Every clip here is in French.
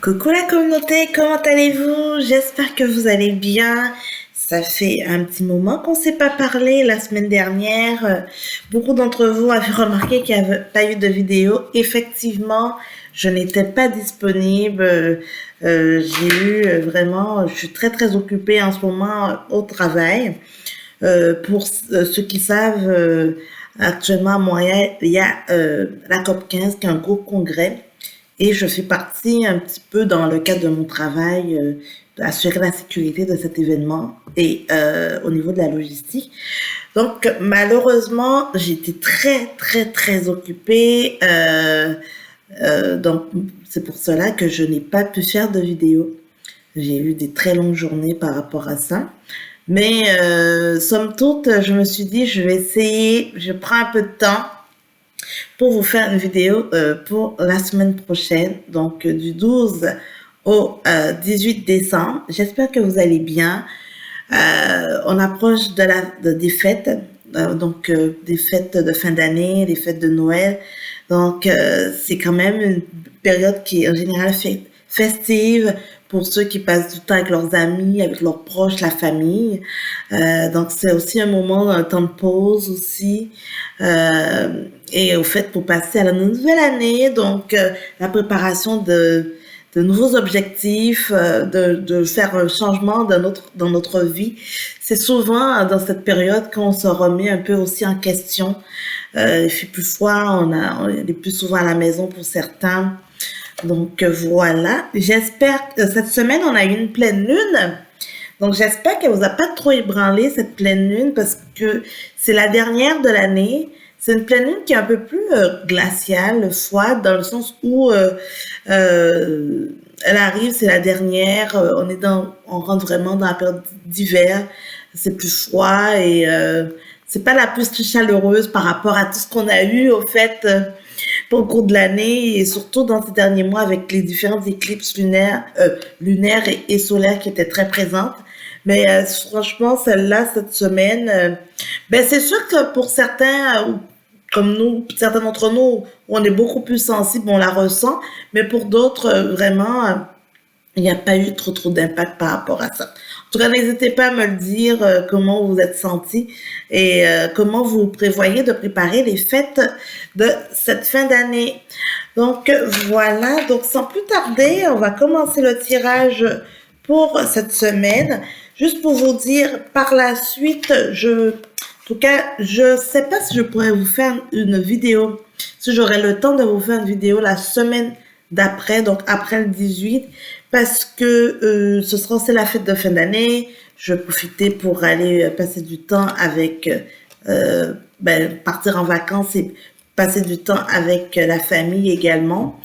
Coucou la communauté, comment allez-vous? J'espère que vous allez bien. Ça fait un petit moment qu'on ne s'est pas parlé la semaine dernière. Beaucoup d'entre vous avaient remarqué qu'il n'y avait pas eu de vidéo. Effectivement, je n'étais pas disponible. Je suis très très occupée en ce moment au travail. Pour ceux qui savent, actuellement à Montréal, il y a la COP 15 qui est un gros congrès. Et je fais partie un petit peu dans le cadre de mon travail d'assurer la sécurité de cet événement et au niveau de la logistique. Donc malheureusement, j'étais très très très occupée. Donc c'est pour cela que je n'ai pas pu faire de vidéo. J'ai eu des très longues journées par rapport à ça. Mais somme toute, je me suis dit, je vais essayer, je prends un peu de temps pour vous faire une vidéo pour la semaine prochaine, donc du 12 au 18 décembre. J'espère que vous allez bien. On approche des fêtes, des fêtes de fin d'année, des fêtes de Noël. Donc, c'est quand même une période qui est en général festive pour ceux qui passent du temps avec leurs amis, avec leurs proches, la famille. Donc, c'est aussi un moment, un temps de pause aussi. Et au fait, pour passer à la nouvelle année, donc la préparation de nouveaux objectifs, de faire un changement dans notre vie. C'est souvent dans cette période qu'on se remet un peu aussi en question. Il fait plus froid, on est plus souvent à la maison pour certains. Donc voilà, j'espère que cette semaine, on a eu une pleine lune. Donc j'espère qu'elle vous a pas trop ébranlé cette pleine lune parce que c'est la dernière de l'année. C'est une pleine lune qui est un peu plus glaciale, froide, dans le sens où elle arrive, c'est la dernière. On rentre vraiment dans la période d'hiver. C'est plus froid et c'est pas la plus chaleureuse par rapport à tout ce qu'on a eu au fait au cours de l'année et surtout dans ces derniers mois avec les différentes éclipses lunaires et solaires qui étaient très présentes. Mais franchement, celle-là, cette semaine, c'est sûr que pour certains, comme nous, certains d'entre nous, on est beaucoup plus sensibles, on la ressent, mais pour d'autres, vraiment, il n'y a pas eu trop d'impact par rapport à ça. En tout cas, n'hésitez pas à me le dire comment vous êtes sentis et comment vous prévoyez de préparer les fêtes de cette fin d'année. Donc voilà, donc sans plus tarder, on va commencer le tirage pour cette semaine. Juste pour vous dire, par la suite, en tout cas, je sais pas si je pourrais vous faire une vidéo, si j'aurai le temps de vous faire une vidéo la semaine d'après, donc après le 18, parce que ce sera aussi la fête de fin d'année. Je vais profiter pour aller passer du temps avec, partir en vacances et passer du temps avec la famille également.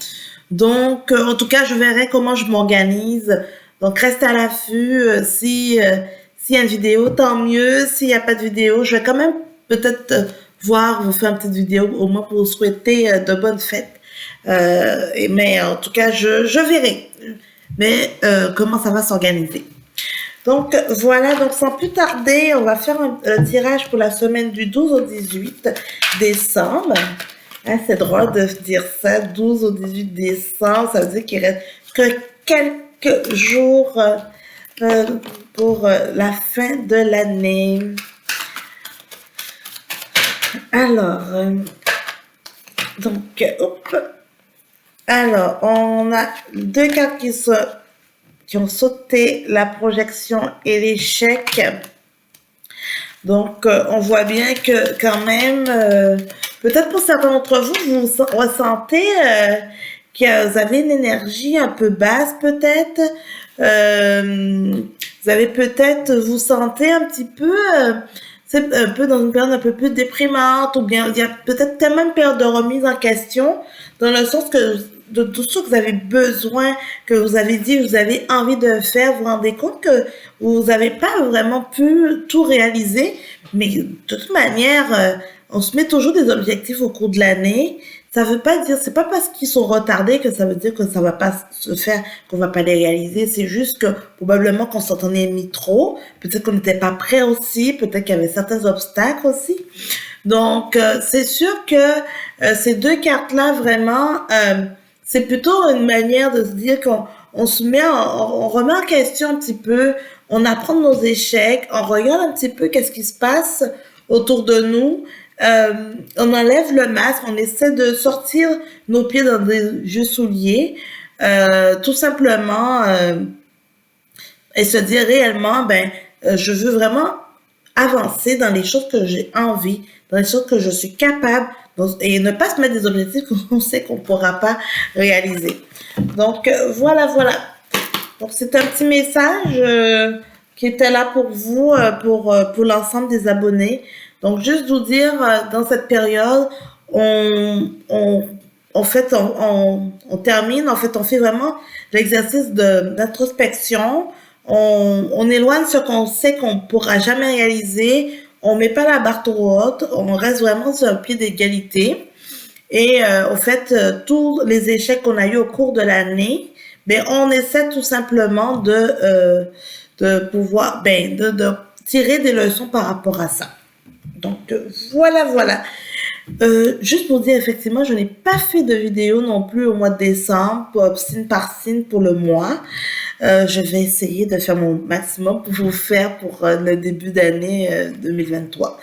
Donc, en tout cas, je verrai comment je m'organise. Donc, restez à l'affût. S'il y a une vidéo, tant mieux. S'il n'y a pas de vidéo, je vais quand même peut-être vous faire une petite vidéo, au moins pour vous souhaiter de bonnes fêtes. Mais en tout cas, je verrai. Mais comment ça va s'organiser. Donc voilà, donc sans plus tarder, on va faire un tirage pour la semaine du 12 au 18 décembre. Ah, c'est drôle de dire ça, 12 au 18 décembre, ça veut dire qu'il reste que quelques jours pour la fin de l'année. Alors, alors, on a deux cartes qui ont sauté, la projection et l'échec. Donc, on voit bien que quand même, peut-être pour certains d'entre vous, vous ressentez que vous avez une énergie un peu basse peut-être. Vous avez peut-être, vous sentez un petit peu, c'est un peu dans une période un peu plus déprimante, ou bien il y a peut-être tellement une période de remise en question, dans le sens que de tout ce que vous avez besoin, que vous avez dit, vous avez envie de faire, vous vous rendez compte que vous n'avez pas vraiment pu tout réaliser, mais de toute manière, on se met toujours des objectifs au cours de l'année. Ça veut pas dire, c'est pas parce qu'ils sont retardés que ça veut dire que ça va pas se faire, qu'on va pas les réaliser. C'est juste que probablement qu'on s'en est mis trop, peut-être qu'on n'était pas prêt aussi, peut-être qu'il y avait certains obstacles aussi. Donc c'est sûr que ces deux cartes-là vraiment, c'est plutôt une manière de se dire on se met, on remet en question un petit peu, on apprend de nos échecs, on regarde un petit peu qu'est-ce qui se passe autour de nous. On enlève le masque, on essaie de sortir nos pieds dans des vieux souliers, tout simplement, et se dire réellement, je veux vraiment avancer dans les choses que j'ai envie, dans les choses que je suis capable, et ne pas se mettre des objectifs qu'on sait qu'on ne pourra pas réaliser. Donc, voilà. Donc, c'est un petit message qui était là pour vous, pour l'ensemble des abonnés. Donc, juste vous dire, dans cette période, en fait, on termine, en fait, on fait vraiment l'exercice d'introspection. On éloigne ce qu'on sait qu'on ne pourra jamais réaliser. On met pas la barre trop haute. On reste vraiment sur un pied d'égalité. Et au fait, tous les échecs qu'on a eu au cours de l'année, on essaie tout simplement de pouvoir, de tirer des leçons par rapport à ça. Donc voilà. Juste pour dire, effectivement, je n'ai pas fait de vidéo non plus au mois de décembre, signe par signe pour le mois. Je vais essayer de faire mon maximum pour vous faire pour le début d'année 2023.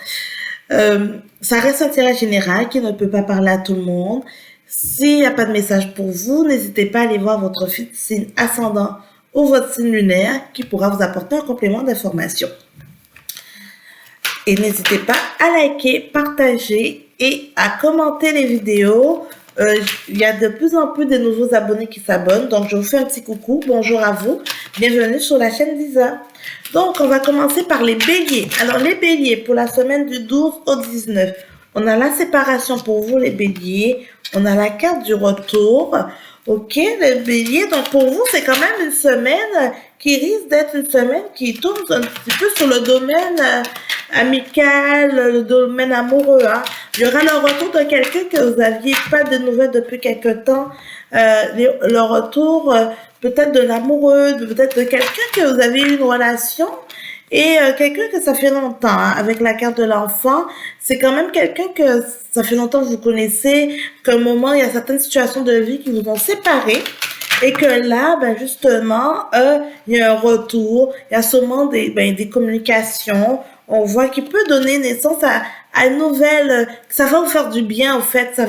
Ça reste un tirage général qui ne peut pas parler à tout le monde. S'il n'y a pas de message pour vous, n'hésitez pas à aller voir votre signe ascendant ou votre signe lunaire qui pourra vous apporter un complément d'information. Et n'hésitez pas à liker, partager et à commenter les vidéos. Il y a de plus en plus de nouveaux abonnés qui s'abonnent. Donc, je vous fais un petit coucou. Bonjour à vous. Bienvenue sur la chaîne Lisa. Donc, on va commencer par les béliers. Alors, les béliers, pour la semaine du 12 au 19, on a la séparation pour vous, les béliers. On a la carte du retour. Ok, les béliers. Donc, pour vous, c'est quand même une semaine qui risque d'être une semaine qui tourne un petit peu sur le domaine amical, le domaine amoureux. Il y aura le retour de quelqu'un que vous n'aviez pas de nouvelles depuis quelque temps. Le retour peut-être de l'amoureux, peut-être de quelqu'un que vous avez eu une relation. Et quelqu'un que ça fait longtemps, avec la carte de l'enfant, c'est quand même quelqu'un que ça fait longtemps que vous connaissez, qu'à un moment, il y a certaines situations de vie qui vous ont séparés. Et que là, justement, il y a un retour, il y a sûrement des communications. On voit qu'il peut donner naissance à une nouvelle, ça va vous faire du bien, en fait. Ça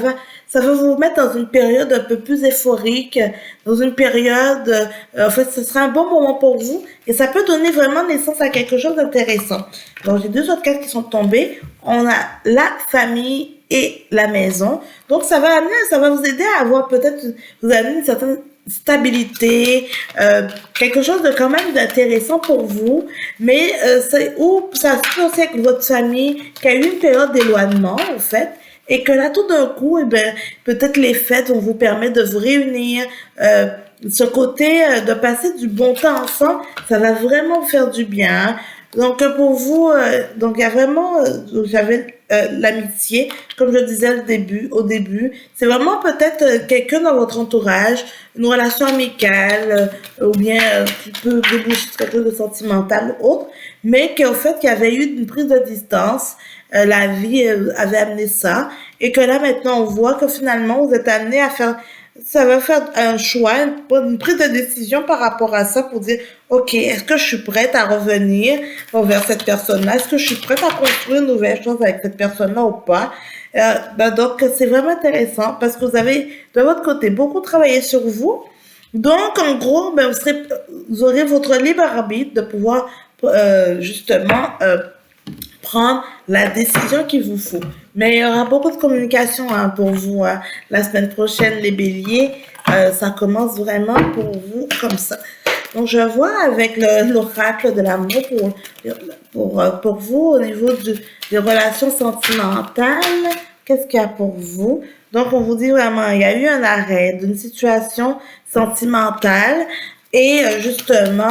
va vous mettre dans une période un peu plus euphorique, dans une période, en fait, ce sera un bon moment pour vous. Et ça peut donner vraiment naissance à quelque chose d'intéressant. Donc, j'ai deux autres cartes qui sont tombées. On a la famille et la maison. Donc, ça va vous aider à avoir peut-être, vous avez une certaine stabilité, quelque chose de quand même d'intéressant pour vous, mais ou ça se peut aussi avec votre famille qui a eu une période d'éloignement en fait, et que là tout d'un coup, peut-être les fêtes vont vous permettre de vous réunir, ce côté de passer du bon temps ensemble, ça va vraiment vous faire du bien. Donc pour vous, donc il y a vraiment, j'avais l'amitié, comme je disais au début, c'est vraiment peut-être quelqu'un dans votre entourage, une relation amicale, ou bien qui peut déboucher sur quelque chose de sentimental ou autre, mais qu'en fait il y avait eu une prise de distance, la vie avait amené ça, et que là maintenant on voit que finalement vous êtes amené à faire, ça va faire un choix, une prise de décision par rapport à ça pour dire, ok, est-ce que je suis prête à revenir vers cette personne-là? Est-ce que je suis prête à construire une nouvelle chose avec cette personne-là ou pas? Donc, c'est vraiment intéressant parce que vous avez, de votre côté, beaucoup travaillé sur vous. Donc, en gros, vous aurez votre libre arbitre de pouvoir, justement, prendre la décision qu'il vous faut. Mais il y aura beaucoup de communication pour vous. La semaine prochaine, les béliers, ça commence vraiment pour vous comme ça. Donc, je vois avec l'oracle de l'amour pour vous au niveau des relations sentimentales. Qu'est-ce qu'il y a pour vous? Donc, on vous dit vraiment, il y a eu un arrêt d'une situation sentimentale et justement,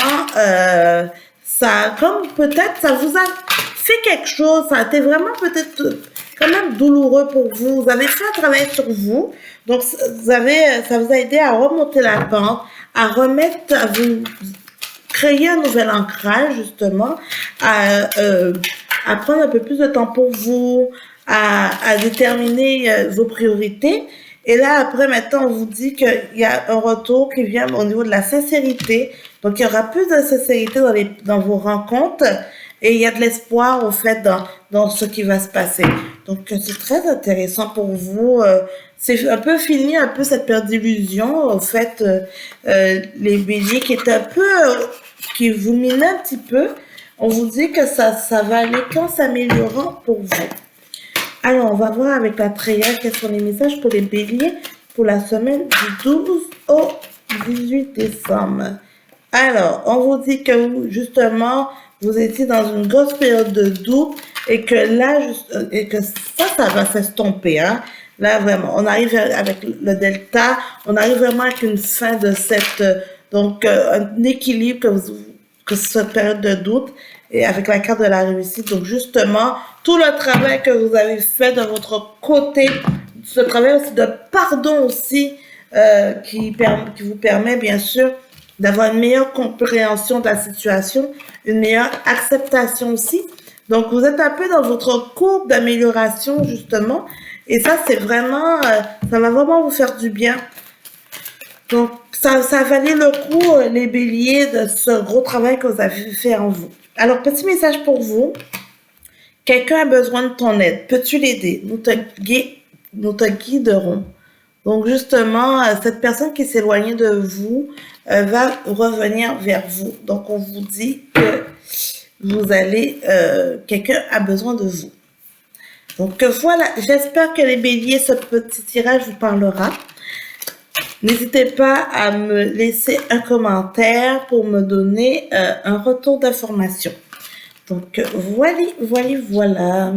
ça, comme peut-être, ça vous a fait quelque chose, ça a été vraiment peut-être quand même douloureux pour vous. Vous avez fait un travail sur vous, donc ça vous a aidé à remonter la pente, à vous créer un nouvel ancrage justement, à prendre un peu plus de temps pour vous, à déterminer vos priorités. Et là, après, maintenant, on vous dit qu'il y a un retour qui vient au niveau de la sincérité. Donc, il y aura plus de sincérité dans vos rencontres et il y a de l'espoir, au fait, dans ce qui va se passer. Donc, c'est très intéressant pour vous. C'est un peu fini, un peu cette perte d'illusion, au fait, les béliers qui étaient un peu, qui vous minaient un petit peu. On vous dit que ça va aller qu'en s'améliorant pour vous. Alors, on va voir avec la Tréa quels sont les messages pour les béliers pour la semaine du 12 au 18 décembre. Alors, on vous dit que justement, vous étiez dans une grosse période de doute et que là, et que ça va s'estomper, hein. Là, vraiment, on arrive avec le delta, on arrive vraiment avec une fin de cette, donc, un équilibre que cette période de doute et avec la carte de la réussite. Donc, justement, tout le travail que vous avez fait de votre côté, ce travail aussi de pardon aussi, qui vous permet, bien sûr, d'avoir une meilleure compréhension de la situation, une meilleure acceptation aussi. Donc, vous êtes un peu dans votre courbe d'amélioration, justement. Et ça, c'est vraiment, ça va vraiment vous faire du bien. Donc, ça valait le coup, les béliers, de ce gros travail que vous avez fait en vous. Alors, petit message pour vous. Quelqu'un a besoin de ton aide. Peux-tu l'aider? Nous te guiderons. Donc, justement, cette personne qui s'éloignait de vous va revenir vers vous. Donc, on vous dit que vous allez, quelqu'un a besoin de vous. Donc, voilà, j'espère que les béliers, ce petit tirage vous parlera. N'hésitez pas à me laisser un commentaire pour me donner un retour d'information. Donc, voilà.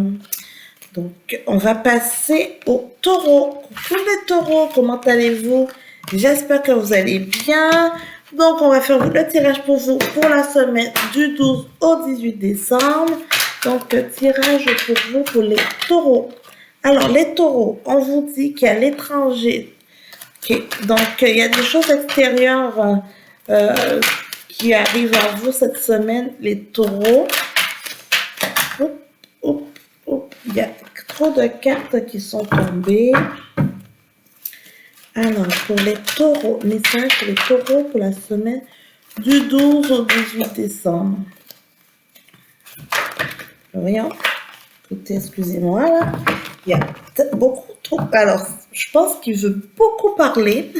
Donc, on va passer au taureau. Coucou les taureaux, comment allez-vous? J'espère que vous allez bien. Donc, on va faire le tirage pour vous pour la semaine du 12 au 18 décembre. Donc, tirage pour vous pour les taureaux. Alors, les taureaux, on vous dit qu'il y a l'étranger. Okay. Donc, il y a des choses extérieures qui arrivent à vous cette semaine, les taureaux. Il y a trop de cartes qui sont tombées. Alors, pour les taureaux, message pour les taureaux pour la semaine du 12 au 18 décembre. Voyons. Écoutez, excusez-moi, là. Il y a beaucoup trop. Alors, je pense qu'il veut beaucoup parler.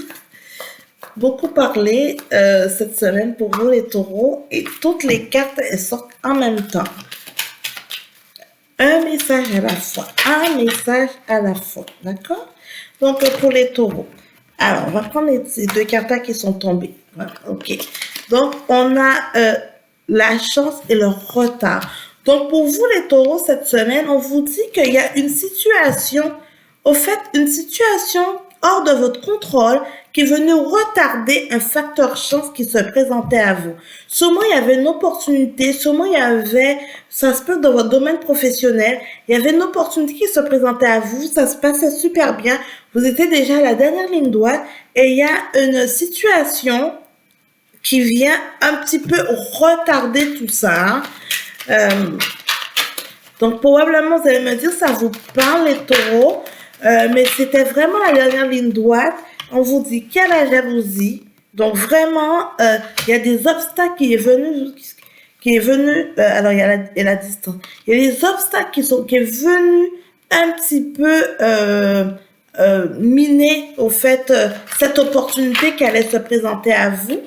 Beaucoup parler cette semaine pour vous, les taureaux. Et toutes les cartes, elles sortent en même temps. Un message à la fois. Un message à la fois. D'accord? Donc, pour les taureaux. Alors, on va prendre ces deux cartes-là qui sont tombées. Voilà, ok. Donc, on a la chance et le retard. Donc, pour vous, les taureaux, cette semaine, on vous dit qu'il y a une situation, au fait, une situation hors de votre contrôle qui est venue retarder un facteur chance qui se présentait à vous. Sûrement, il y avait une opportunité, sûrement, il y avait, ça se peut dans votre domaine professionnel, il y avait une opportunité qui se présentait à vous, ça se passait super bien, vous étiez déjà à la dernière ligne droite et il y a une situation qui vient un petit peu retarder tout ça. Donc, probablement, vous allez me dire, ça vous parle, les taureaux, mais c'était vraiment la dernière ligne droite. On vous dit qu'il y a la jalousie. Donc, vraiment, il y a des obstacles qui est venu, alors il y a la distance. Il y a des obstacles qui est venu un petit peu miner, au fait, cette opportunité qui allait se présenter à vous.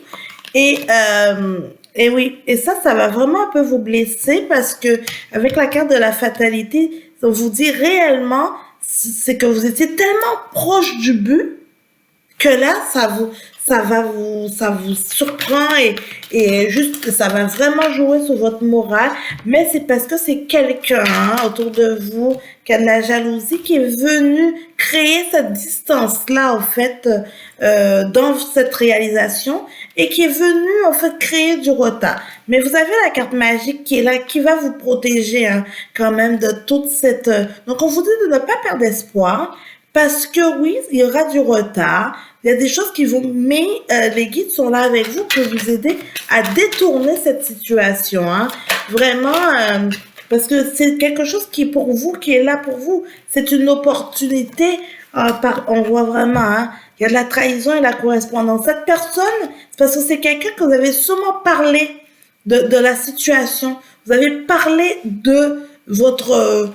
Et oui, et ça va vraiment un peu vous blesser parce que avec la carte de la fatalité, on vous dit réellement, c'est que vous étiez tellement proche du but que là, ça vous surprend et juste, ça va vraiment jouer sur votre morale. Mais c'est parce que c'est quelqu'un autour de vous qui a de la jalousie qui est venu créer cette distance-là, en fait, dans cette réalisation et qui est venu, en fait, créer du retard. Mais vous avez la carte magique qui est là, qui va vous protéger, quand même, de toute cette... Donc, on vous dit de ne pas perdre espoir parce que, oui, il y aura du retard. Il y a des choses qui vont... Mais les guides sont là avec vous pour vous aider à détourner cette situation. Vraiment... parce que c'est quelque chose qui est pour vous, qui est là pour vous. C'est une opportunité, On voit vraiment, hein, il y a de la trahison et de la correspondance. Cette personne, c'est parce que c'est quelqu'un que vous avez sûrement parlé de la situation. Vous avez parlé de votre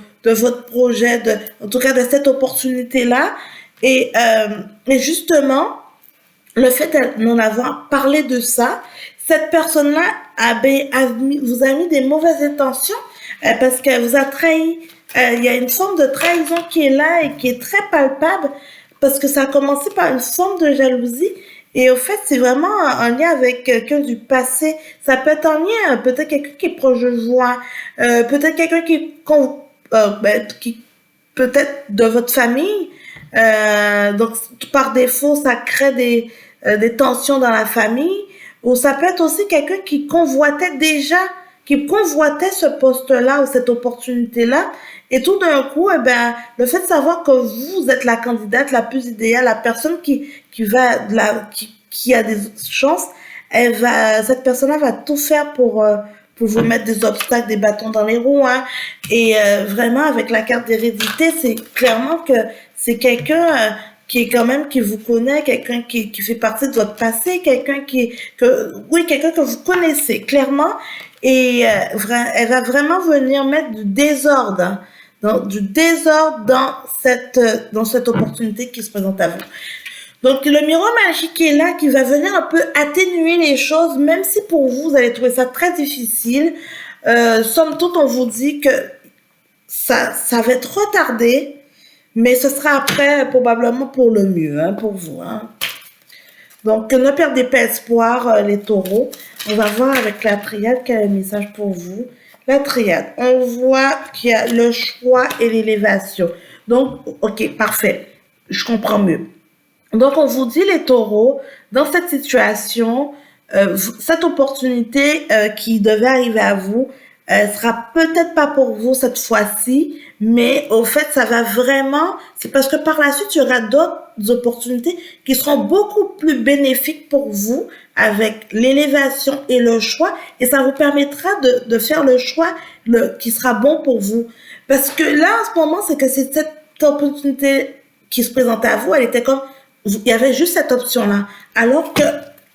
projet, en tout cas de cette opportunité-là. Et justement, le fait d'en avoir parlé de ça, cette personne-là vous a mis des mauvaises intentions parce qu'elle vous a trahi. Il y a une forme de trahison qui est là et qui est très palpable parce que ça a commencé par une forme de jalousie. Et au fait, c'est vraiment un lien avec quelqu'un du passé. Ça peut être un lien, peut-être quelqu'un qui est proche de vous, peut-être quelqu'un qui peut-être de votre famille. Donc, par défaut, ça crée des tensions dans la famille. Ou ça peut être aussi quelqu'un qui convoitait ce poste-là ou cette opportunité-là. Et tout d'un coup, eh ben, le fait de savoir que vous êtes la candidate la plus idéale, la personne qui a des chances, cette personne-là va tout faire pour vous mettre des obstacles, des bâtons dans les roues, hein. Et vraiment, avec la carte d'hérédité, c'est clairement que c'est quelqu'un qui est quand même, qui vous connaît, quelqu'un qui fait partie de votre passé, quelqu'un quelqu'un que vous connaissez, clairement. Et elle va vraiment venir mettre du désordre, hein, dans cette opportunité qui se présente à vous. Donc, le miroir magique est là, qui va venir un peu atténuer les choses, même si pour vous, vous allez trouver ça très difficile. Somme toute, on vous dit que ça va être retardé, mais ce sera après probablement pour le mieux, hein, pour vous, hein. Donc, ne perdez pas espoir, les taureaux. On va voir avec la triade quel est le message pour vous. La triade, on voit qu'il y a le choix et l'élévation. Donc, ok, parfait. Je comprends mieux. Donc, on vous dit, les taureaux, dans cette situation, cette opportunité qui devait arriver à vous, sera peut-être pas pour vous cette fois-ci, mais au fait, ça va vraiment, c'est parce que par la suite, il y aura d'autres opportunités qui seront beaucoup plus bénéfiques pour vous avec l'élévation et le choix, et ça vous permettra de faire le choix qui sera bon pour vous. Parce que là, en ce moment, c'est que c'est cette opportunité qui se présentait à vous, elle était comme, il y avait juste cette option-là. Alors que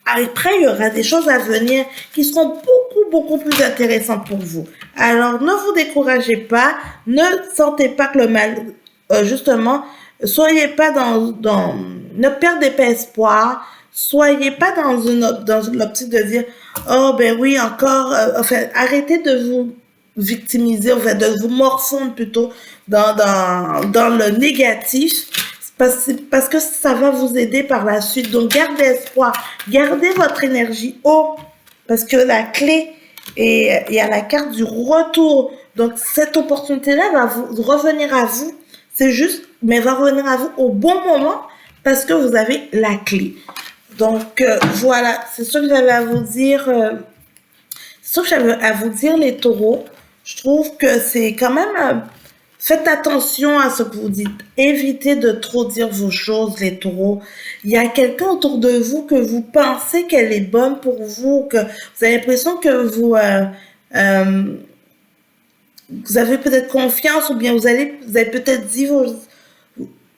après, il y aura des choses à venir qui seront beaucoup plus intéressantes pour vous. Alors, ne vous découragez pas, ne sentez pas que le mal, justement, soyez pas ne perdez pas espoir, soyez pas dans l'optique de dire, oh ben oui, encore, enfin, arrêtez de vous victimiser, enfin, de vous morfondre plutôt dans le négatif. Parce que ça va vous aider par la suite. Donc, gardez espoir. Gardez votre énergie haut. Parce que la clé, et il y a la carte du retour. Donc, cette opportunité-là va revenir à vous. C'est juste, mais va revenir à vous au bon moment parce que vous avez la clé. Donc, voilà. C'est ce que j'avais à vous dire. Les taureaux. Je trouve que c'est quand même... Faites attention à ce que vous dites. Évitez de trop dire vos choses, les taureaux. Il y a quelqu'un autour de vous que vous pensez qu'elle est bonne pour vous, que vous avez l'impression que vous avez peut-être confiance, ou bien vous avez peut-être dit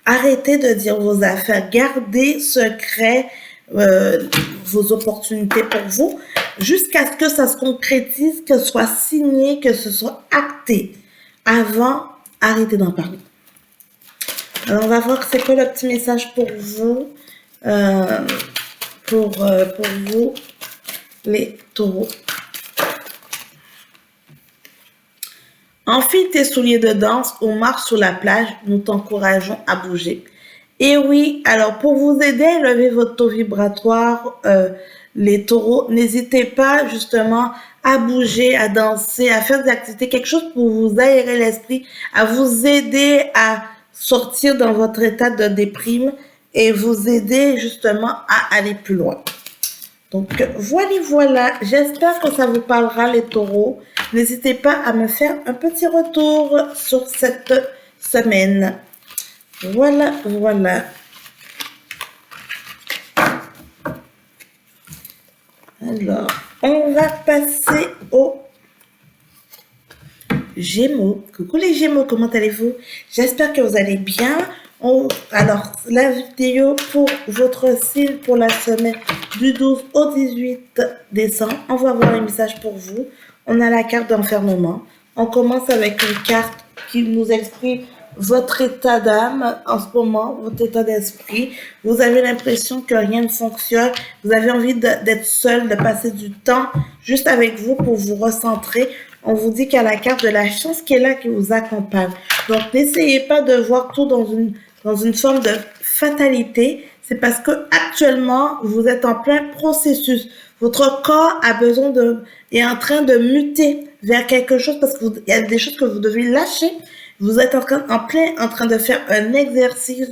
arrêtez de dire vos affaires. Gardez secret vos opportunités pour vous jusqu'à ce que ça se concrétise, que ce soit signé, que ce soit acté. Avant, arrêtez d'en parler. Alors, on va voir c'est quoi le petit message pour vous, pour vous, les taureaux. Enfile tes souliers de danse ou marche sur la plage, nous t'encourageons à bouger. Et oui, alors pour vous aider à élever votre taux vibratoire, les taureaux, n'hésitez pas justement à bouger, à danser, à faire des activités, quelque chose pour vous aérer l'esprit, à vous aider à sortir dans votre état de déprime et vous aider justement à aller plus loin. Donc voilà, j'espère que ça vous parlera, les taureaux. N'hésitez pas à me faire un petit retour sur cette semaine. Voilà. Alors, on va passer aux Gémeaux. Coucou les Gémeaux, comment allez-vous? J'espère que vous allez bien. Alors, la vidéo pour votre signe pour la semaine du 12 au 18 décembre, on va voir un message pour vous. On a la carte d'enfermement. On commence avec une carte qui nous exprime votre état d'âme en ce moment, votre état d'esprit. Vous avez l'impression que rien ne fonctionne. Vous avez envie d'être seul, de passer du temps juste avec vous pour vous recentrer. On vous dit qu'il y a la carte de la chance qui est là, qui vous accompagne. Donc, n'essayez pas de voir tout dans une forme de fatalité. C'est parce que actuellement, vous êtes en plein processus. Votre corps est en train de muter vers quelque chose parce qu'il y a des choses que vous devez lâcher. Vous êtes en train de faire un exercice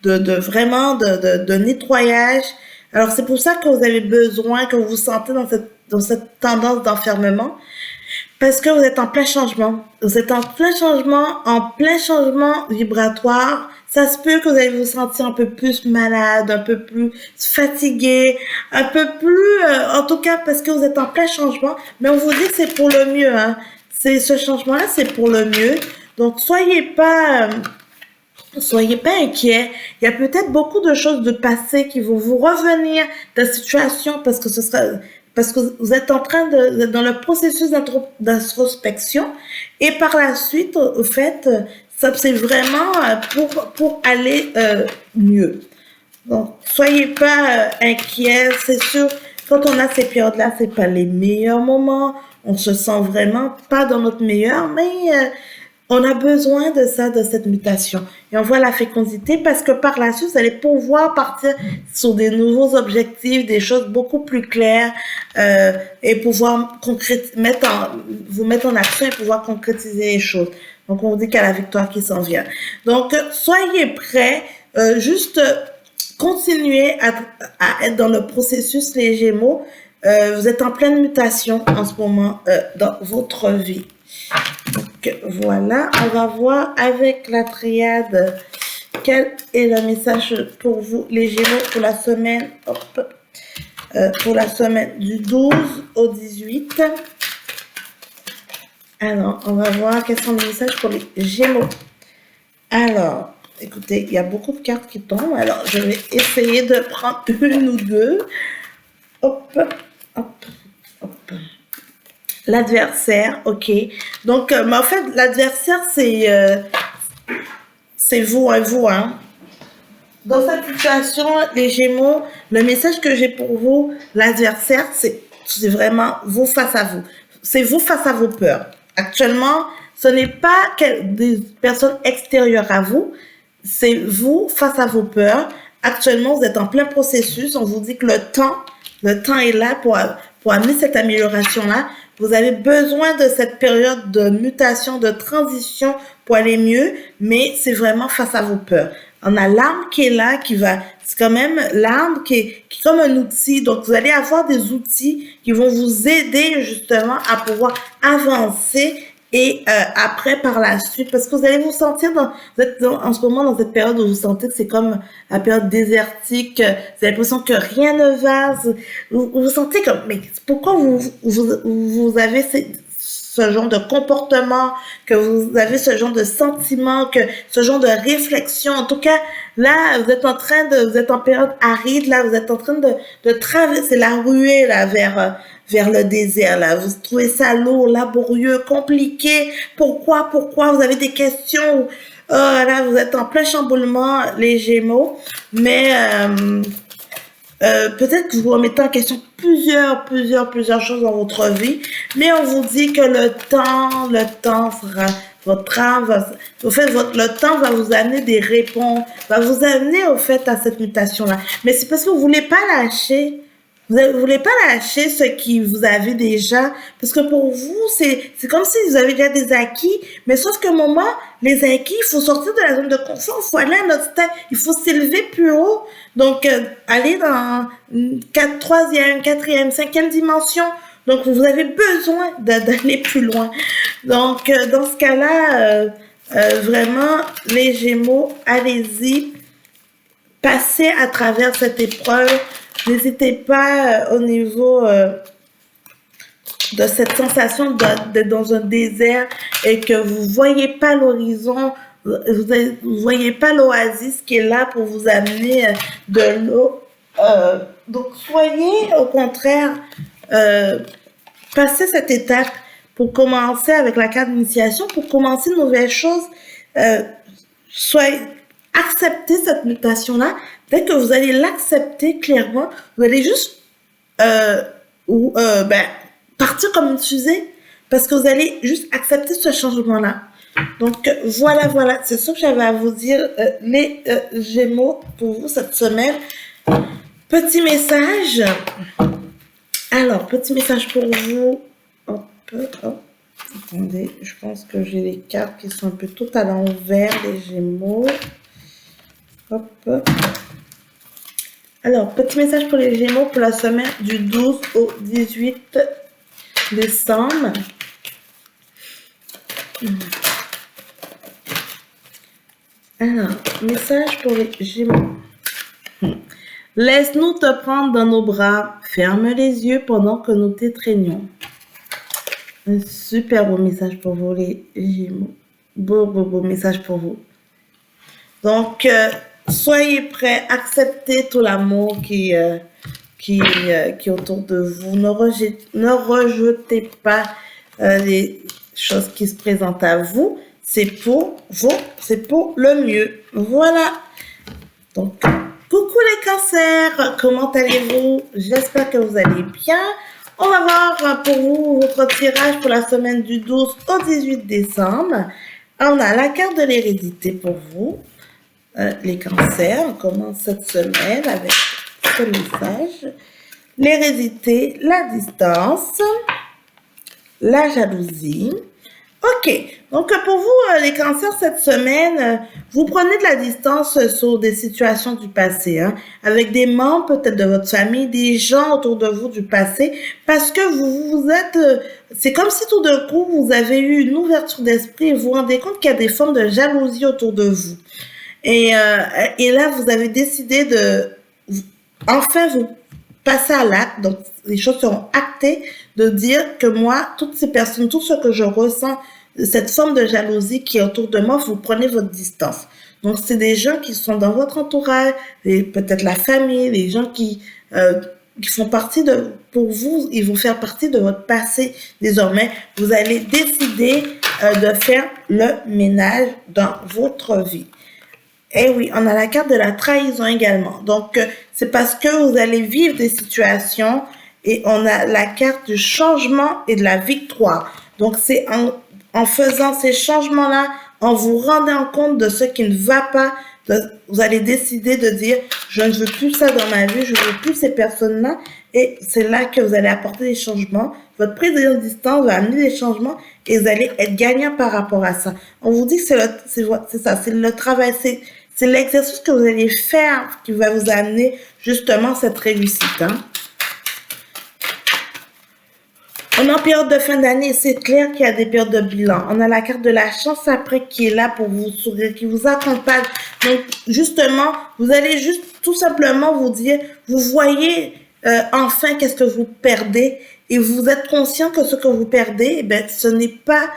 vraiment de nettoyage. Alors, c'est pour ça que vous avez besoin, que vous vous sentez dans cette tendance d'enfermement. Parce que vous êtes en plein changement. Vous êtes en plein changement vibratoire. Ça se peut que vous allez vous sentir un peu plus malade, un peu plus fatigué, un peu plus, en tout cas, parce que vous êtes en plein changement. Mais on vous dit que c'est pour le mieux, hein. Ce changement-là, c'est pour le mieux. Donc, soyez pas inquiets. Il y a peut-être beaucoup de choses de passé qui vont vous revenir de situation parce que vous êtes en train dans le processus d'introspection et par la suite, au fait, ça c'est vraiment pour aller mieux. Donc, soyez pas inquiets. C'est sûr, quand on a ces périodes-là, c'est pas les meilleurs moments. On se sent vraiment pas dans notre meilleur, mais on a besoin de ça, de cette mutation. Et on voit la fécondité parce que par la suite, vous allez pouvoir partir sur des nouveaux objectifs, des choses beaucoup plus claires et pouvoir vous mettre en action et pouvoir concrétiser les choses. Donc, on vous dit qu'il y a la victoire qui s'en vient. Donc, soyez prêts. Juste continuez à être dans le processus, les Gémeaux. Vous êtes en pleine mutation en ce moment dans votre vie. Donc voilà, on va voir avec la triade quel est le message pour vous, les Gémeaux, pour la semaine, pour la semaine du 12 au 18. Alors, on va voir quels sont les messages pour les Gémeaux. Alors, écoutez, il y a beaucoup de cartes qui tombent. Alors, je vais essayer de prendre une ou deux. Hop, hop, hop. L'adversaire, ok. Donc, mais en fait, l'adversaire, c'est vous, hein. Dans cette situation, les Gémeaux, le message que j'ai pour vous, l'adversaire, c'est vraiment vous face à vous. C'est vous face à vos peurs. Actuellement, ce n'est pas des personnes extérieures à vous, c'est vous face à vos peurs. Actuellement, vous êtes en plein processus. On vous dit que le temps est là pour amener cette amélioration-là. Vous avez besoin de cette période de mutation, de transition pour aller mieux, mais c'est vraiment face à vos peurs. On a l'arme qui est là, c'est quand même l'arme qui est comme un outil. Donc, vous allez avoir des outils qui vont vous aider justement à pouvoir avancer et après, par la suite, parce que vous allez vous sentir vous êtes en ce moment dans cette période où vous sentez que c'est comme la période désertique, vous avez l'impression que rien ne va, vous sentez comme, mais pourquoi vous avez ce genre de comportement, que vous avez ce genre de sentiment, que ce genre de réflexion. En tout cas, là, vous êtes en période aride, là, vous êtes en train de traverser la ruée, là, vers le désert, là. Vous trouvez ça lourd, laborieux, compliqué. Pourquoi? Vous avez des questions. Oh, là, vous êtes en plein chamboulement, les Gémeaux. Mais, peut-être que vous remettez en question plusieurs choses dans votre vie, mais on vous dit que le temps sera votre âme, le temps va vous amener des réponses, va vous amener au fait à cette mutation-là. Mais c'est parce que vous voulez pas lâcher. Vous voulez pas lâcher ce qui vous avez déjà, parce que pour vous, c'est comme si vous avez déjà des acquis, mais sauf que moment, les acquis, il faut sortir de la zone de confort, il faut aller à notre stade, il faut s'élever plus haut, donc aller dans troisième, quatrième, cinquième dimension, donc vous avez besoin d'aller plus loin. Donc dans ce cas-là, vraiment, les Gémeaux, allez-y, passez à travers cette épreuve. N'hésitez pas au niveau de cette sensation d'être dans un désert et que vous voyez pas l'horizon, Vous voyez pas l'oasis qui est là pour vous amener de l'eau. Donc soyez au contraire, euh, passez cette étape pour commencer avec la carte d'initiation, pour commencer de nouvelles choses. Euh, soyez, acceptez cette mutation-là. Dès que vous allez l'accepter clairement, vous allez juste euh, ben, partir comme une fusée parce que vous allez juste accepter ce changement-là. Donc voilà, c'est ça que j'avais à vous dire, les Gémeaux, pour vous cette semaine. Petit message. Alors, petit message pour vous. Hop, hop. Attendez, je pense que j'ai les cartes qui sont un peu toutes à l'envers, les Gémeaux. Hop. Alors, petit message pour les Gémeaux pour la semaine du 12 au 18 décembre. Alors, message pour les Gémeaux. Laisse-nous te prendre dans nos bras. Ferme les yeux pendant que nous t'étreignons. Un super beau message pour vous, les Gémeaux. Beau message pour vous. Donc, soyez prêts, acceptez tout l'amour qui est autour de vous. Ne rejetez pas les choses qui se présentent à vous. C'est pour vous, c'est pour le mieux. Voilà. Donc, coucou les cancers, comment allez-vous? J'espère que vous allez bien. On va voir pour vous votre tirage pour la semaine du 12 au 18 décembre. On a la carte de l'hérédité pour vous, les cancers. On commence cette semaine avec ce message. L'hérédité, la distance, la jalousie. Ok, donc pour vous, les cancers, cette semaine, vous prenez de la distance sur des situations du passé, hein, avec des membres peut-être de votre famille, des gens autour de vous du passé, parce que vous êtes, c'est comme si tout d'un coup, vous avez eu une ouverture d'esprit et vous vous rendez compte qu'il y a des formes de jalousie autour de vous. Et là, vous avez décidé de, enfin, vous passer à l'acte, donc les choses seront actées, de dire que moi, toutes ces personnes, tout ce que je ressens, cette forme de jalousie qui est autour de moi, vous prenez votre distance. Donc c'est des gens qui sont dans votre entourage, peut-être la famille, les gens qui font partie de, pour vous, ils vont faire partie de votre passé désormais. Vous allez décider de faire le ménage dans votre vie. Eh oui, on a la carte de la trahison également. Donc, c'est parce que vous allez vivre des situations et on a la carte du changement et de la victoire. Donc, c'est en faisant ces changements-là, en vous rendant compte de ce qui ne va pas, vous allez décider de dire, je ne veux plus ça dans ma vie, je ne veux plus ces personnes-là. Et c'est là que vous allez apporter des changements. Votre prise de distance va amener des changements et vous allez être gagnant par rapport à ça. On vous dit que c'est ça, c'est le travail, c'est l'exercice que vous allez faire qui va vous amener justement cette réussite. Hein. On est en période de fin d'année, c'est clair qu'il y a des périodes de bilan. On a la carte de la chance après qui est là pour vous sourire, qui vous accompagne. Donc justement, vous allez juste tout simplement vous dire, vous voyez enfin qu'est-ce que vous perdez et vous êtes conscient que ce que vous perdez, eh ben, ce n'est pas,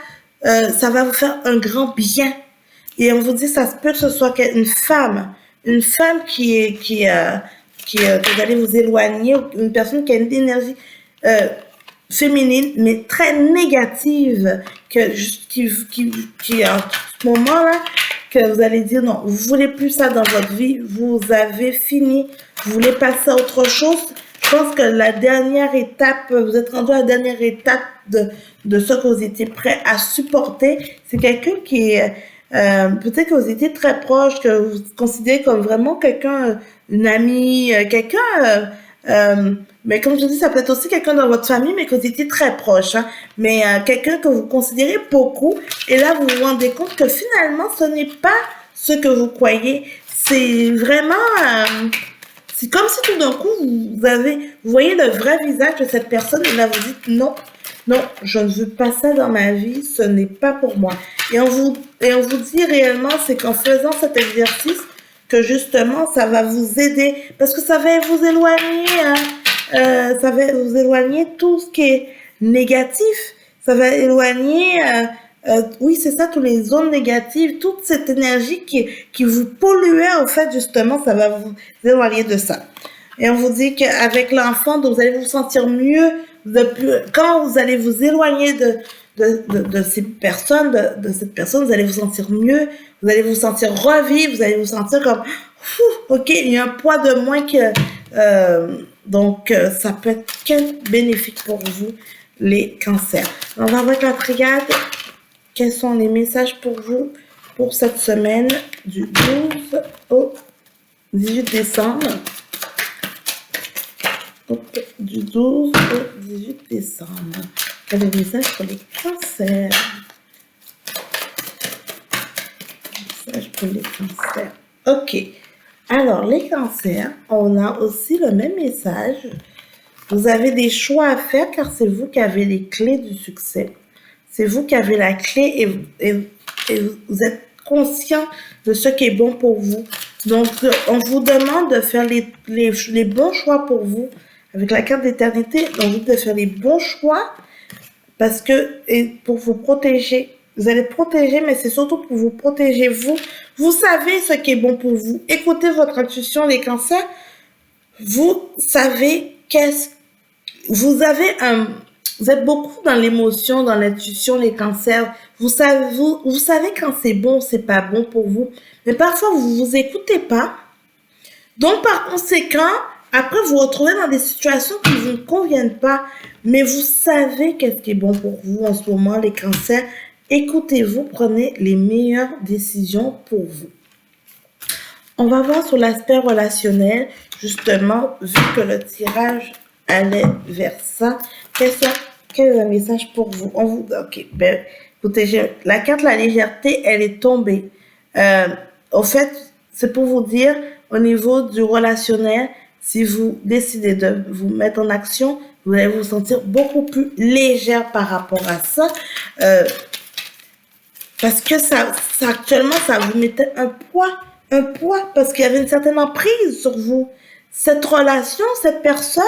ça va vous faire un grand bien. Et on vous dit, ça se peut que ce soit une femme que vous allez vous éloigner, une personne qui a une énergie féminine, mais très négative, qui en ce moment-là, que vous allez dire, non, vous voulez plus ça dans votre vie, vous avez fini, vous voulez passer à autre chose. Je pense que la dernière étape, vous êtes rendu à la dernière étape de ce que vous étiez prêt à supporter. C'est quelqu'un qui est, peut-être que vous étiez très proche, que vous considérez comme vraiment quelqu'un, une amie, quelqu'un, mais comme je dis, ça peut être aussi quelqu'un dans votre famille, mais que vous étiez très proche, hein, mais quelqu'un que vous considérez beaucoup, et là vous vous rendez compte que finalement ce n'est pas ce que vous croyez, c'est vraiment, c'est comme si tout d'un coup vous voyez le vrai visage de cette personne, et là vous dites non, je ne veux pas ça dans ma vie, ce n'est pas pour moi. Et on vous dit réellement, c'est qu'en faisant cet exercice, que justement, ça va vous aider, parce que ça va vous éloigner, ça va vous éloigner tout ce qui est négatif, ça va éloigner oui, c'est ça, toutes les zones négatives, toute cette énergie qui vous polluait, au fait, justement, ça va vous éloigner de ça. Et on vous dit qu'avec l'enfant, vous allez vous sentir mieux, quand vous allez vous éloigner de ces personnes, de cette personne, vous allez vous sentir mieux, vous allez vous sentir revivre, vous allez vous sentir comme, ok, il y a un poids de moins que, donc, ça peut être quel bénéfique pour vous, les cancers. On va voir la triade. Quels sont les messages pour vous pour cette semaine du 12 au 18 décembre? Donc, du 12 au 18 décembre. Quel est le message pour les cancers? Message pour les cancers. Ok. Alors, les cancers, on a aussi le même message. Vous avez des choix à faire car c'est vous qui avez les clés du succès. C'est vous qui avez la clé et vous êtes conscient de ce qui est bon pour vous. Donc, on vous demande de faire les bons choix pour vous. Avec la carte d'éternité, on vous dit de faire les bons choix parce que, et pour vous protéger. Vous allez protéger, mais c'est surtout pour vous protéger vous. Vous savez ce qui est bon pour vous. Écoutez votre intuition, les cancers. Vous savez vous êtes beaucoup dans l'émotion, dans l'intuition, les cancers. Vous savez quand c'est bon, c'est pas bon pour vous. Mais parfois, vous vous écoutez pas. Donc, par conséquent, après, vous vous retrouvez dans des situations qui ne vous conviennent pas. Mais vous savez qu'est-ce qui est bon pour vous en ce moment, les cancers. Écoutez-vous, prenez les meilleures décisions pour vous. On va voir sur l'aspect relationnel, justement, vu que le tirage allait vers ça. Quel est le message pour vous? Ok, ben, écoutez, la carte la légèreté, elle est tombée. Au fait, c'est pour vous dire, au niveau du relationnel, si vous décidez de vous mettre en action, vous allez vous sentir beaucoup plus légère par rapport à ça. Parce que actuellement, ça vous mettait un poids, parce qu'il y avait une certaine emprise sur vous. Cette relation, cette personne,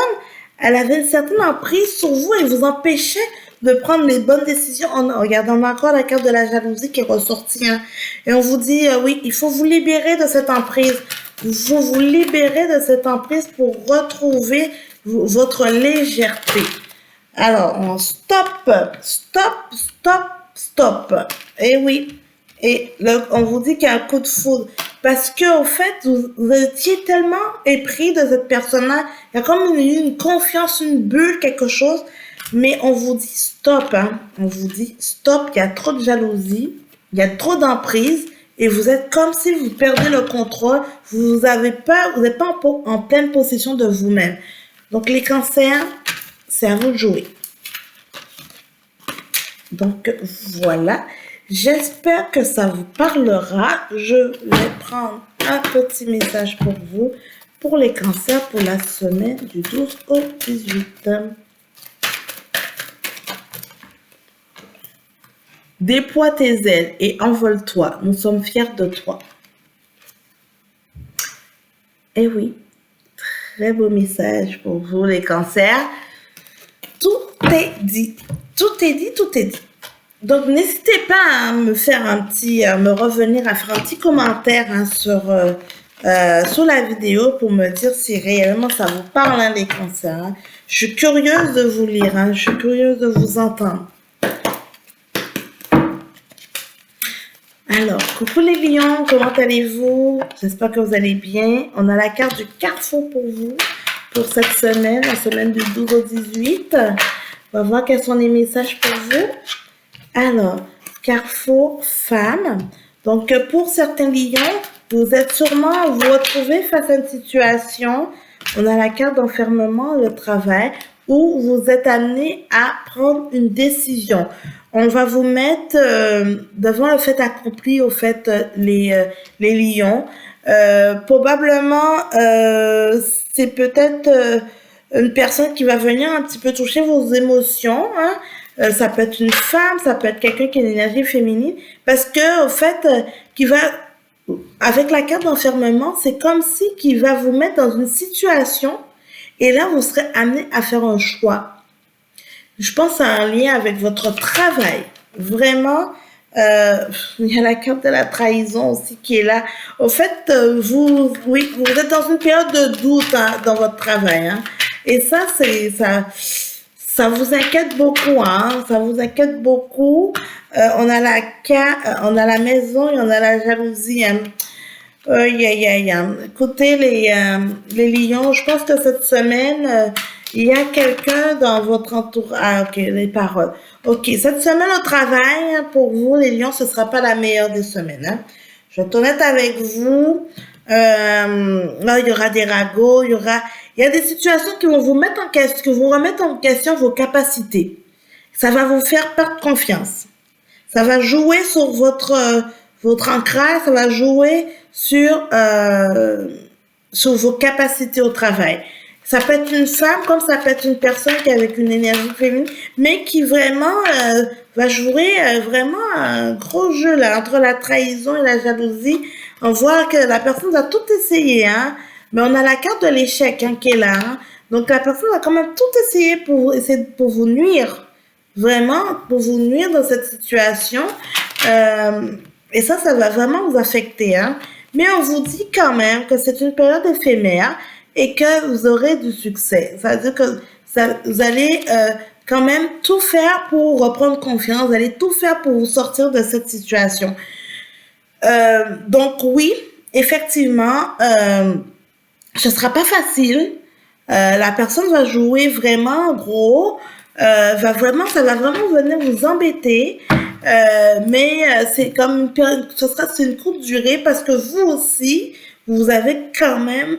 elle avait une certaine emprise sur vous et vous empêchait de prendre les bonnes décisions. Regardez, on a encore la carte de la jalousie qui est ressortie. Hein, et on vous dit, oui, il faut vous libérer de cette emprise. Il faut vous libérer de cette emprise pour retrouver votre légèreté. Alors, on stop. Et oui. Et on vous dit qu'il y a un coup de foudre. Parce que, au fait, vous étiez tellement épris de cette personne-là. Il y a comme une confiance, une bulle, quelque chose. Mais on vous dit stop. Hein. On vous dit stop. Il y a trop de jalousie. Il y a trop d'emprise. Et vous êtes comme si vous perdez le contrôle. Vous n'êtes pas en pleine possession de vous-même. Donc, les cancers, c'est à vous de jouer. Donc, voilà. J'espère que ça vous parlera. Je vais prendre un petit message pour vous, pour les cancers, pour la semaine du 12 au 18. Déploie tes ailes et envole-toi. Nous sommes fiers de toi. Eh oui, très beau message pour vous, les cancers. Tout est dit. Tout est dit, tout est dit. Donc, n'hésitez pas à me revenir, à faire un petit commentaire hein, sur la vidéo pour me dire si réellement ça vous parle, hein, les cancers. Hein. Je suis curieuse de vous lire, hein, je suis curieuse de vous entendre. Alors, coucou les lions, comment allez-vous? J'espère que vous allez bien. On a la carte du carrefour pour vous, pour cette semaine, la semaine du 12 au 18. On va voir quels sont les messages pour vous. Alors, carrefour femme. Donc, pour certains lions, vous retrouvez face à une situation. On a la carte d'enfermement, le travail, où vous êtes amené à prendre une décision. On va vous mettre devant le fait accompli, au fait, les lions. Probablement, c'est peut-être une personne qui va venir un petit peu toucher vos émotions, hein. Ça peut être une femme, ça peut être quelqu'un qui a une énergie féminine, parce que, au fait, avec la carte d'enfermement, c'est comme si qu'il va vous mettre dans une situation, et là, vous serez amené à faire un choix. Je pense à un lien avec votre travail. Vraiment, Euh, il y a la carte de la trahison aussi qui est là. Au fait, oui, vous êtes dans une période de doute hein, dans votre travail. Hein. Et ça vous inquiète beaucoup. Hein, ça vous inquiète beaucoup. On a la maison et on a la jalousie. Hein. Aïe, aïe, aïe, aïe. Écoutez, les lions, je pense que cette semaine, il y a quelqu'un dans votre entourage. Ah, ok, les paroles. Ok, cette semaine au travail, hein, pour vous, les lions, ce ne sera pas la meilleure des semaines. Hein. Je vais être honnête avec vous. Là, il y aura des ragots, il y a des situations qui vont vous mettre en question, qui vont remettre en question vos capacités. Ça va vous faire perdre confiance. Ça va jouer sur votre ancrage, ça va jouer sur vos capacités au travail. Ça peut être une femme comme ça peut être une personne qui est avec une énergie féminine, mais qui vraiment va jouer vraiment un gros jeu là entre la trahison et la jalousie. On voit que la personne a tout essayé, hein, mais on a la carte de l'échec hein, qui est là. Hein. Donc la personne a quand même tout essayé pour vous nuire, vraiment pour vous nuire dans cette situation. Et ça va vraiment vous affecter. Hein. Mais on vous dit quand même que c'est une période éphémère et que vous aurez du succès. Ça veut dire que vous allez quand même tout faire pour reprendre confiance, vous allez tout faire pour vous sortir de cette situation. Donc oui, effectivement, ce sera pas facile. La personne va jouer vraiment gros, ça va vraiment venir vous embêter. Mais c'est comme une période, c'est une courte durée parce que vous aussi, vous avez quand même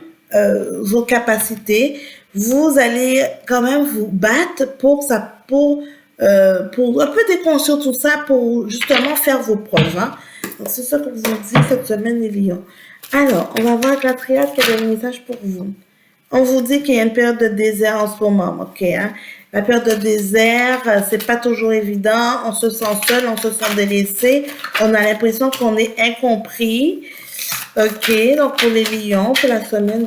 vos capacités. Vous allez quand même vous battre pour un peu déconstruire tout ça pour justement faire vos preuves. Hein. Donc c'est ça que je vous dis cette semaine les lions. Alors, on va voir avec la triade qui a des messages pour vous. On vous dit qu'il y a une période de désert en ce moment, ok? Hein? La période de désert, c'est pas toujours évident. On se sent seul, on se sent délaissé. On a l'impression qu'on est incompris. Ok, donc pour les lions, pour la semaine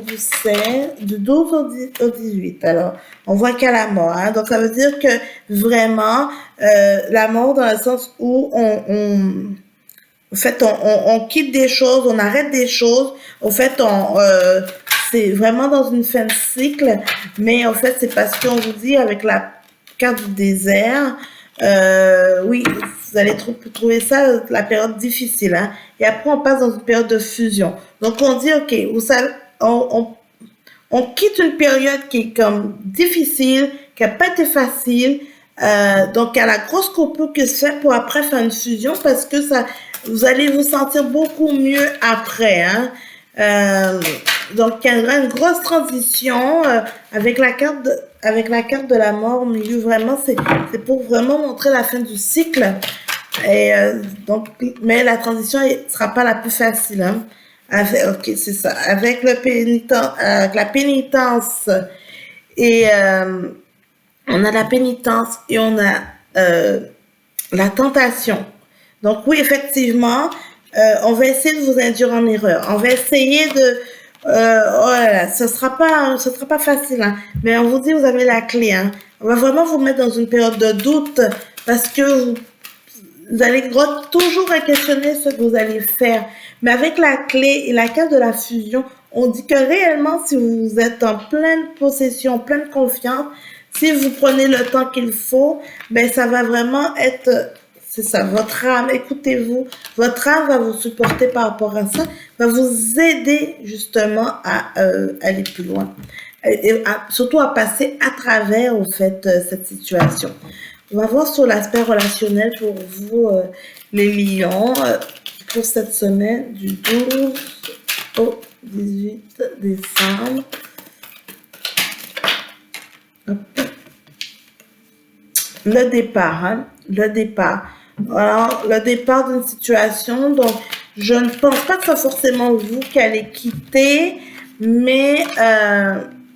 du 12 au 18. Alors, on voit qu'il y a la mort. Hein? Donc, ça veut dire que vraiment, la mort dans le sens où en fait, on quitte des choses, on arrête des choses. Au fait, c'est vraiment dans une fin de cycle. Mais en fait, c'est parce qu'on vous dit avec la carte du désert, oui, vous allez trouver ça la période difficile. Hein. Et après, on passe dans une période de fusion. Donc, on dit, OK, vous savez, on quitte une période qui est comme difficile, qui n'a pas été facile. Donc, il y a la grosse coupure qui se fait pour après faire une fusion parce que vous allez vous sentir beaucoup mieux après. Hein. Donc, il y aura une grosse transition avec la carte de la mort au milieu. Vraiment, c'est pour vraiment montrer la fin du cycle. Et donc, mais la transition ne sera pas la plus facile. Hein. Ok, c'est ça. Avec la pénitence et on a la pénitence et on a la tentation. Donc oui, effectivement, on va essayer de vous induire en erreur. On va essayer de oh là là, ce sera pas facile, hein. Mais on vous dit, vous avez la clé, hein. On va vraiment vous mettre dans une période de doute parce que vous allez toujours questionner ce que vous allez faire. Mais avec la clé et la carte de la fusion, on dit que réellement, si vous êtes en pleine possession, pleine confiance, si vous prenez le temps qu'il faut, ben ça va vraiment être, c'est ça, votre âme, écoutez-vous, votre âme va vous supporter par rapport à ça, va vous aider justement à aller plus loin. Et surtout à passer à travers, au fait, cette situation. On va voir sur l'aspect relationnel pour vous, les lions, pour cette semaine du 12 au 18 décembre. Hop. Le départ, hein, le départ. Alors, le départ d'une situation, donc je ne pense pas que c'est forcément vous qui allez quitter, mais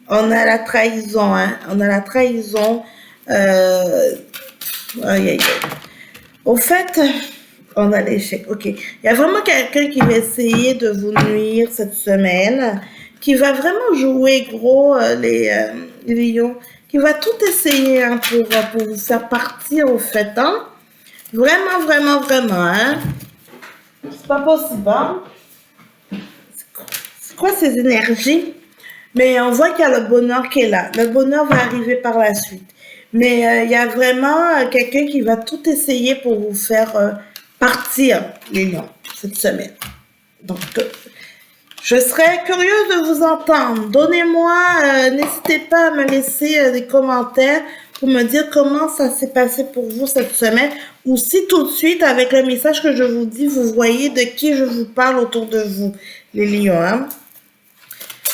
on a la trahison, hein, on a la trahison. Aïe, aïe, aïe. Au fait, on a l'échec. Ok. Il y a vraiment quelqu'un qui va essayer de vous nuire cette semaine, qui va vraiment jouer gros, les lions, qui va tout essayer hein, pour vous faire partir au fait. Hein. Vraiment, vraiment, vraiment, hein. C'est pas possible, hein. C'est quoi ces énergies? Mais on voit qu'il y a le bonheur qui est là. Le bonheur va arriver par la suite. Mais il y a vraiment quelqu'un qui va tout essayer pour vous faire partir, les lions, cette semaine. Donc, je serais curieuse de vous entendre. Donnez-moi, n'hésitez pas à me laisser des commentaires pour me dire comment ça s'est passé pour vous cette semaine. Ou si tout de suite, avec le message que je vous dis, vous voyez de qui je vous parle autour de vous, les lions, hein.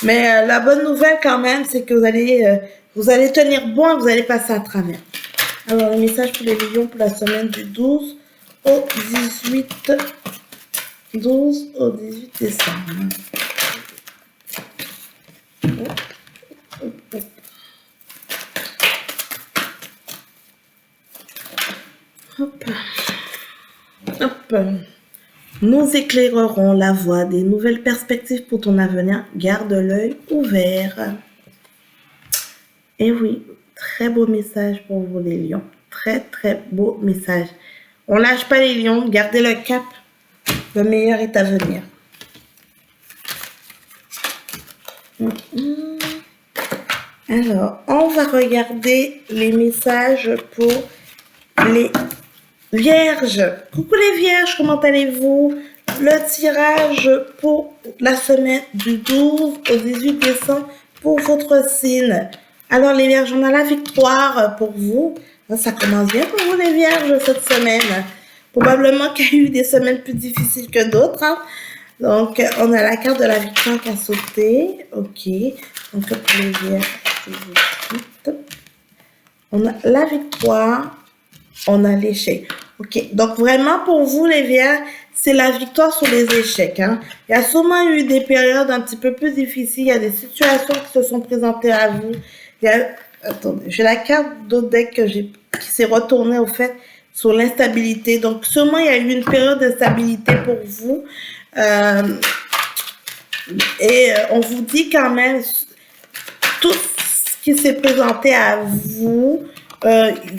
Mais la bonne nouvelle quand même, c'est que vous allez tenir bon et vous allez passer à travers. Alors, le message pour les lions pour la semaine du 12 au 18 décembre. Hop. Hop. Nous éclairerons la voie des nouvelles perspectives pour ton avenir. Garde l'œil ouvert. Et oui, très beau message pour vous les lions. Très, très beau message. On lâche pas les lions, gardez le cap. Le meilleur est à venir. Alors, on va regarder les messages pour les Vierges. Coucou les Vierges, comment allez-vous? Le tirage pour la semaine du 12 au 18 décembre pour votre signe. Alors les Vierges, on a la victoire pour vous. Ça commence bien pour vous les Vierges cette semaine. Probablement qu'il y a eu des semaines plus difficiles que d'autres, hein. Donc, on a la carte de la victoire qui a sauté. Ok. Donc, pour les Vierges, on a la victoire. On a l'échec. Ok. Donc, vraiment, pour vous, les Vierges, c'est la victoire sur les échecs, hein. Il y a sûrement eu des périodes un petit peu plus difficiles. Il y a des situations qui se sont présentées à vous. Attendez, j'ai la carte d'autre deck qui s'est retournée, au fait, sur l'instabilité. Donc, sûrement, il y a eu une période d'instabilité pour vous. On vous dit quand même tout ce qui s'est présenté à vous,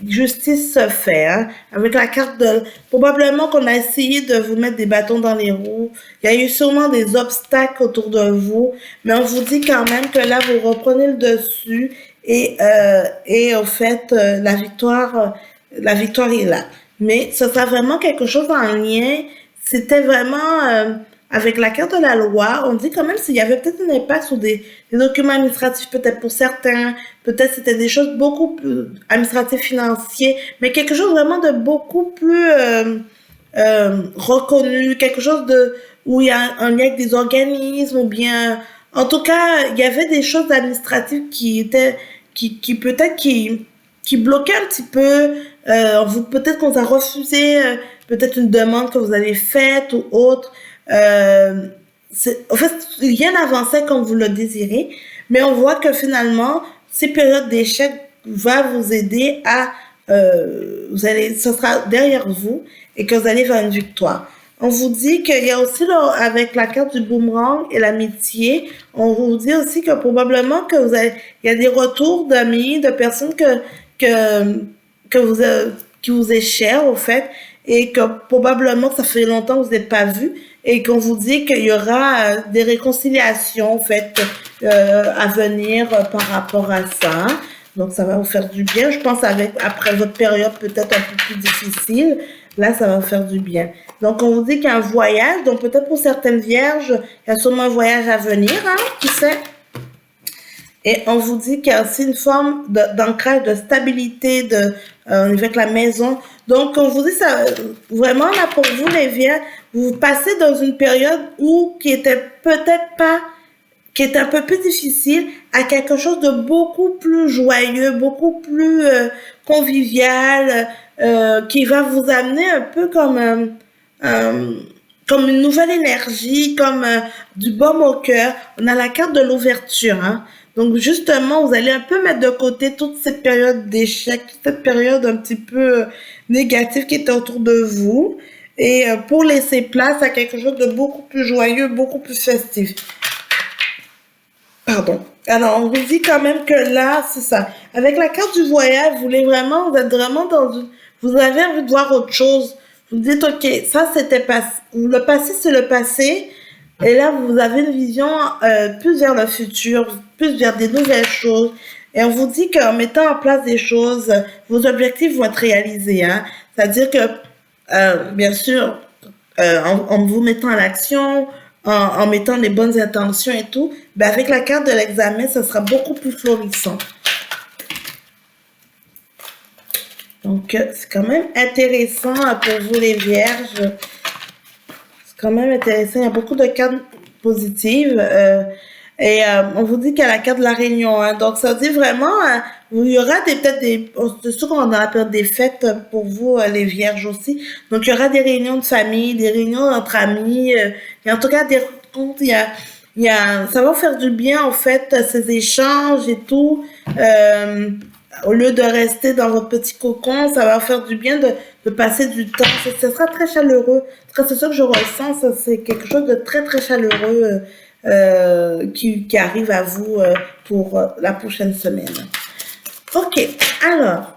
justice se fait, hein, avec la carte de... Probablement qu'on a essayé de vous mettre des bâtons dans les roues. Il y a eu sûrement des obstacles autour de vous, mais on vous dit quand même que là, vous reprenez le dessus et au fait, la victoire est là. Mais ce sera vraiment quelque chose en lien. C'était vraiment... avec la carte de la loi, on dit quand même s'il y avait peut-être un impact sur des documents administratifs, peut-être pour certains, peut-être c'était des choses beaucoup plus administratives, financiers, mais quelque chose vraiment de beaucoup plus reconnu, quelque chose où il y a un lien avec des organismes, ou bien, en tout cas, il y avait des choses administratives qui peut-être qui bloquaient un petit peu, peut-être qu'on a refusé peut-être une demande que vous avez faite ou autre. En fait, rien n'avançait comme vous le désirez, mais on voit que finalement, ces périodes d'échec vont vous aider à, ce sera derrière vous et que vous allez vers une victoire. On vous dit qu'il y a aussi, là, avec la carte du boomerang et l'amitié, on vous dit aussi que probablement que il y a des retours d'amis, de personnes qui vous est cher, au fait, et que probablement que ça fait longtemps que vous n'êtes pas vus, et qu'on vous dit qu'il y aura des réconciliations, en fait, à venir par rapport à ça. Donc, ça va vous faire du bien. Je pense après votre période peut-être un peu plus difficile, là, ça va vous faire du bien. Donc, on vous dit qu'il y a un voyage. Donc, peut-être pour certaines vierges, il y a sûrement un voyage à venir, hein, qui sait. Et on vous dit qu'il y a aussi une forme d'ancrage, de stabilité avec la maison. Donc, on vous dit ça, vraiment, là, pour vous, les vierges, vous passez dans une période qui était un peu plus difficile, à quelque chose de beaucoup plus joyeux, beaucoup plus convivial, qui va vous amener un peu comme une nouvelle énergie, comme du baume au cœur. On a la carte de l'ouverture, hein. Donc, justement, vous allez un peu mettre de côté toute cette période d'échec, cette période un petit peu négative qui était autour de vous, et pour laisser place à quelque chose de beaucoup plus joyeux, beaucoup plus festif. Pardon. Alors, on vous dit quand même que là, c'est ça. Avec la carte du voyage, vous êtes vraiment dans une, vous avez envie de voir autre chose. Vous dites, OK, ça c'était passé. Le passé, c'est le passé. Et là, vous avez une vision plus vers le futur, plus vers des nouvelles choses. Et on vous dit qu'en mettant en place des choses, vos objectifs vont être réalisés. Hein. C'est-à-dire que, bien sûr, en vous mettant à l'action, en mettant les bonnes intentions et tout, ben avec la carte de l'examen, ça sera beaucoup plus florissant. Donc, c'est quand même intéressant pour vous les vierges. C'est quand même intéressant. Il y a beaucoup de cartes positives. On vous dit qu'il y a la carte de la réunion. Hein. Donc, ça dit vraiment, il y aura peut-être des... C'est sûr qu'on a la période des fêtes pour vous, les vierges aussi. Donc, il y aura des réunions de famille, des réunions entre amis. Et en tout cas, des rencontres. Ça va faire du bien, en fait, ces échanges et tout. Au lieu de rester dans votre petit cocon, ça va faire du bien de passer du temps. Ce sera très chaleureux. C'est ça que je ressens. Ça, c'est quelque chose de très, très chaleureux qui arrive à vous pour la prochaine semaine. OK. Alors,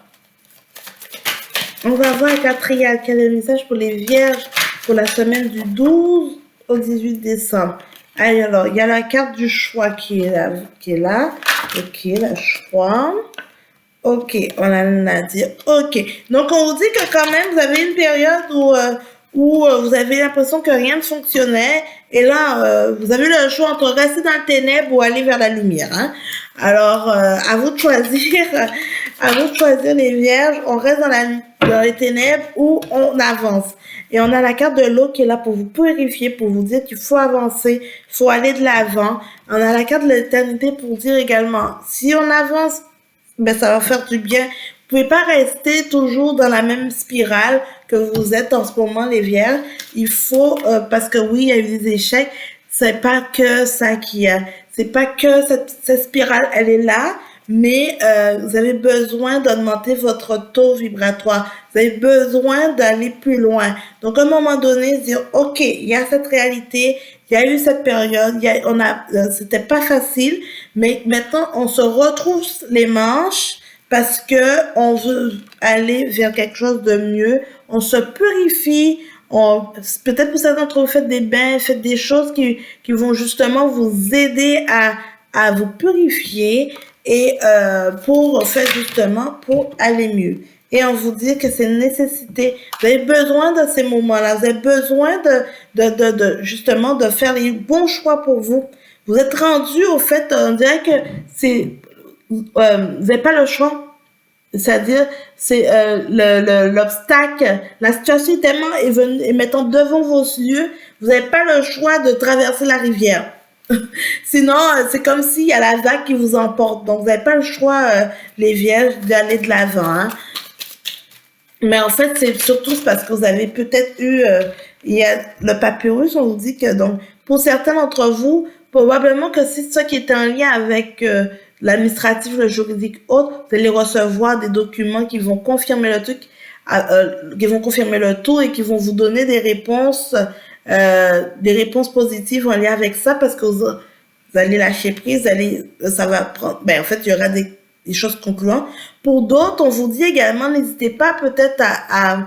on va voir la quatrième. Quel est le message pour les vierges pour la semaine du 12 au 18 décembre? Allez, alors, il y a la carte du choix qui est là. OK, le choix. OK, on a dit OK. Donc, on vous dit que quand même, vous avez une période où vous avez l'impression que rien ne fonctionnait. Et là, vous avez le choix entre rester dans le ténèbre ou aller vers la lumière. Hein. Alors, à vous de choisir. À vous de choisir les vierges. On reste dans les ténèbres ou on avance. Et on a la carte de l'eau qui est là pour vous purifier, pour vous dire qu'il faut avancer, il faut aller de l'avant. On a la carte de l'éternité pour dire également, si on avance, ben ça va faire du bien. Vous pouvez pas rester toujours dans la même spirale que vous êtes en ce moment, les vierges. Il faut, parce que oui, il y a eu des échecs, c'est pas que ça qui a, c'est pas que cette spirale, elle est là, mais vous avez besoin d'augmenter votre taux vibratoire. Vous avez besoin d'aller plus loin. Donc, à un moment donné, dire, OK, il y a cette réalité, il y a eu cette période, c'était pas facile, mais maintenant, on se retrousse les manches parce que on veut aller vers quelque chose de mieux. On se purifie. Peut-être que certains d'entre vous faites des bains, faites des choses qui vont justement vous aider à vous purifier et pour aller mieux. Et on vous dit que c'est une nécessité. Vous avez besoin de ces moments-là. Vous avez besoin justement de faire les bons choix pour vous. Vous êtes rendu au fait, on dirait que vous n'avez pas le choix. C'est-à-dire, c'est l'obstacle, la situation est tellement est mettant devant vos yeux, vous n'avez pas le choix de traverser la rivière. Sinon, c'est comme s'il y a la vague qui vous emporte. Donc, vous n'avez pas le choix, les vierges, d'aller de l'avant. Hein. Mais en fait, c'est surtout parce que vous avez peut-être eu, il y a le papyrus, on vous dit que, donc, pour certains d'entre vous, probablement que c'est ça qui est en lien avec l'administratif, le juridique autre, vous allez recevoir des documents qui vont confirmer le truc, qui vont confirmer le tout et qui vont vous donner des réponses positives en lien avec ça parce que vous allez lâcher prise, ça va prendre, en fait, il y aura des choses concluantes. Pour d'autres, on vous dit également, n'hésitez pas peut-être à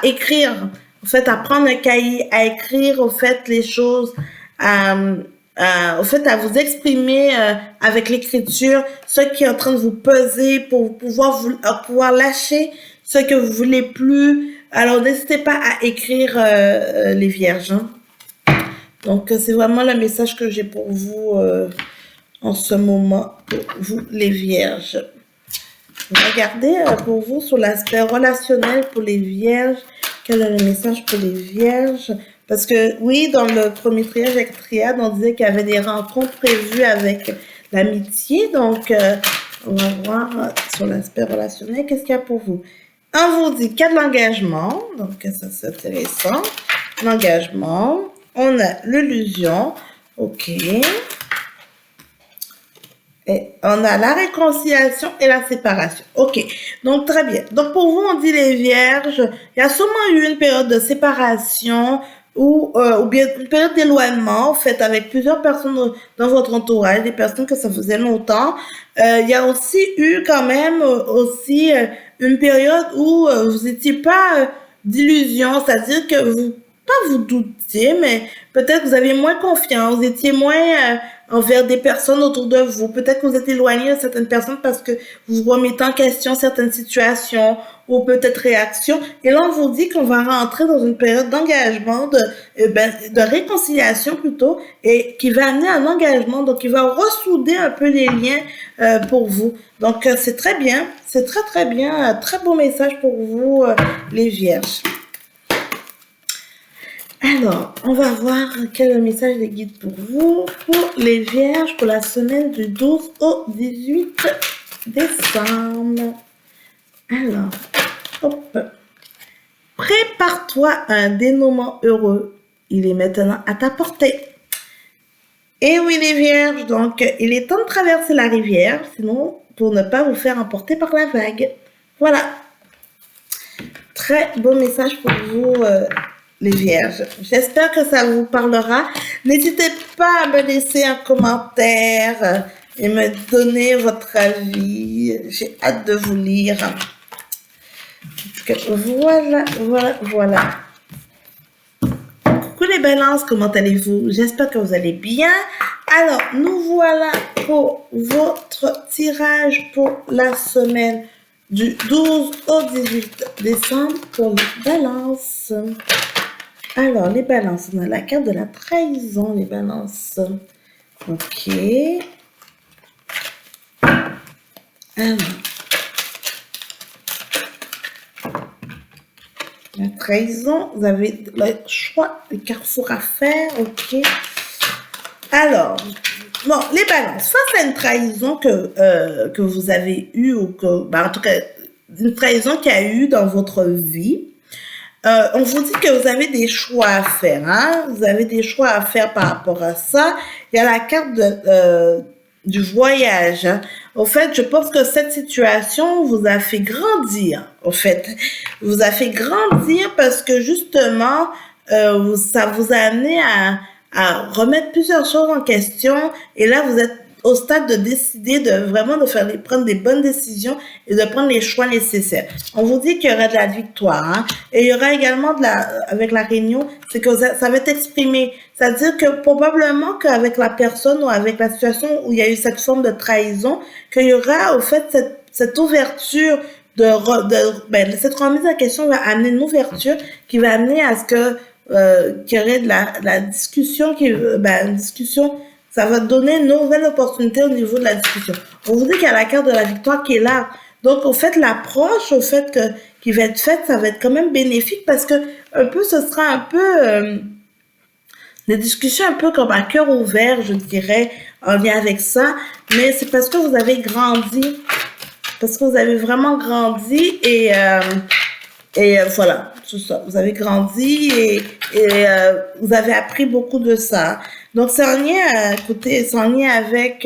écrire, en fait, à prendre un cahier, à écrire, au fait, les choses, au fait, à vous exprimer avec l'écriture, ce qui est en train de vous peser pour pouvoir lâcher ce que vous voulez plus. Alors, n'hésitez pas à écrire les vierges. Hein. Donc, c'est vraiment le message que j'ai pour vous en ce moment, pour vous les vierges. Regardez pour vous sur l'aspect relationnel pour les vierges. Quel est le message pour les vierges? Parce que oui, dans le premier triage avec Triade, on disait qu'il y avait des rencontres prévues avec l'amitié. Donc, on va voir sur l'aspect relationnel, qu'est-ce qu'il y a pour vous? On vous dit qu'il y a de l'engagement. Donc, ça c'est intéressant. L'engagement. On a l'illusion. OK. Et on a la réconciliation et la séparation. OK. Donc, très bien. Donc, pour vous, on dit les vierges, il y a sûrement eu une période de séparation ou bien une période d'éloignement, en fait, avec plusieurs personnes dans votre entourage, des personnes que ça faisait longtemps. Il y a aussi eu quand même aussi une période où vous n'étiez pas d'illusion, c'est-à-dire que vous, pas vous doutiez, mais peut-être vous aviez moins confiance, vous étiez moins envers des personnes autour de vous. Peut-être que vous êtes éloigné de certaines personnes parce que vous remettez en question certaines situations ou peut-être réactions. Et là, on vous dit qu'on va rentrer dans une période d'engagement, de réconciliation plutôt, et qui va amener un engagement, donc qui va ressouder un peu les liens pour vous. Donc, c'est très bien, c'est très très bien, très beau message pour vous, les vierges. Alors, on va voir quel est le message des guides pour vous, pour les vierges, pour la semaine du 12 au 18 décembre. Alors, hop. Prépare-toi à un dénouement heureux. Il est maintenant à ta portée. Et oui, les vierges, donc, il est temps de traverser la rivière, sinon, pour ne pas vous faire emporter par la vague. Voilà. Très beau message pour vous, les vierges. J'espère que ça vous parlera. N'hésitez pas à me laisser un commentaire et me donner votre avis. J'ai hâte de vous lire. Voilà. Coucou les balances, comment allez-vous? J'espère que vous allez bien. Alors, nous voilà pour votre tirage pour la semaine du 12 au 18 décembre pour les balances. Alors, les balances, on a la carte de la trahison, les balances. Ok. Alors. La trahison, vous avez le choix, le carrefour à faire, ok. Alors, bon, les balances, face à une trahison que vous avez eue, ou que, en tout cas, une trahison qu'il y a eu dans votre vie, on vous dit que vous avez des choix à faire, hein. Vous avez des choix à faire par rapport à ça. Il y a la carte du voyage, hein. Au fait, je pense que cette situation vous a fait grandir, au fait. Vous a fait grandir parce que justement, ça vous a amené à remettre plusieurs choses en question. Et là, vous êtes au stade de décider de prendre des bonnes décisions et de prendre les choix nécessaires. On vous dit qu'il y aura de la victoire, hein. Et il y aura également avec la réunion, c'est que ça va être exprimé. C'est-à-dire que probablement qu'avec la personne ou avec la situation où il y a eu cette forme de trahison, qu'il y aura au fait cette ouverture cette remise en question va amener une ouverture qui va amener à ce que qu'il y aurait de la discussion une discussion. Ça va donner une nouvelle opportunité au niveau de la discussion. On vous dit qu'il y a la carte de la victoire qui est là. Donc, au fait, l'approche, qui va être faite, ça va être quand même bénéfique parce que ce sera un peu des discussions un peu comme à cœur ouvert, je dirais, en lien avec ça. Mais c'est parce que vous avez grandi. Parce que vous avez vraiment grandi et voilà, c'est ça. Vous avez grandi et vous avez appris beaucoup de ça. Donc, c'est en lien avec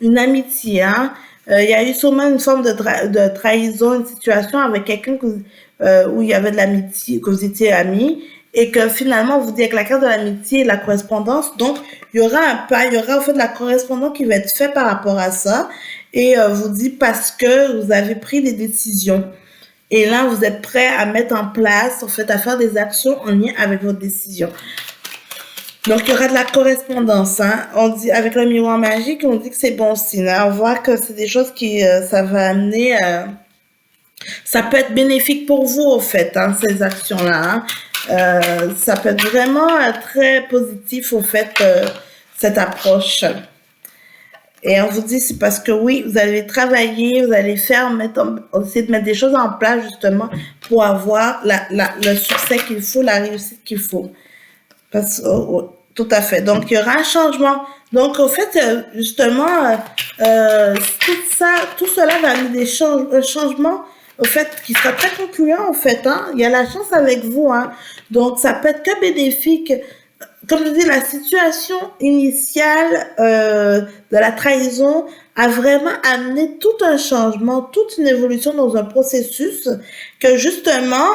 une amitié, hein. Il y a eu sûrement une forme de trahison, une situation avec quelqu'un où il y avait de l'amitié, que vous étiez amis, et que finalement, on vous dit avec la carte de l'amitié et la correspondance, donc, il y aura en fait de la correspondance qui va être faite par rapport à ça, et vous dit parce que vous avez pris des décisions. Et là, vous êtes prêt à mettre en place, en fait, à faire des actions en lien avec votre décision. Donc, il y aura de la correspondance, hein. On dit, avec le miroir magique, on dit que c'est bon signe, hein. On voit que c'est des choses qui, ça va amener, ça peut être bénéfique pour vous, au fait, hein, ces actions-là, hein. Ça peut être vraiment très positif, au fait, cette approche. Et on vous dit, c'est parce que oui, vous allez travailler, vous allez essayer de mettre des choses en place, justement, pour avoir le succès qu'il faut, la réussite qu'il faut. Tout à fait. Donc, il y aura un changement. Donc, au fait, justement, tout cela va amener un changement, au fait, qui sera très concluant, en fait, hein. Il y a la chance avec vous, hein. Donc, ça peut être que bénéfique. Comme je dis, la situation initiale de la trahison a vraiment amené tout un changement, toute une évolution dans un processus que, justement,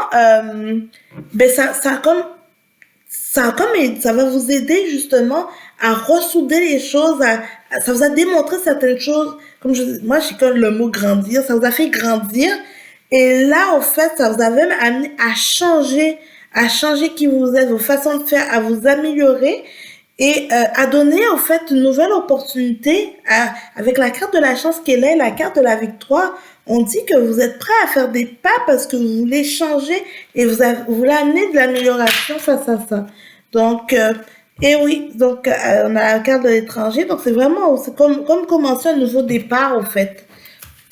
ça va vous aider justement à ressouder les choses, ça vous a démontré certaines choses, moi j'ai comme le mot grandir, ça vous a fait grandir, et là en fait ça vous a même amené à changer qui vous êtes, vos façons de faire, à vous améliorer, et à donner en fait une nouvelle opportunité avec la carte de la chance qu'elle est, la carte de la victoire. On dit que vous êtes prêt à faire des pas parce que vous voulez changer et vous voulez amener de l'amélioration face à ça. Donc, et oui, donc on a la carte de l'étranger, donc c'est comme commencer un nouveau départ en fait.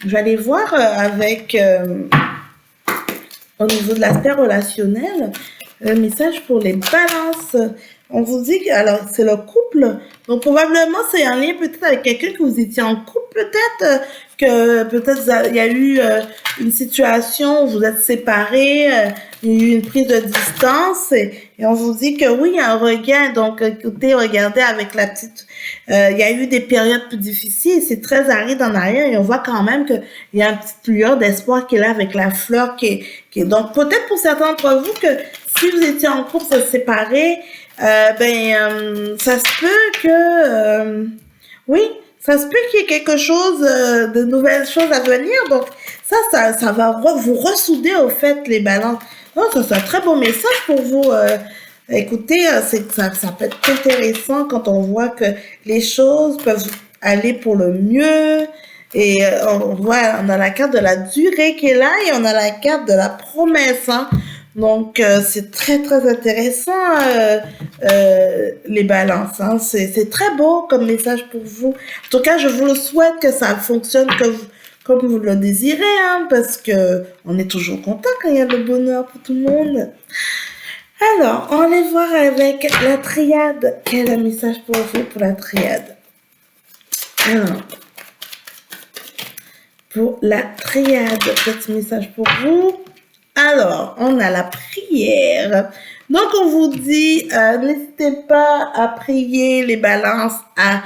Je vais aller voir au niveau de l'aspect relationnel, le message pour les balances. On vous dit, alors c'est le couple, donc probablement c'est un lien peut-être avec quelqu'un que vous étiez en couple, peut-être il y a eu une situation où vous êtes séparés, il y a eu une prise de distance, et on vous dit que oui, il y a un regain, donc écoutez, regardez avec la petite, il y a eu des périodes plus difficiles, c'est très aride en arrière, et on voit quand même qu'il y a une petite lueur d'espoir qui est là avec la fleur qui est donc peut-être pour certains d'entre vous que si vous étiez en couple, se séparer, ça se peut que oui, ça se peut qu'il y ait quelque chose de nouvelles choses à venir, donc ça va vous ressouder au fait les balances. Non, ça c'est un très bon message pour vous. Écoutez, ça peut être intéressant quand on voit que les choses peuvent aller pour le mieux, et on a la carte de la durée qui est là, et on a la carte de la promesse, hein. Donc, c'est très, très intéressant, les balances, hein. C'est très beau comme message pour vous. En tout cas, je vous le souhaite que ça fonctionne comme vous le désirez, hein, parce que on est toujours content quand il y a le bonheur pour tout le monde. Alors, on va aller voir avec la triade. Quel est le message pour vous pour la triade? Alors, pour la triade, petit message pour vous. Alors, on a la prière. Donc, on vous dit, n'hésitez pas à prier les balances, à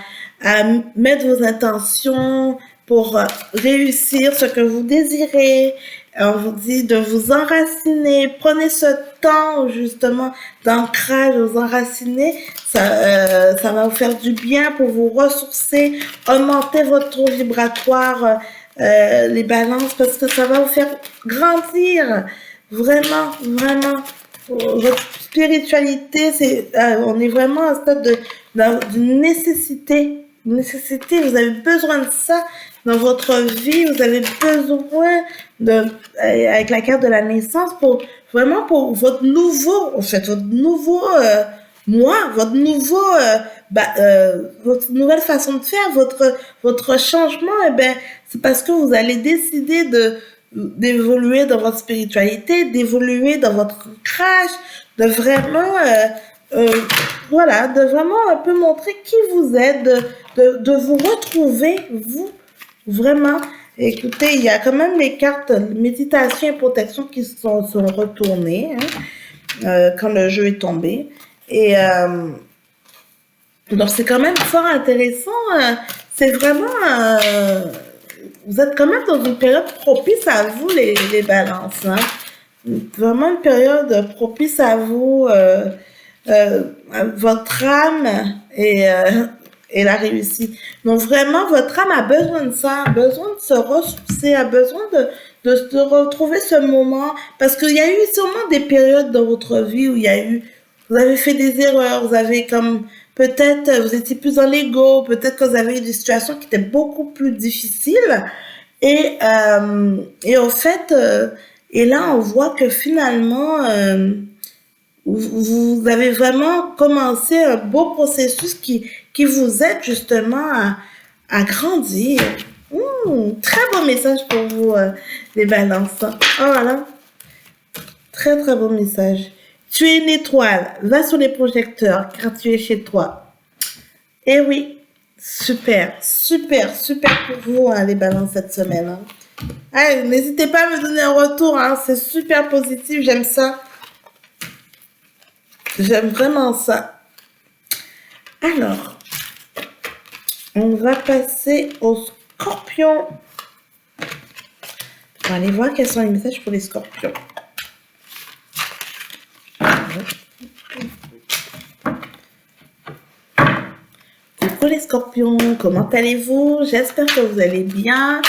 mettre vos intentions pour réussir ce que vous désirez. On vous dit de vous enraciner. Prenez ce temps, justement, d'ancrage, vous enraciner. Ça va vous faire du bien pour vous ressourcer, augmenter votre taux vibratoire, les balances, parce que ça va vous faire grandir. Vraiment, vraiment. Votre spiritualité, on est vraiment à un stade d'une nécessité. Vous avez besoin de ça dans votre vie. Vous avez besoin avec la carte de la naissance pour votre nouveau, en fait, votre nouveau moi, votre nouvelle façon de faire, votre changement, c'est parce que vous allez décider d'évoluer dans votre spiritualité, d'évoluer dans votre ancrage, de vraiment, de vraiment un peu montrer qui vous êtes, de vous retrouver, vous, vraiment. Écoutez, il y a quand même les cartes méditation et protection qui sont retournées, hein, quand le jeu est tombé. Et donc, c'est quand même fort intéressant. C'est vraiment... vous êtes quand même dans une période propice à vous, les balances. Hein. Vraiment une période propice à vous, votre âme et la réussite. Donc, vraiment, votre âme a besoin de ça, a besoin de se ressourcer, a besoin de retrouver ce moment. Parce qu'il y a eu sûrement des périodes dans votre vie où vous avez fait des erreurs, vous avez peut-être vous étiez plus dans l'ego, peut-être que vous avez eu des situations qui étaient beaucoup plus difficiles. Et au fait, et là on voit que finalement, vous avez vraiment commencé un beau processus qui vous aide justement à grandir. Très beau message pour vous, les balances. Oh, voilà. Très, très beau message. Tu es une étoile, va sur les projecteurs car tu es chez toi. Eh oui, super, super, super pour vous, hein, les balances cette semaine. Hein. Allez, n'hésitez pas à me donner un retour, hein, c'est super positif, j'aime ça. J'aime vraiment ça. Alors, on va passer aux scorpions. On va aller voir quels sont les messages pour les scorpions. Coucou les scorpions, comment allez-vous? J'espère que vous allez bien.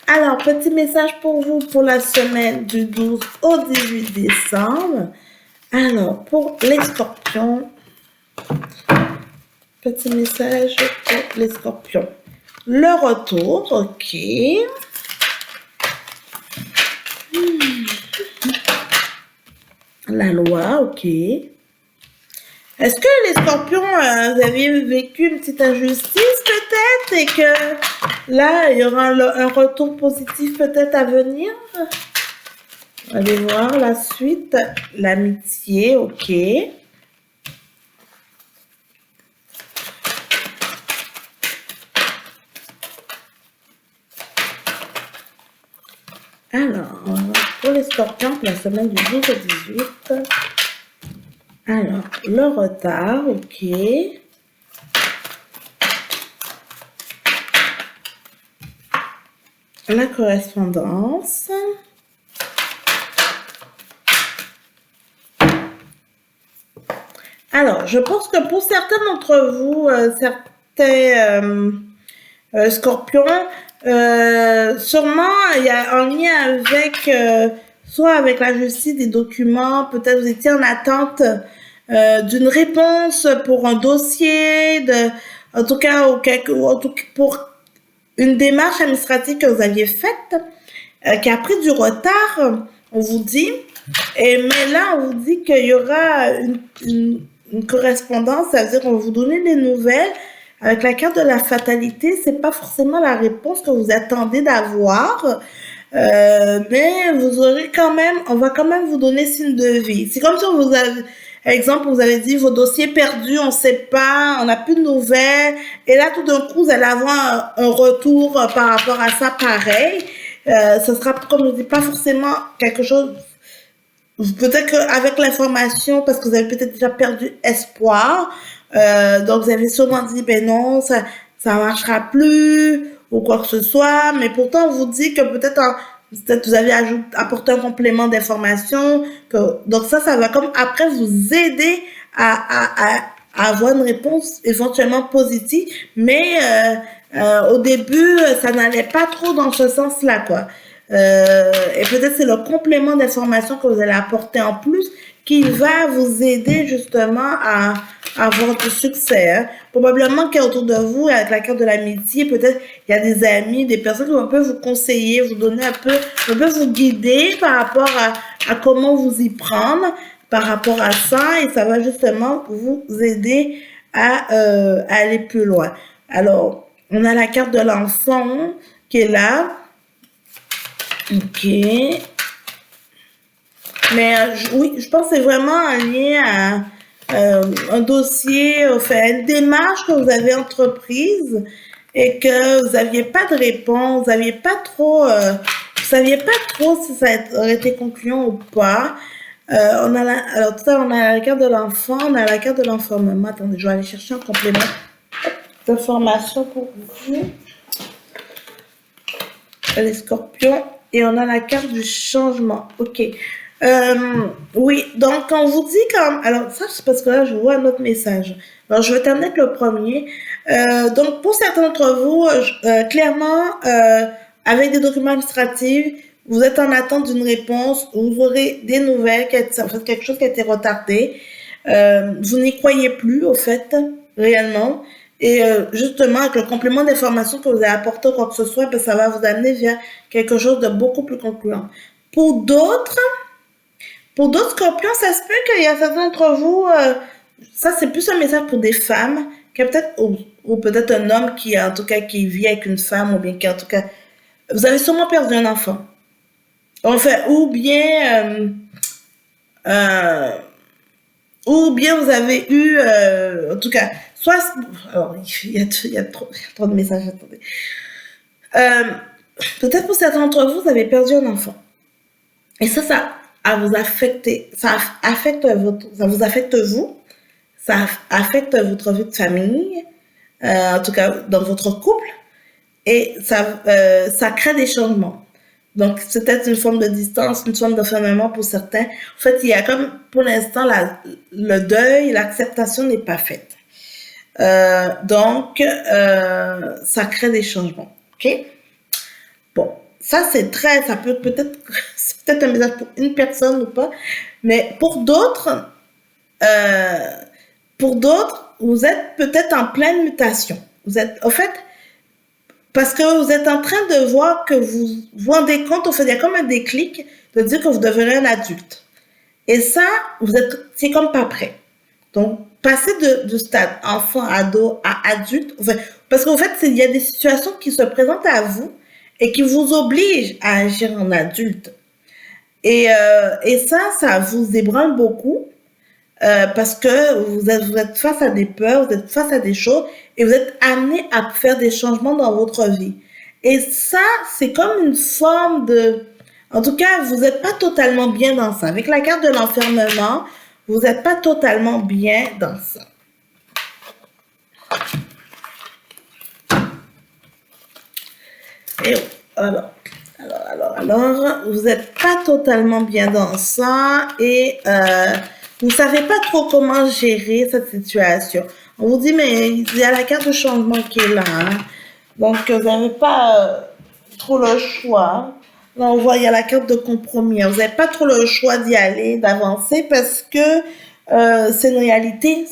Alors, petit message pour vous pour la semaine du 12 au 18 décembre. Alors, pour les scorpions, petit message pour les scorpions. Le retour, ok. La loi, ok. Est-ce que les scorpions, vous avez vécu une petite injustice peut-être et que là, il y aura un retour positif peut-être à venir? Allez voir la suite. L'amitié, ok. Alors, pour les scorpions, pour la semaine du 12 au 18. Alors, le retard, ok. La correspondance. Alors, je pense que pour certains d'entre vous, certains scorpions, sûrement il y a un lien avec, soit avec la justice des documents, peut-être vous étiez en attente d'une réponse pour un dossier, en tout cas, pour une démarche administrative que vous aviez faite, qui a pris du retard, on vous dit. Mais là, on vous dit qu'il y aura une correspondance, ça veut dire qu'on va vous donner des nouvelles. Avec la carte de la fatalité, c'est pas forcément la réponse que vous attendez d'avoir, mais vous aurez quand même, on va quand même vous donner signe de vie. C'est comme si vous avez, exemple, vous avez dit vos dossiers perdus, on sait pas, on n'a plus de nouvelles, et là tout d'un coup vous allez avoir un retour par rapport à ça pareil. Ce sera, comme je dis, pas forcément quelque chose. Peut-être qu'avec l'information, parce que vous avez peut-être déjà perdu espoir, donc vous avez sûrement dit, ben non, ça marchera plus, ou quoi que ce soit, mais pourtant on vous dit que peut-être vous avez apporté un complément d'information, donc ça va comme après vous aider à avoir une réponse éventuellement positive, mais au début, ça n'allait pas trop dans ce sens-là, quoi. Et peut-être c'est le complément d'information que vous allez apporter en plus qui va vous aider justement à avoir du succès. Hein. Probablement qu'autour de vous, avec la carte de l'amitié, peut-être il y a des amis, des personnes qui vont un peu vous conseiller, vous donner un peu vous guider par rapport à comment vous y prendre par rapport à ça, et ça va justement vous aider à aller plus loin. Alors, on a la carte de l'enfant qui est là. Ok. Mais oui, je pense que c'est vraiment un lien à un dossier, enfin, une démarche que vous avez entreprise et que vous n'aviez pas de réponse, vous n'aviez pas trop, vous saviez pas trop si ça aurait été concluant ou pas. Alors tout à l'heure, on a la carte de l'enfant, on a la carte de l'enfermement. Attendez, je vais aller chercher un complément d'information pour vous. Les scorpions. Et on a la carte du changement. Ok. Oui, donc on vous dit comme... Alors ça, c'est parce que là, je vois un autre message. Alors, je vais terminer avec le premier. Donc, pour certains d'entre vous, clairement, avec des documents administratifs, vous êtes en attente d'une réponse, vous aurez des nouvelles, en fait, quelque chose qui a été retardé. Vous n'y croyez plus, au fait, réellement. Et justement, avec le complément d'information que vous avez apporté ou quoi que ce soit, ben, ça va vous amener vers quelque chose de beaucoup plus concluant. Pour d'autres scorpions, ça se peut qu'il y a certains d'entre vous, ça c'est plus un message pour des femmes, qui peut-être, ou peut-être un homme qui, en tout cas, qui vit avec une femme, ou bien qui, en tout cas, vous avez sûrement perdu un enfant. Enfin, ou bien vous avez eu, en tout cas, soit, alors, il y a trop de messages, attendez. Peut-être pour certains d'entre vous, vous avez perdu un enfant. Et ça vous affecte, ça vous affecte vous, ça affecte votre vie de famille, en tout cas dans votre couple, et ça crée des changements. Donc, c'est peut-être une forme de distance, une forme d'enfermement pour certains. En fait, il y a comme, pour l'instant, le deuil, l'acceptation n'est pas faite. Ça crée des changements. OK? Bon, ça c'est très, ça peut peut-être, c'est peut-être un message pour une personne ou pas, mais euh, pour d'autres, vous êtes peut-être en pleine mutation. Vous êtes, au fait, parce que vous êtes en train de voir que vous vous rendez compte, au fait, il y a comme un déclic de dire que vous devenez un adulte. Et ça, c'est comme pas prêt. Donc, passer du stade enfant, ado à adulte, enfin, parce qu'en fait, il y a des situations qui se présentent à vous et qui vous obligent à agir en adulte. Et ça vous ébranle beaucoup parce que vous êtes face à des peurs, vous êtes face à des choses et vous êtes amené à faire des changements dans votre vie. Et ça, c'est comme une forme de... En tout cas, vous n'êtes pas totalement bien dans ça. Avec la carte de l'enfermement, vous n'êtes pas totalement bien dans ça. Et vous n'êtes pas totalement bien dans ça et vous ne savez pas trop comment gérer cette situation. On vous dit, mais il y a la carte de changement qui est là. Hein. Donc, vous n'avez pas trop le choix. Là, on voit, il y a la carte de compromis. Vous n'avez pas trop le choix d'y aller, d'avancer parce que c'est une réalité.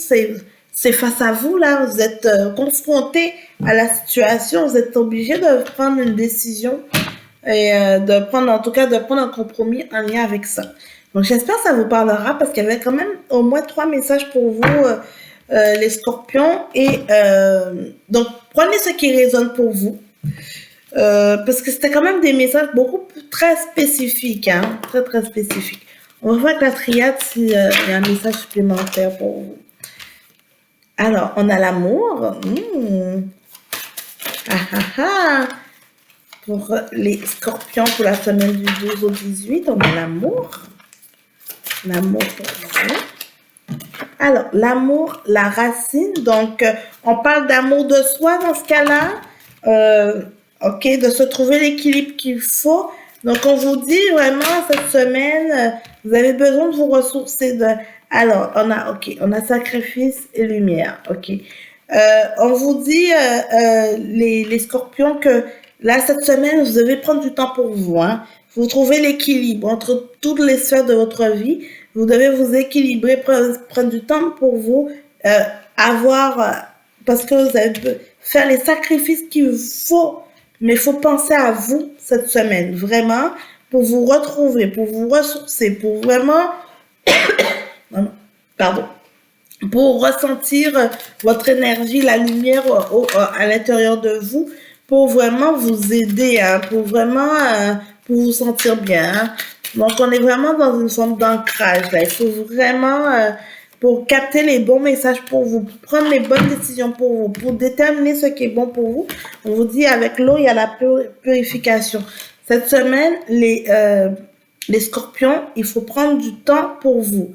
C'est face à vous, là. Vous êtes confronté à la situation. Vous êtes obligé de prendre une décision et de prendre, en tout cas, de prendre un compromis en lien avec ça. Donc, j'espère que ça vous parlera parce qu'il y avait quand même au moins 3 messages pour vous, les scorpions. Et donc, prenez ce qui résonne pour vous. Parce que c'était quand même des messages beaucoup très spécifiques, hein, très très spécifiques. On va voir avec la triade s'il y a un message supplémentaire pour vous. Alors, on a l'amour. Pour les scorpions pour la semaine du 12 au 18, on a l'amour. L'amour pour vous. Alors, l'amour, la racine. Donc, on parle d'amour de soi dans ce cas-là. OK, de se trouver l'équilibre qu'il faut. Donc, on vous dit vraiment cette semaine, vous avez besoin de vous ressourcer. Alors, on a sacrifice et lumière. OK. On vous dit, les scorpions, que là, cette semaine, vous devez prendre du temps pour vous. Hein. Vous trouvez l'équilibre entre toutes les sphères de votre vie. Vous devez vous équilibrer, prendre du temps pour vous, parce que vous allez faire les sacrifices qu'il faut. Mais il faut penser à vous cette semaine, vraiment, pour vous retrouver, pour vous ressourcer, pour vraiment... Pardon. Pour ressentir votre énergie, la lumière à l'intérieur de vous, pour vraiment vous aider, hein, pour vraiment pour vous sentir bien. Hein. Donc, on est vraiment dans une forme d'ancrage. Là. Il faut vraiment... pour capter les bons messages pour vous, pour prendre les bonnes décisions pour vous, pour déterminer ce qui est bon pour vous. On vous dit, avec l'eau, il y a la purification. Cette semaine, les scorpions, il faut prendre du temps pour vous.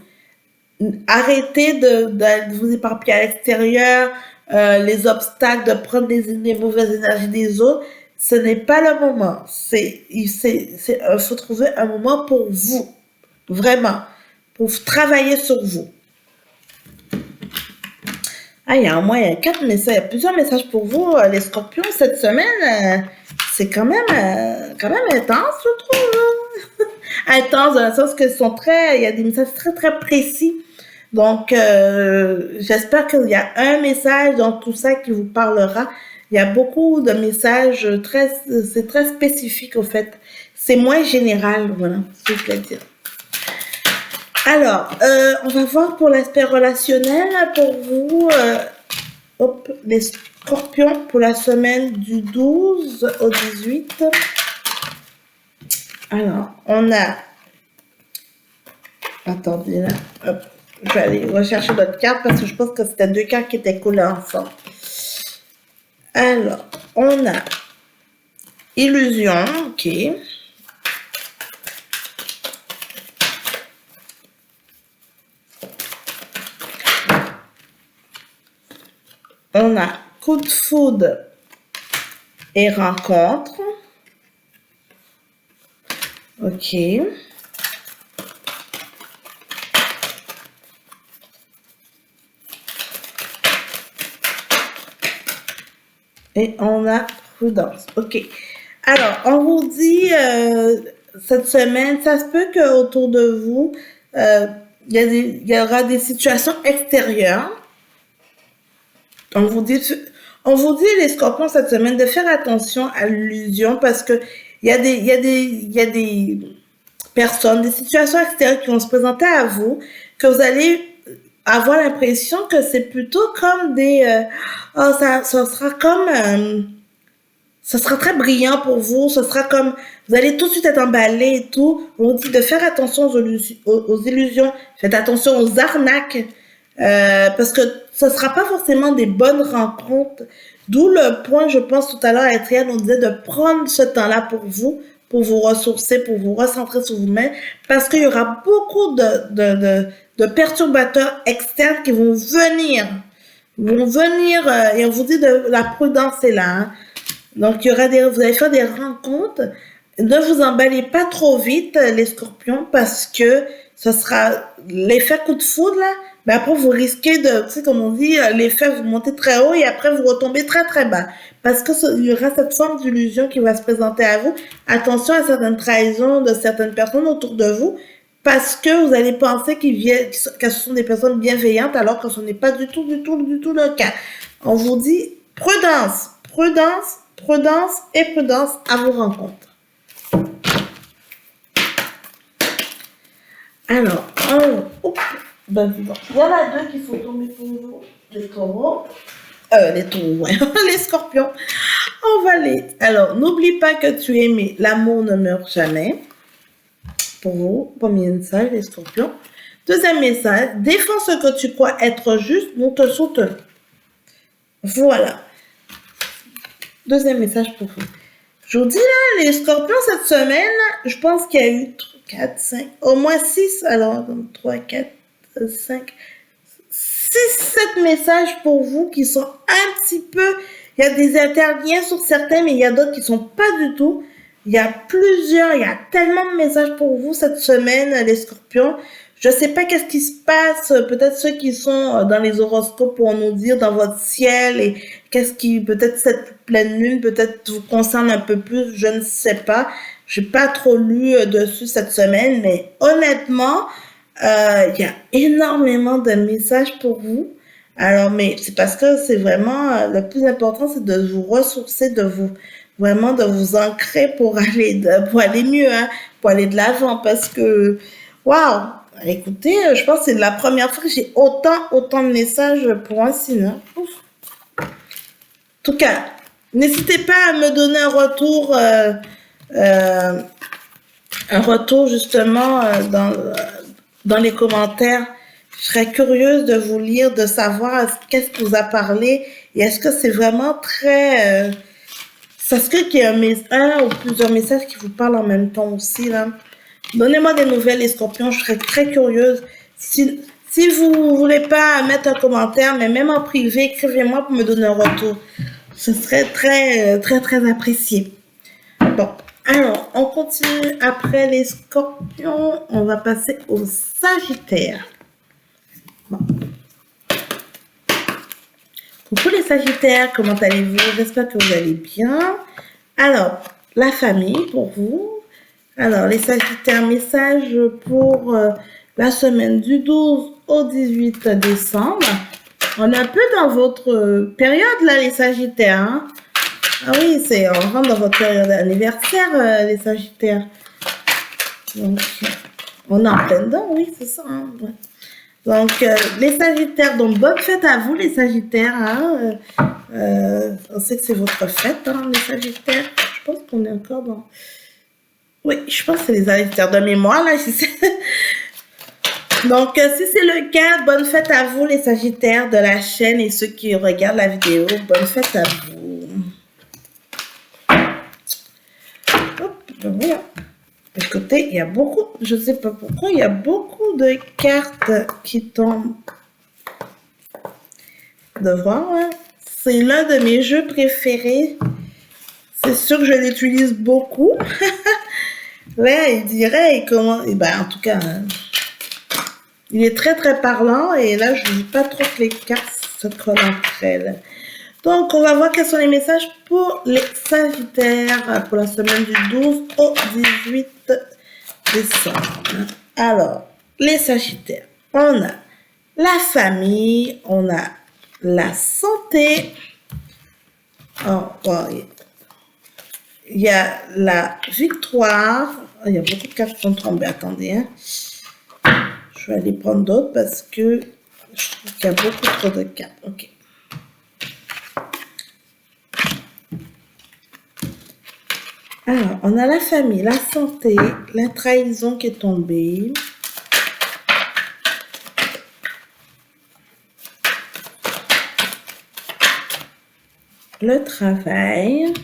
Arrêtez de vous éparpiller à l'extérieur, les obstacles, de prendre les mauvaises énergies des autres. Ce n'est pas le moment. Il faut trouver un moment pour vous, vraiment, pour travailler sur vous. Ah, il y a 4 messages, il y a plusieurs messages pour vous, les scorpions, cette semaine. C'est quand même intense, je trouve. Intense dans le sens que il y a des messages très, très précis. Donc, j'espère qu'il y a un message dans tout ça qui vous parlera. Il y a beaucoup de messages c'est très spécifique, au fait. C'est moins général, voilà, ce que je voulais dire. Alors, on va voir pour l'aspect relationnel pour vous. Les scorpions pour la semaine du 12 au 18. Alors, on a... Attendez, là. Hop. Je vais aller rechercher d'autres cartes parce que je pense que c'était 2 cartes qui étaient collées ensemble. Alors, on a illusion, OK. On a coup de foudre et rencontre. OK. Et on a prudence. OK. Alors, on vous dit cette semaine, ça se peut qu'autour de vous, il y aura des situations extérieures. On vous dit, les scorpions, cette semaine, de faire attention à l'illusion parce que il y a des personnes, des situations extérieures qui vont se présenter à vous, que vous allez avoir l'impression que c'est plutôt comme ça sera comme, ce sera très brillant pour vous, ce sera comme, vous allez tout de suite être emballé et tout. On vous dit de faire attention aux illusions, faites attention aux arnaques, parce que ce sera pas forcément des bonnes rencontres. D'où le point, je pense, tout à l'heure, Adrienne, on disait de prendre ce temps-là pour vous ressourcer, pour vous recentrer sur vous-même, parce qu'il y aura beaucoup de perturbateurs externes qui vont venir. Et on vous dit de la prudence est là, hein. Donc, vous allez faire des rencontres. Ne vous emballez pas trop vite, les scorpions, parce que ce sera l'effet coup de foudre, là. Mais après, vous risquez tu sais, comme on dit, l'effet, vous montez très haut et après, vous retombez très, très bas. Parce que il y aura cette forme d'illusion qui va se présenter à vous. Attention à certaines trahisons de certaines personnes autour de vous, parce que vous allez penser que ce sont des personnes bienveillantes, alors que ce n'est pas du tout le cas. On vous dit prudence et prudence à vos rencontres. Alors, il y en a deux qui sont tombés pour vous, les taureaux. Ouais, les scorpions. On va Alors, n'oublie pas que tu es aimé. L'amour ne meurt jamais. Pour vous, premier message, les scorpions. Deuxième message, défends ce que tu crois être juste, nous te soutenons. Voilà. Deuxième message pour vous. Je vous dis là, les scorpions, cette semaine, je pense qu'il y a eu 4, 5, au moins 6, alors 3, 4, 5, 6, 7 messages pour vous qui sont un petit peu, il y a des interliens sur certains, mais il y a d'autres qui sont pas du tout. Il y a tellement de messages pour vous cette semaine, les scorpions. Je sais pas qu'est-ce qui se passe, peut-être ceux qui sont dans les horoscopes pour nous dire dans votre ciel et peut-être cette pleine lune, peut-être vous concerne un peu plus, je ne sais pas. J'ai pas trop lu dessus cette semaine, mais honnêtement, il y a énormément de messages pour vous. Alors, mais c'est parce que c'est vraiment, le plus important, c'est de vous ressourcer, de vous ancrer pour aller mieux, hein, pour aller de l'avant, parce que, waouh! Écoutez, je pense que c'est la première fois que j'ai autant de messages pour un signe. Hein. Ouf. En tout cas, n'hésitez pas à me donner un retour justement dans les commentaires. Je serais curieuse de vous lire, de savoir qu'est-ce que vous a parlé et est-ce que c'est vraiment très... ça se peut qu'il y ait un ou plusieurs messages qui vous parlent en même temps aussi, là. Donnez-moi des nouvelles, les scorpions, je serais très curieuse. Si vous voulez pas mettre un commentaire, mais même en privé, écrivez-moi pour me donner un retour. Ce serait très, très, très apprécié. Bon, alors, on continue après les scorpions. On va passer aux sagittaires. Bon. Coucou les sagittaires, comment allez-vous? J'espère que vous allez bien. Alors, la famille pour vous. Alors, les sagittaires, message pour la semaine du 12 au 18 décembre. On est un peu dans votre période, là, les sagittaires. Hein? Ah oui, on rentre dans votre période anniversaire, les sagittaires. Donc, on est en plein dedans, oui, c'est ça. Hein? Ouais. Donc, les sagittaires, donc bonne fête à vous, les sagittaires. Hein? On sait que c'est votre fête, hein, les sagittaires. Je pense qu'on est encore dans... Oui, je pense que c'est les sagittaires de mémoire, là. Donc, si c'est le cas, bonne fête à vous, les sagittaires de la chaîne et ceux qui regardent la vidéo. Bonne fête à vous. Hop, voilà. Écoutez, il y a beaucoup, je sais pas pourquoi, il y a beaucoup de cartes qui tombent. De voir, hein. C'est l'un de mes jeux préférés. C'est sûr que je l'utilise beaucoup. Là, il dirait comment... en tout cas, hein, il est très, très parlant. Et là, je ne dis pas trop que les cartes se collent entre elles. Donc, on va voir quels sont les messages pour les Sagittaires pour la semaine du 12 au 18 décembre. Alors, les Sagittaires, on a la famille, on a la santé, il y a la victoire, il y a beaucoup de cartes qui sont tombées, attendez, hein. Je vais aller prendre d'autres parce que je trouve qu'il y a beaucoup trop de cartes. Ok. Alors, on a la famille, la santé, la trahison qui est tombée. Le travail.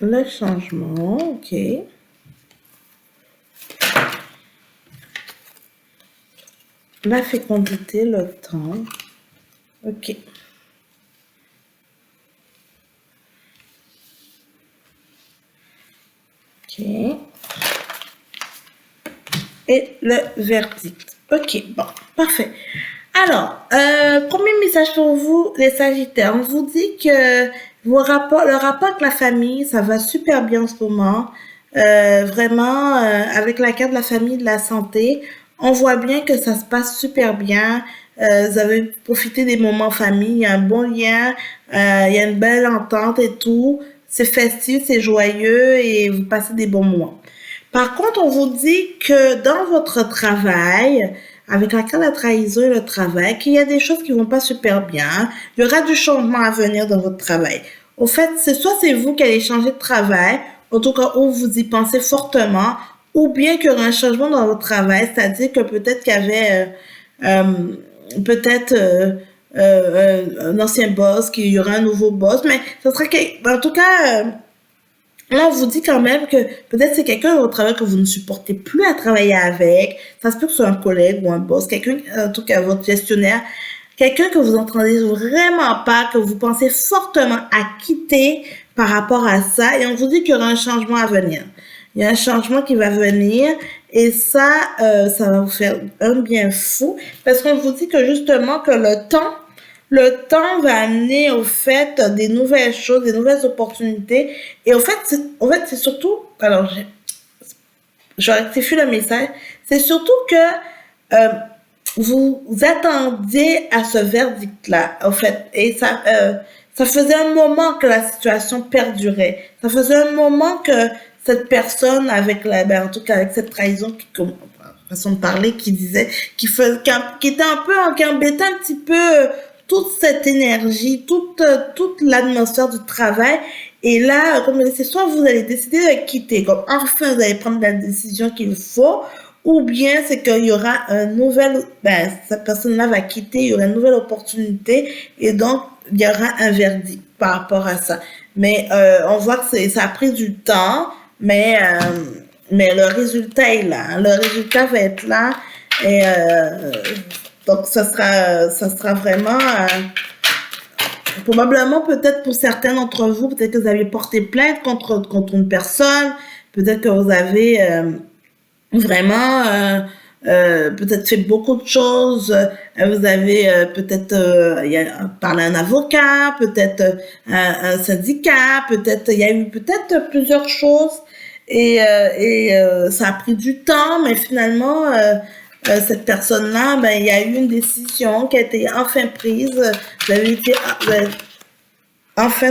Le changement, ok. La fécondité, le temps. Ok. Ok. Et le verdict. Ok, bon, parfait. Alors, premier message pour vous, les Sagittaires. On vous dit que le rapport avec la famille, ça va super bien en ce moment. Vraiment, avec la carte de la famille, de la santé, on voit bien que ça se passe super bien. Vous avez profité des moments famille, il y a un bon lien, il y a une belle entente et tout. C'est festif, c'est joyeux et vous passez des bons moments. Par contre, on vous dit que dans votre travail, avec la carte de la trahison et le travail, qu'il y a des choses qui vont pas super bien. Il y aura du changement à venir dans votre travail. Au fait, c'est vous qui allez changer de travail, en tout cas où vous y pensez fortement, ou bien qu'il y aura un changement dans votre travail, c'est-à-dire que peut-être qu'il y avait un ancien boss, qu'il y aura un nouveau boss, mais ça serait en tout cas... là, on vous dit quand même que peut-être c'est quelqu'un au travail que vous ne supportez plus à travailler avec. Ça se peut que ce soit un collègue ou un boss, quelqu'un, en tout cas votre gestionnaire, quelqu'un que vous entendez vraiment pas, que vous pensez fortement à quitter par rapport à ça. Et on vous dit qu'il y aura un changement à venir. Il y a un changement qui va venir et ça va vous faire un bien fou parce qu'on vous dit que justement que le temps va amener au fait des nouvelles choses, des nouvelles opportunités. Et au fait, c'est surtout, alors je rectifie le message, c'est surtout que vous attendiez à ce verdict-là, en fait. Et ça faisait un moment que la situation perdurait. Ça faisait un moment que cette personne avec en tout cas avec cette trahison façon de parler, qui disait, qui était un peu, qui embêtait un petit peu toute cette énergie, toute l'atmosphère du travail. Et là, comme je disais, soit vous allez décider de quitter, comme enfin vous allez prendre la décision qu'il faut, ou bien c'est qu'il y aura cette personne-là va quitter, il y aura une nouvelle opportunité, et donc il y aura un verdict par rapport à ça. Mais on voit que ça a pris du temps, mais le résultat est là. Hein. Le résultat va être là, et donc ça sera vraiment probablement peut-être pour certains d'entre vous, peut-être que vous avez porté plainte contre une personne, peut-être que vous avez vraiment peut-être fait beaucoup de choses, vous avez peut-être parlé à un avocat, peut-être un syndicat, peut-être il y a eu peut-être plusieurs choses et ça a pris du temps, mais finalement cette personne-là, il y a eu une décision qui a été enfin prise, vous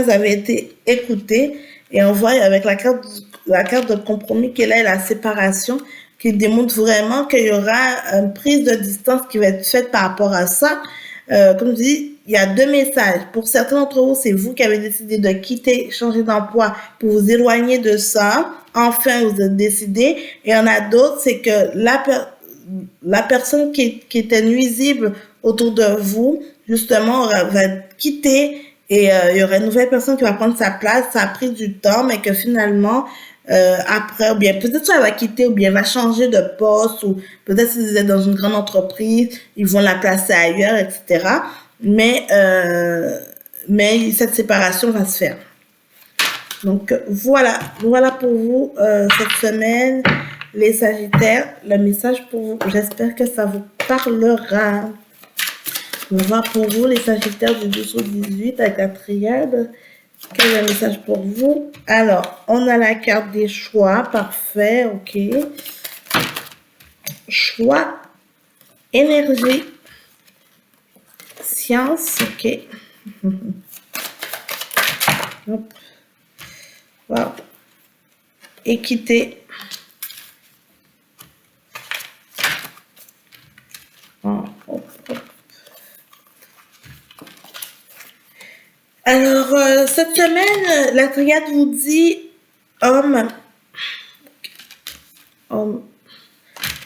avez été écouté et on voit avec la carte de compromis qu'elle est la séparation, qui démontre vraiment qu'il y aura une prise de distance qui va être faite par rapport à ça. Comme je dis, il y a deux messages. Pour certains d'entre vous, c'est vous qui avez décidé de quitter, changer d'emploi pour vous éloigner de ça. Enfin, vous êtes décidé. Et il y en a d'autres, c'est que la personne qui était nuisible autour de vous, justement, va être quittée et il y aura une nouvelle personne qui va prendre sa place. Ça a pris du temps, mais que finalement, après, ou bien peut-être ça va quitter, ou bien va changer de poste, ou peut-être si vous êtes dans une grande entreprise, ils vont la placer ailleurs, etc. Mais cette séparation va se faire. Donc voilà pour vous cette semaine, les Sagittaires, le message pour vous. J'espère que ça vous parlera. On va voir pour vous, les Sagittaires du 12 au 18 avec la triade. Quel est le message pour vous? Alors, on a la carte des choix. Parfait, ok. Choix, énergie, science, ok. Hop. Wow. Équité. Oh, hop, hop. Alors, cette semaine, la triade vous dit homme. Homme.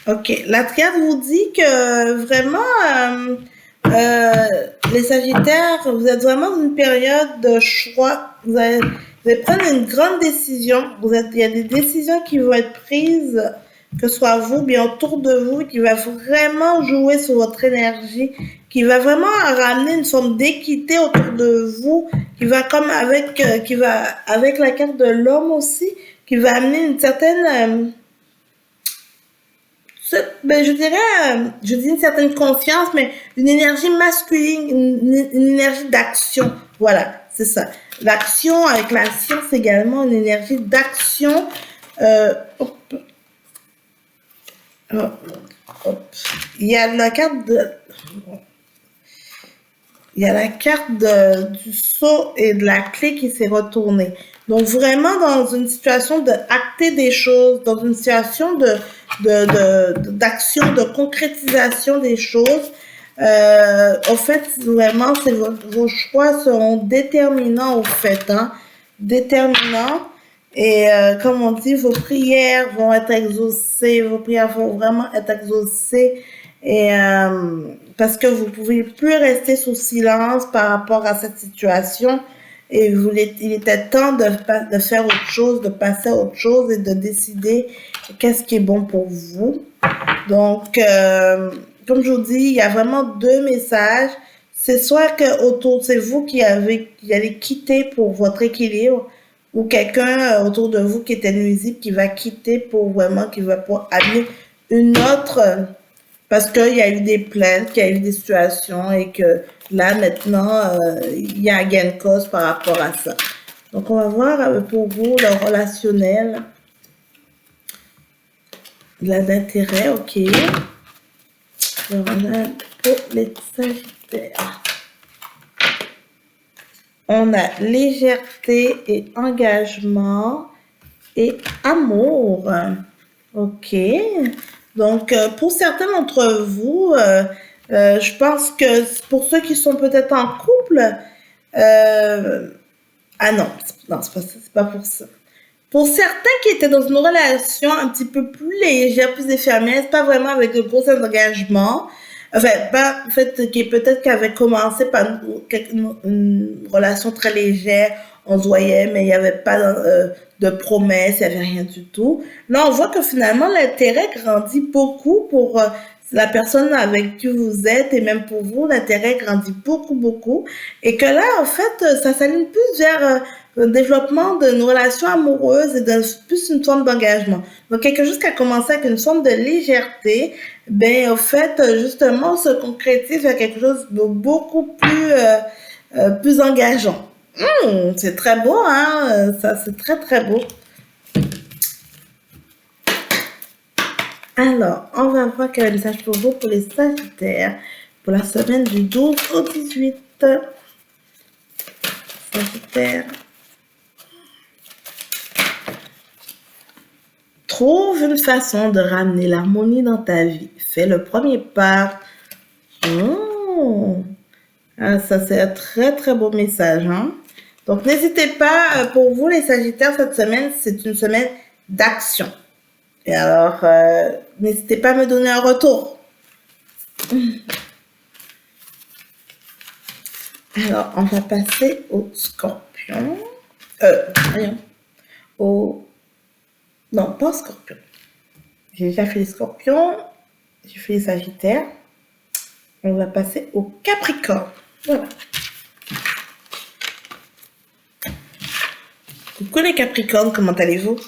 Ok, la triade vous dit que vraiment, les Sagittaires, vous êtes vraiment dans une période de choix. Vous allez prendre une grande décision. Il y a des décisions qui vont être prises, que ce soit vous, bien autour de vous, qui va vraiment jouer sur votre énergie, qui va vraiment ramener une forme d'équité autour de vous, qui va comme avec la carte de l'homme aussi, qui va amener une certaine je dis une certaine confiance, mais une énergie masculine, une énergie d'action. Voilà, c'est ça. L'action avec la science également, une énergie d'action. Hop. Hop. Il y a la carte du sceau et de la clé qui s'est retournée. Donc vraiment dans une situation de acter des choses, dans une situation d'action, de concrétisation des choses. Au fait, vraiment, vos choix seront déterminants au fait, hein, déterminants. Et comme on dit, vos prières vont être exaucées, vos prières vont vraiment être exaucées. Et parce que vous ne pouvez plus rester sous silence par rapport à cette situation. Et il était temps de faire autre chose, de passer à autre chose et de décider qu'est-ce qui est bon pour vous. Donc, comme je vous dis, il y a vraiment deux messages. C'est soit que c'est vous qui allez quitter pour votre équilibre, ou quelqu'un autour de vous qui était nuisible qui va quitter qui va pour amener une autre, parce qu'il y a eu des plaintes, qu'il y a eu des situations et que là maintenant il y a un gain de cause par rapport à ça. Donc on va voir pour vous le relationnel, l'intérêt, ok. Alors, on a pour les Sagittaires. On a légèreté et engagement et amour. Ok. Donc, pour certains d'entre vous, je pense que pour ceux qui sont peut-être en couple, ah non, c'est pas pour ça. Pour certains qui étaient dans une relation un petit peu plus légère, plus éphémère, c'est pas vraiment avec de gros engagements. Enfin, pas, en fait, qui avait commencé par une relation très légère, on se voyait, mais il n'y avait pas de promesses, il n'y avait rien du tout. Là, on voit que finalement, l'intérêt grandit beaucoup pour la personne avec qui vous êtes et même pour vous, l'intérêt grandit beaucoup, beaucoup. Et que là, en fait, ça s'aligne plus vers le développement d'une relation amoureuse et plus une forme d'engagement. Donc, quelque chose qui a commencé avec une forme de légèreté, ben, au fait, justement, se concrétise vers quelque chose de beaucoup plus engageant. C'est très beau, hein? Ça, c'est très, très beau. Alors, on va voir quel est le message pour vous, pour les Sagittaires, pour la semaine du 12 au 18. Sagittaire. Trouve une façon de ramener l'harmonie dans ta vie. Fais le premier pas. Ah, ça, c'est un très, très beau message, hein? Donc, n'hésitez pas, pour vous, les Sagittaires, cette semaine, c'est une semaine d'action. Et alors, n'hésitez pas à me donner un retour. Alors, on va passer au Scorpion. Non, pas Scorpion. J'ai déjà fait les Scorpions. J'ai fait les Sagittaires. On va passer au Capricorne. Voilà. Coucou les Capricornes, comment allez-vous?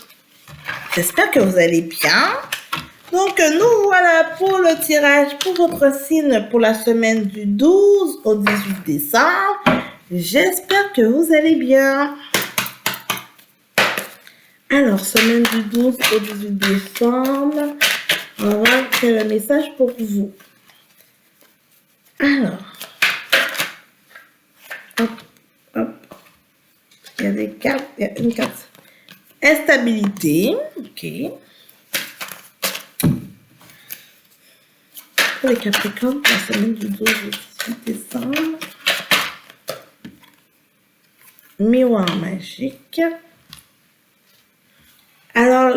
J'espère que vous allez bien. Donc, nous voilà pour le tirage pour votre signe pour la semaine du 12 au 18 décembre. J'espère que vous allez bien. Alors, semaine du 12 au 18 décembre, on va voir quel est le message pour vous. Alors, hop, hop. Il y a des cartes, il y a une carte. Instabilité, ok. Pour les Capricornes, la semaine du 12 au 18 décembre. Miroir magique. Alors,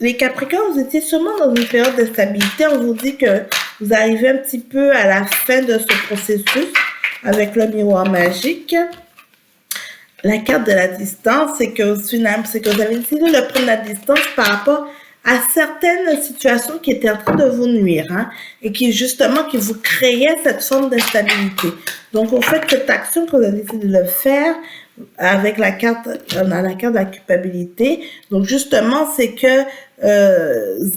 les Capricornes, vous étiez sûrement dans une période de stabilité. On vous dit que vous arrivez un petit peu à la fin de ce processus avec le miroir magique. La carte de la distance, c'est que vous avez décidé de prendre la distance par rapport à certaines situations qui étaient en train de vous nuire, hein, et qui vous créaient cette forme d'instabilité. Donc, vous faites cette action que vous avez décidé de faire avec la carte, on a la carte de la culpabilité. Donc, justement, c'est que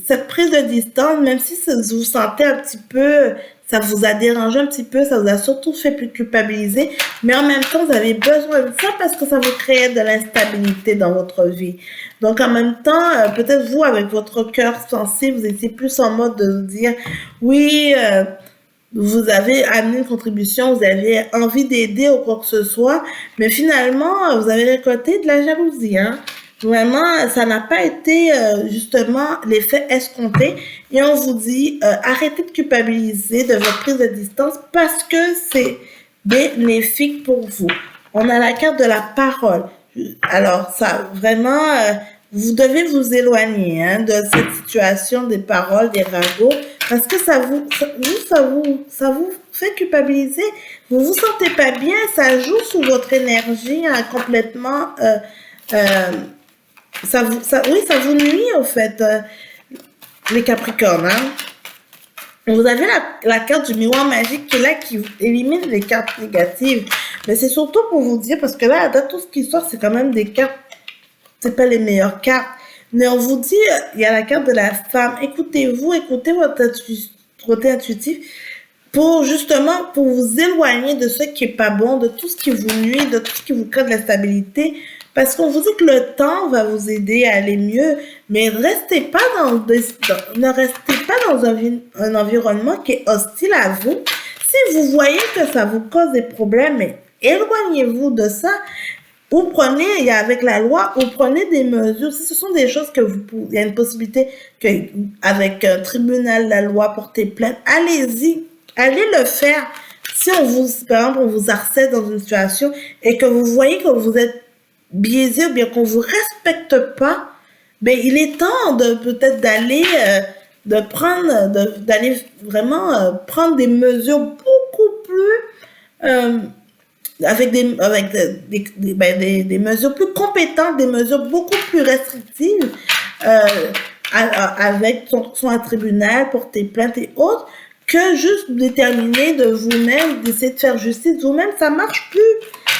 cette prise de distance, même si vous sentez un petit peu, ça vous a dérangé un petit peu, ça vous a surtout fait plus culpabiliser, mais en même temps, vous avez besoin de ça parce que ça vous créait de l'instabilité dans votre vie. Donc, en même temps, peut-être vous, avec votre cœur sensible, vous étiez plus en mode de dire, oui, vous avez amené une contribution, vous avez envie d'aider ou quoi que ce soit, mais finalement, vous avez récolté de la jalousie, hein. Vraiment, ça n'a pas été justement l'effet escompté. Et on vous dit, arrêtez de culpabiliser de votre prise de distance parce que c'est bénéfique pour vous. On a la carte de la parole. Alors, ça, vraiment, vous devez vous éloigner, hein, de cette situation des paroles, des ragots, parce que ça vous fait culpabiliser. Vous vous sentez pas bien, ça joue sur votre énergie, hein, complètement. Ça vous nuit, au fait, les Capricornes, hein. Vous avez la carte du miroir magique qui est là, qui élimine les cartes négatives. Mais c'est surtout pour vous dire, parce que là, dans tout ce qui sort, c'est quand même des cartes, c'est pas les meilleures cartes. Mais on vous dit, il y a la carte de la femme. Écoutez-vous, écoutez votre côté intuitif pour justement, pour vous éloigner de ce qui est pas bon, de tout ce qui vous nuit, de tout ce qui vous crée de l'instabilité. Parce qu'on vous dit que le temps va vous aider à aller mieux, mais ne restez pas dans un environnement qui est hostile à vous. Si vous voyez que ça vous cause des problèmes, éloignez-vous de ça. Ou prenez, avec la loi, ou prenez des mesures. Si ce sont des choses que il y a une possibilité que, avec un tribunal, la loi, porter plainte, allez-y, allez le faire. Si par exemple, on vous harcèle dans une situation et que vous voyez que vous êtes biaisé ou bien qu'on vous respecte pas, ben il est temps peut-être d'aller d'aller vraiment prendre des mesures beaucoup plus avec des mesures plus compétentes, des mesures beaucoup plus restrictives, avec son à tribunal, porter plainte et autres, que juste déterminer de vous-même, d'essayer de faire justice vous-même. Ça marche plus.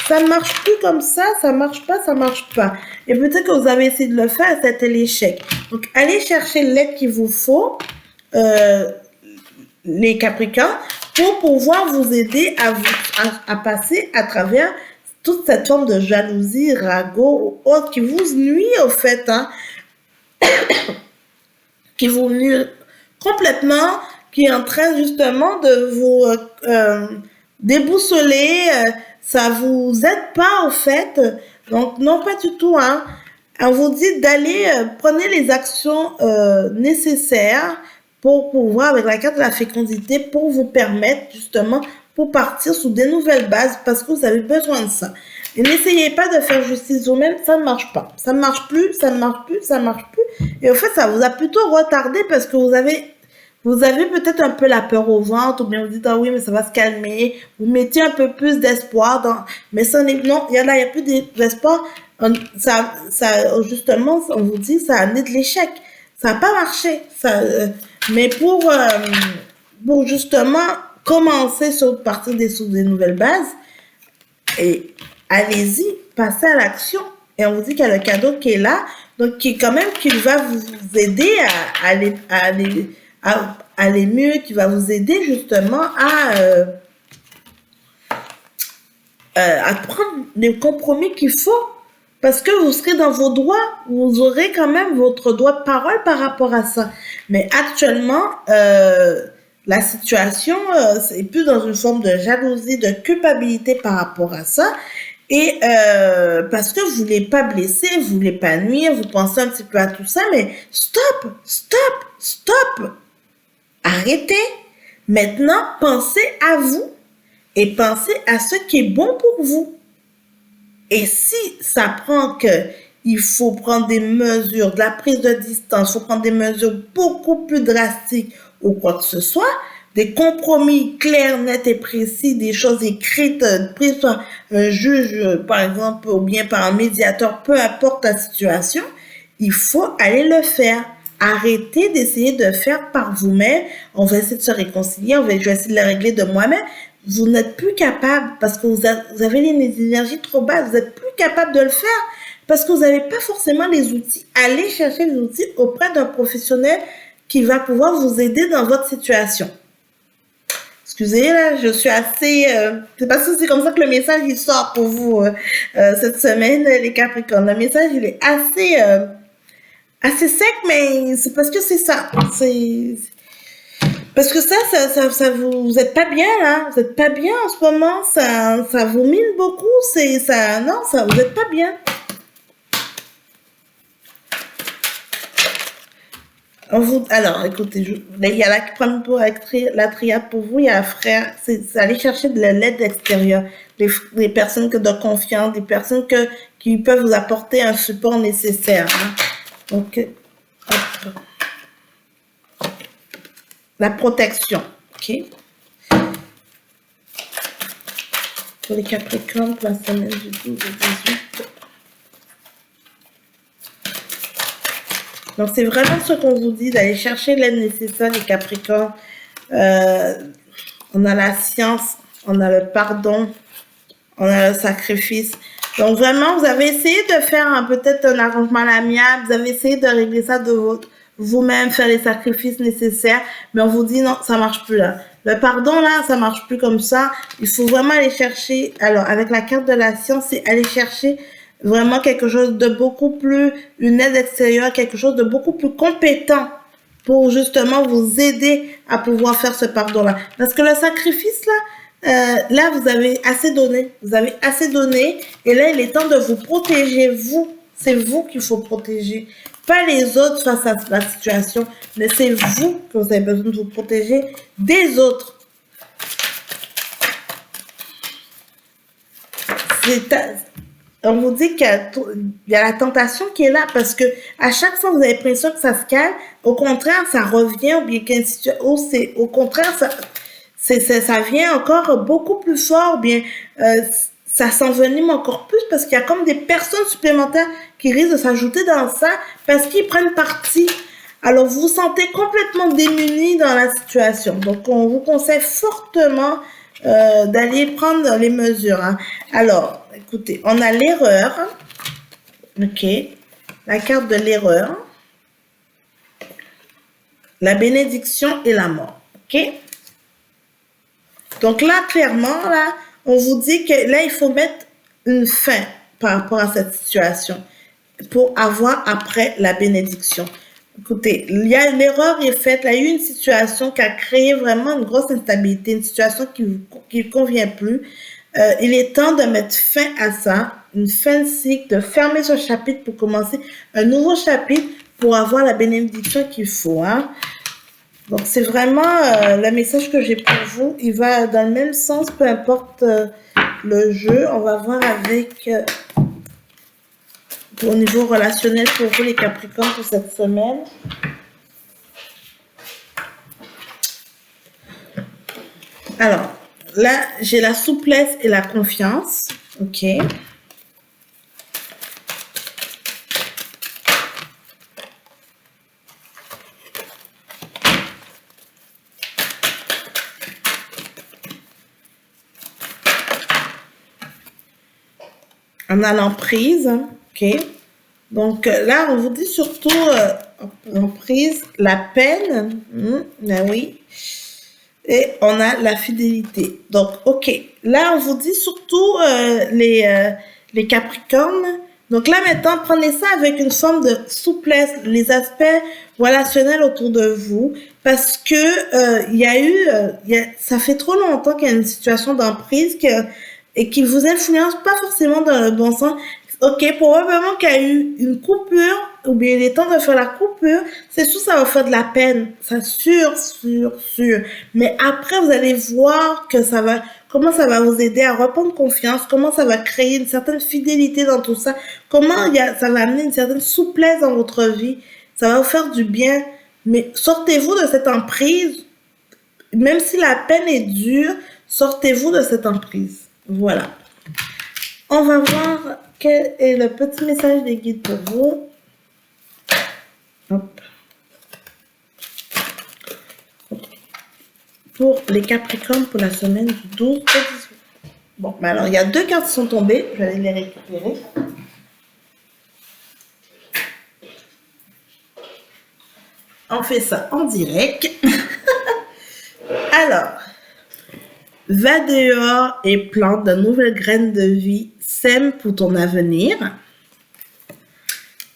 Ça ne marche plus comme ça marche pas, ça marche pas. Et peut-être que vous avez essayé de le faire, c'était l'échec. Donc, allez chercher l'aide qu'il vous faut, les Capricornes, pour pouvoir vous aider à passer à travers toute cette forme de jalousie, ragot ou autre qui vous nuit au fait, hein, qui vous nuit complètement, qui est en train justement de vous déboussoler, ça vous aide pas au fait. Donc non, pas du tout, hein. On vous dit d'aller prenez les actions nécessaires pour pouvoir, avec la carte de la fécondité, pour vous permettre justement pour partir sur des nouvelles bases parce que vous avez besoin de ça. Et n'essayez pas de faire justice vous-même, ça ne marche pas. Ça ne marche plus, ça ne marche plus, ça ne marche plus. Et au fait, ça vous a plutôt retardé parce que vous avez peut-être un peu la peur au ventre, ou bien vous dites, ah oui, mais ça va se calmer. Vous mettez un peu plus d'espoir dans, mais non, il y a plus d'espoir. Justement, on vous dit, ça a amené de l'échec. Ça n'a pas marché. Mais pour justement commencer sur partir sur des nouvelles bases, et allez-y, passez à l'action. Et on vous dit qu'il y a le cadeau qui est là, donc qui quand même qui va vous aider à aller mieux, qui va vous aider justement à prendre les compromis qu'il faut. Parce que vous serez dans vos droits, vous aurez quand même votre droit de parole par rapport à ça. Mais actuellement, la situation, c'est plus dans une forme de jalousie, de culpabilité par rapport à ça. Et parce que vous voulez pas blesser, vous voulez pas nuire, vous pensez un petit peu à tout ça, mais stop, stop, stop. Arrêtez. Maintenant, pensez à vous et pensez à ce qui est bon pour vous. Et si ça prend que il faut prendre des mesures, de la prise de distance, il faut prendre des mesures beaucoup plus drastiques ou quoi que ce soit, des compromis clairs, nets et précis, des choses écrites, prises par un juge, par exemple, ou bien par un médiateur, peu importe la situation, il faut aller le faire. Arrêtez d'essayer de faire par vous-même. On va essayer de se réconcilier, je vais essayer de le régler de moi-même. Vous n'êtes plus capable parce que vous avez les énergies trop basses, vous n'êtes plus capable de le faire parce que vous n'avez pas forcément les outils. Allez chercher les outils auprès d'un professionnel qui va pouvoir vous aider dans votre situation. Excusez, là, je suis assez... c'est parce que c'est comme ça que le message, il sort pour vous cette semaine, les Capricornes. Le message, il est assez sec, mais c'est parce que c'est ça. Parce que ça vous êtes pas bien là, vous êtes pas bien en ce moment, ça vous mine beaucoup, non, ça vous êtes pas bien. Alors, écoutez, il y a la première pour la triade pour vous, il y a un frère, c'est aller chercher de l'aide extérieure, des personnes de confiance, des personnes qui peuvent vous apporter un support nécessaire. Hein. Donc, hop. La protection, ok. Pour les Capricornes, pour la semaine du 12 au 18. Donc, c'est vraiment ce qu'on vous dit, d'aller chercher l'aide nécessaire, les Capricornes. On a la science, on a le pardon, on a le sacrifice. Donc, vraiment, vous avez essayé de faire peut-être un arrangement à l'amiable, vous avez essayé de régler ça de vous-même, faire les sacrifices nécessaires, mais on vous dit non, ça marche plus là. Le pardon là, ça marche plus comme ça. Il faut vraiment aller chercher, alors avec la carte de la science, c'est aller chercher vraiment quelque chose de beaucoup plus, une aide extérieure, quelque chose de beaucoup plus compétent pour justement vous aider à pouvoir faire ce pardon-là. Parce que le sacrifice là, vous avez assez donné. Vous avez assez donné. Et là, il est temps de vous protéger, vous. C'est vous qu'il faut protéger. Pas les autres face à la situation, mais c'est vous que vous avez besoin de vous protéger des autres. On vous dit qu'il y a la tentation qui est là parce que à chaque fois vous avez l'impression que ça se calme, au contraire ça revient ou bien qu'une situation, au contraire ça vient encore beaucoup plus fort, ou bien ça s'envenime encore plus parce qu'il y a comme des personnes supplémentaires qui risquent de s'ajouter dans ça parce qu'ils prennent parti. Alors vous vous sentez complètement démunis dans la situation. Donc on vous conseille fortement d'aller prendre les mesures. Hein. Alors, écoutez, on a l'erreur. Ok. La carte de l'erreur. La bénédiction et la mort. Ok. Donc là, clairement, là, on vous dit que là, il faut mettre une fin par rapport à cette situation pour avoir après la bénédiction. Écoutez, il y a une erreur est faite, il y a eu une situation qui a créé vraiment une grosse instabilité, une situation qui ne convient plus. Il est temps de mettre fin à ça, une fin de cycle, de fermer ce chapitre pour commencer un nouveau chapitre pour avoir la bénédiction qu'il faut. Hein. Donc, c'est vraiment le message que j'ai pour vous. Il va dans le même sens, peu importe le jeu. On va voir avec... au niveau relationnel pour vous les Capricornes pour cette semaine. Alors, là, j'ai la souplesse et la confiance. Ok. On a l'emprise. ok? Donc là, on vous dit surtout emprise, la peine, ben oui, et on a la fidélité. Donc, ok, là, on vous dit surtout les Capricornes. Donc là, maintenant, prenez ça avec une forme de souplesse, les aspects relationnels autour de vous, parce que ça fait trop longtemps qu'il y a une situation d'emprise et qui vous influence pas forcément dans le bon sens. Ok, probablement qu'il y a eu une coupure, ou bien il est temps de faire la coupure, c'est sûr ça va faire de la peine, c'est sûr. Mais après, vous allez voir que comment ça va vous aider à reprendre confiance, comment ça va créer une certaine fidélité dans tout ça, ça va amener une certaine souplesse dans votre vie, ça va vous faire du bien. Mais sortez-vous de cette emprise, même si la peine est dure, sortez-vous de cette emprise. Voilà. On va voir quel est le petit message des guides pour vous. Hop. Pour les Capricornes pour la semaine du 12 au 18. Bon, mais alors il y a 2 cartes qui sont tombées. Je vais aller les récupérer. On fait ça en direct. Alors, va dehors et plante de nouvelles graines de vie. Sème pour ton avenir.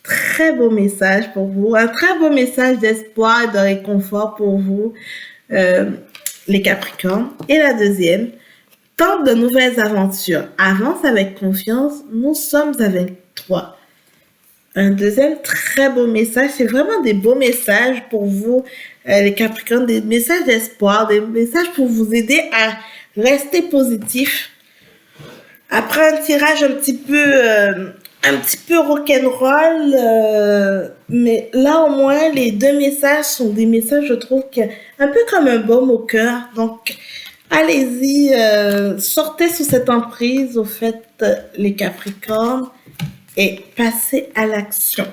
Très beau message pour vous. Un très beau message d'espoir et de réconfort pour vous, les Capricornes. Et la deuxième, tente de nouvelles aventures. Avance avec confiance. Nous sommes avec toi. Un deuxième très beau message. C'est vraiment des beaux messages pour vous, les Capricornes. Des messages d'espoir. Des messages pour vous aider à rester positif. Après un tirage un petit peu rock'n'roll, mais là au moins les 2 messages sont des messages, je trouve, un peu comme un baume au cœur. Donc allez-y, sortez sous cette emprise, au fait, les Capricornes, et passez à l'action.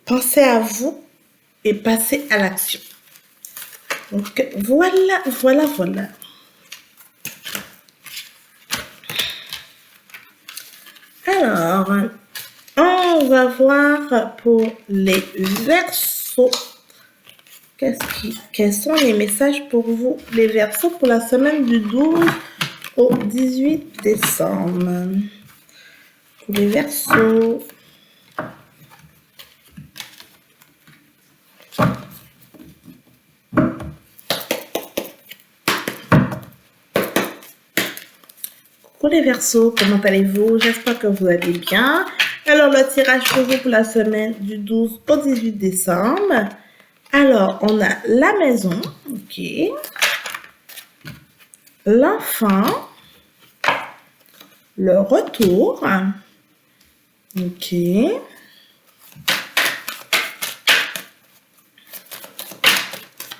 Pensez à vous et passez à l'action. Donc voilà. Alors, on va voir pour les Verseaux. Quels sont les messages pour vous, les Verseaux, pour la semaine du 12 au 18 décembre? Pour les Verseaux. Pour les Verseaux, comment allez-vous? J'espère que vous allez bien. Alors, le tirage pour vous pour la semaine du 12 au 18 décembre. Alors, on a la maison, ok. L'enfant. Le retour, ok.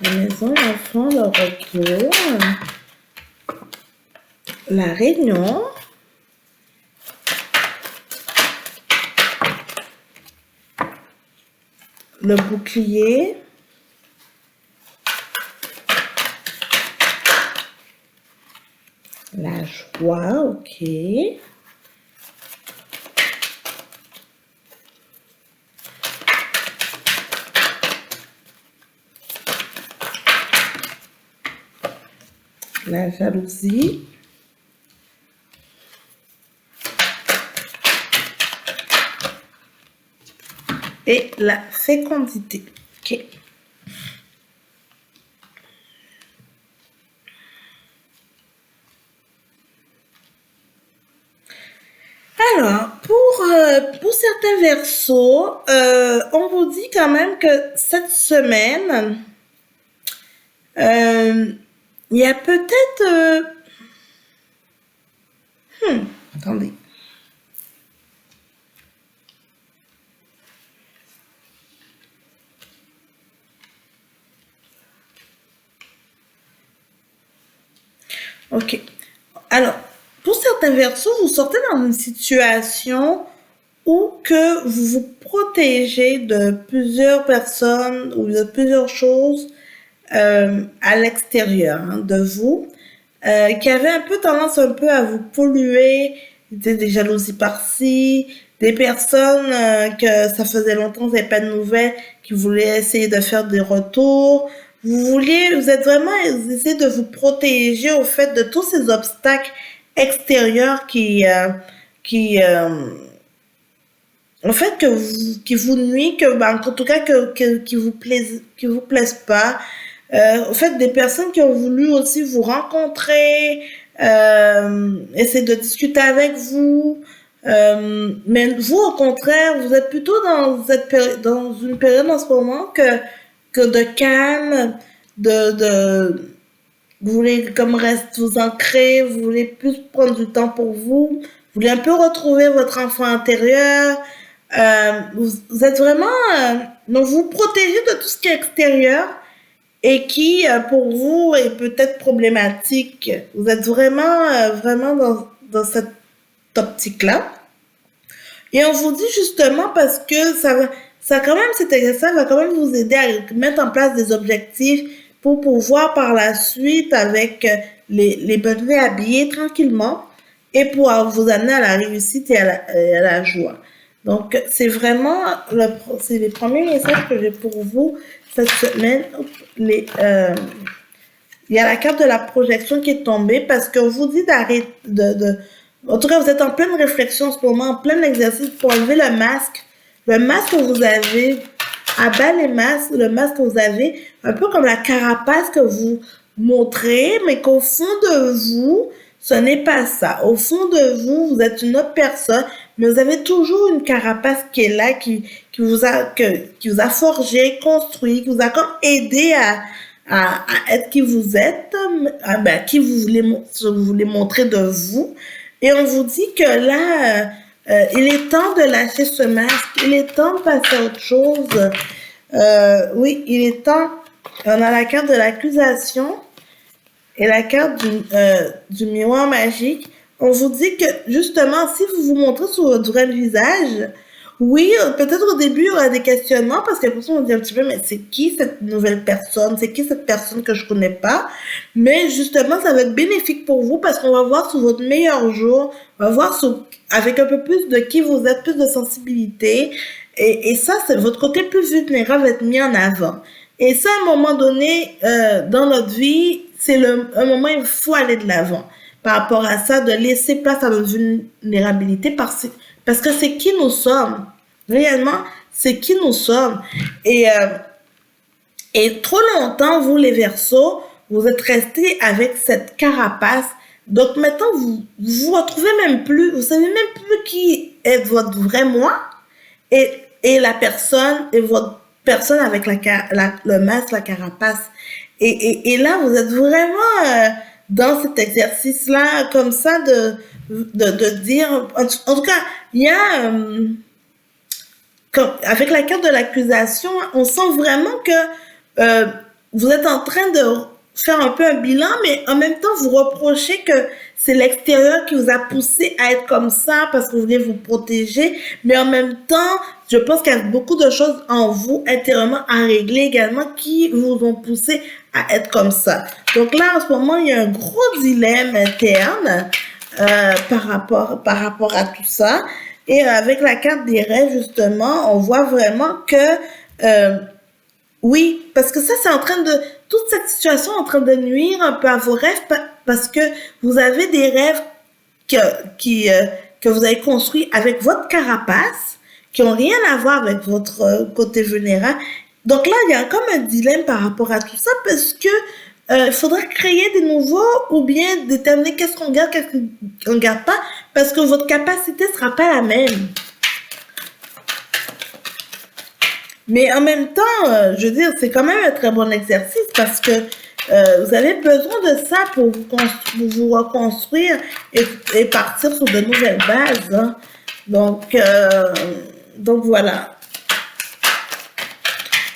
La maison, l'enfant, le retour. La réunion. Le bouclier. La joie, ok. La jalousie. Et la fécondité. Ok. Alors, pour certains Verseaux, on vous dit quand même que cette semaine, il y a peut-être... attendez. Ok. Alors, pour certains Verseaux, vous sortez dans une situation où que vous vous protégez de plusieurs personnes ou de plusieurs choses à l'extérieur de vous, qui avaient un peu tendance à vous polluer, des jalousies par-ci, des personnes que ça faisait longtemps que vous n'avez pas de nouvelles, qui voulaient essayer de faire des retours. Vous êtes vraiment, vous essayez de vous protéger au fait de tous ces obstacles extérieurs qui en fait, qui vous nuit, en tout cas, qui vous plaisent pas. Au fait, des personnes qui ont voulu aussi vous rencontrer, essayer de discuter avec vous. Mais vous, au contraire, vous êtes plutôt dans une période en ce moment que de calme, vous voulez comme reste vous ancrer, vous voulez plus prendre du temps pour vous, vous voulez un peu retrouver votre enfant intérieur. Vous êtes vraiment, donc vous vous protégez de tout ce qui est extérieur et qui, pour vous, est peut-être problématique. Vous êtes vraiment, vraiment dans cette optique-là. Et on vous dit justement parce que ça quand même, cet exercice va quand même vous aider à mettre en place des objectifs pour pouvoir par la suite, avec les bonnes habillés tranquillement, et pour vous amener à la réussite et à la joie. Donc, c'est vraiment c'est les premiers messages que j'ai pour vous cette semaine. Il y a la carte de la projection qui est tombée parce qu'on vous dit d'arrêter en tout cas, vous êtes en pleine réflexion en ce moment, en plein exercice pour enlever le masque. Le masque que vous avez, abat les masques, le masque que vous avez, un peu comme la carapace que vous montrez, mais qu'au fond de vous, ce n'est pas ça. Au fond de vous, vous êtes une autre personne, mais vous avez toujours une carapace qui est là, qui vous a forgé, construit, qui vous a comme aidé à être qui vous êtes, qui vous voulez montrer de vous. Et on vous dit que là, il est temps de lâcher ce masque, il est temps de passer à autre chose. Oui, il est temps. On a la carte de l'accusation et la carte du miroir magique. On vous dit que, justement, si vous vous montrez sur votre vrai visage, oui, peut-être au début, il y aura des questionnements parce que pour ça, on dit un petit peu, mais c'est qui cette nouvelle personne? C'est qui cette personne que je connais pas? Mais justement, ça va être bénéfique pour vous parce qu'on va voir sur votre meilleur jour, on va voir avec un peu plus de qui vous êtes, plus de sensibilité. Et ça, c'est votre côté plus vulnérable va être mis en avant. Et ça, à un moment donné, dans notre vie, c'est un moment où il faut aller de l'avant. Par rapport à ça, de laisser place à notre vulnérabilité parce que c'est qui nous sommes. Réellement, c'est qui nous sommes. Et trop longtemps, vous, les Verseaux, vous êtes restés avec cette carapace. Donc maintenant, vous retrouvez même plus, vous savez même plus qui est votre vrai moi et la personne, et votre personne avec le masque, la carapace. Et là, vous êtes vraiment dans cet exercice-là, comme ça, de dire, en tout cas, il y a, avec la carte de l'accusation, on sent vraiment que vous êtes en train de faire un peu un bilan, mais en même temps, vous reprochez que c'est l'extérieur qui vous a poussé à être comme ça parce que vous voulez vous protéger, mais en même temps, je pense qu'il y a beaucoup de choses en vous intérieurement à régler également qui vous ont poussé à être comme ça. Donc là, en ce moment, il y a un gros dilemme interne par rapport à tout ça. Et avec la carte des rêves, justement, on voit vraiment que oui, parce que ça, c'est en train de... Toute cette situation est en train de nuire un peu à vos rêves parce que vous avez des rêves que vous avez construits avec votre carapace qui n'ont rien à voir avec votre côté vulnérable. Donc là, il y a comme un dilemme par rapport à tout ça parce que il faudra créer des nouveaux ou bien déterminer qu'est-ce qu'on garde, qu'est-ce qu'on ne garde pas parce que votre capacité ne sera pas la même. Mais en même temps, je veux dire, c'est quand même un très bon exercice parce que vous avez besoin de ça pour vous reconstruire et partir sur de nouvelles bases. Hein. Donc voilà.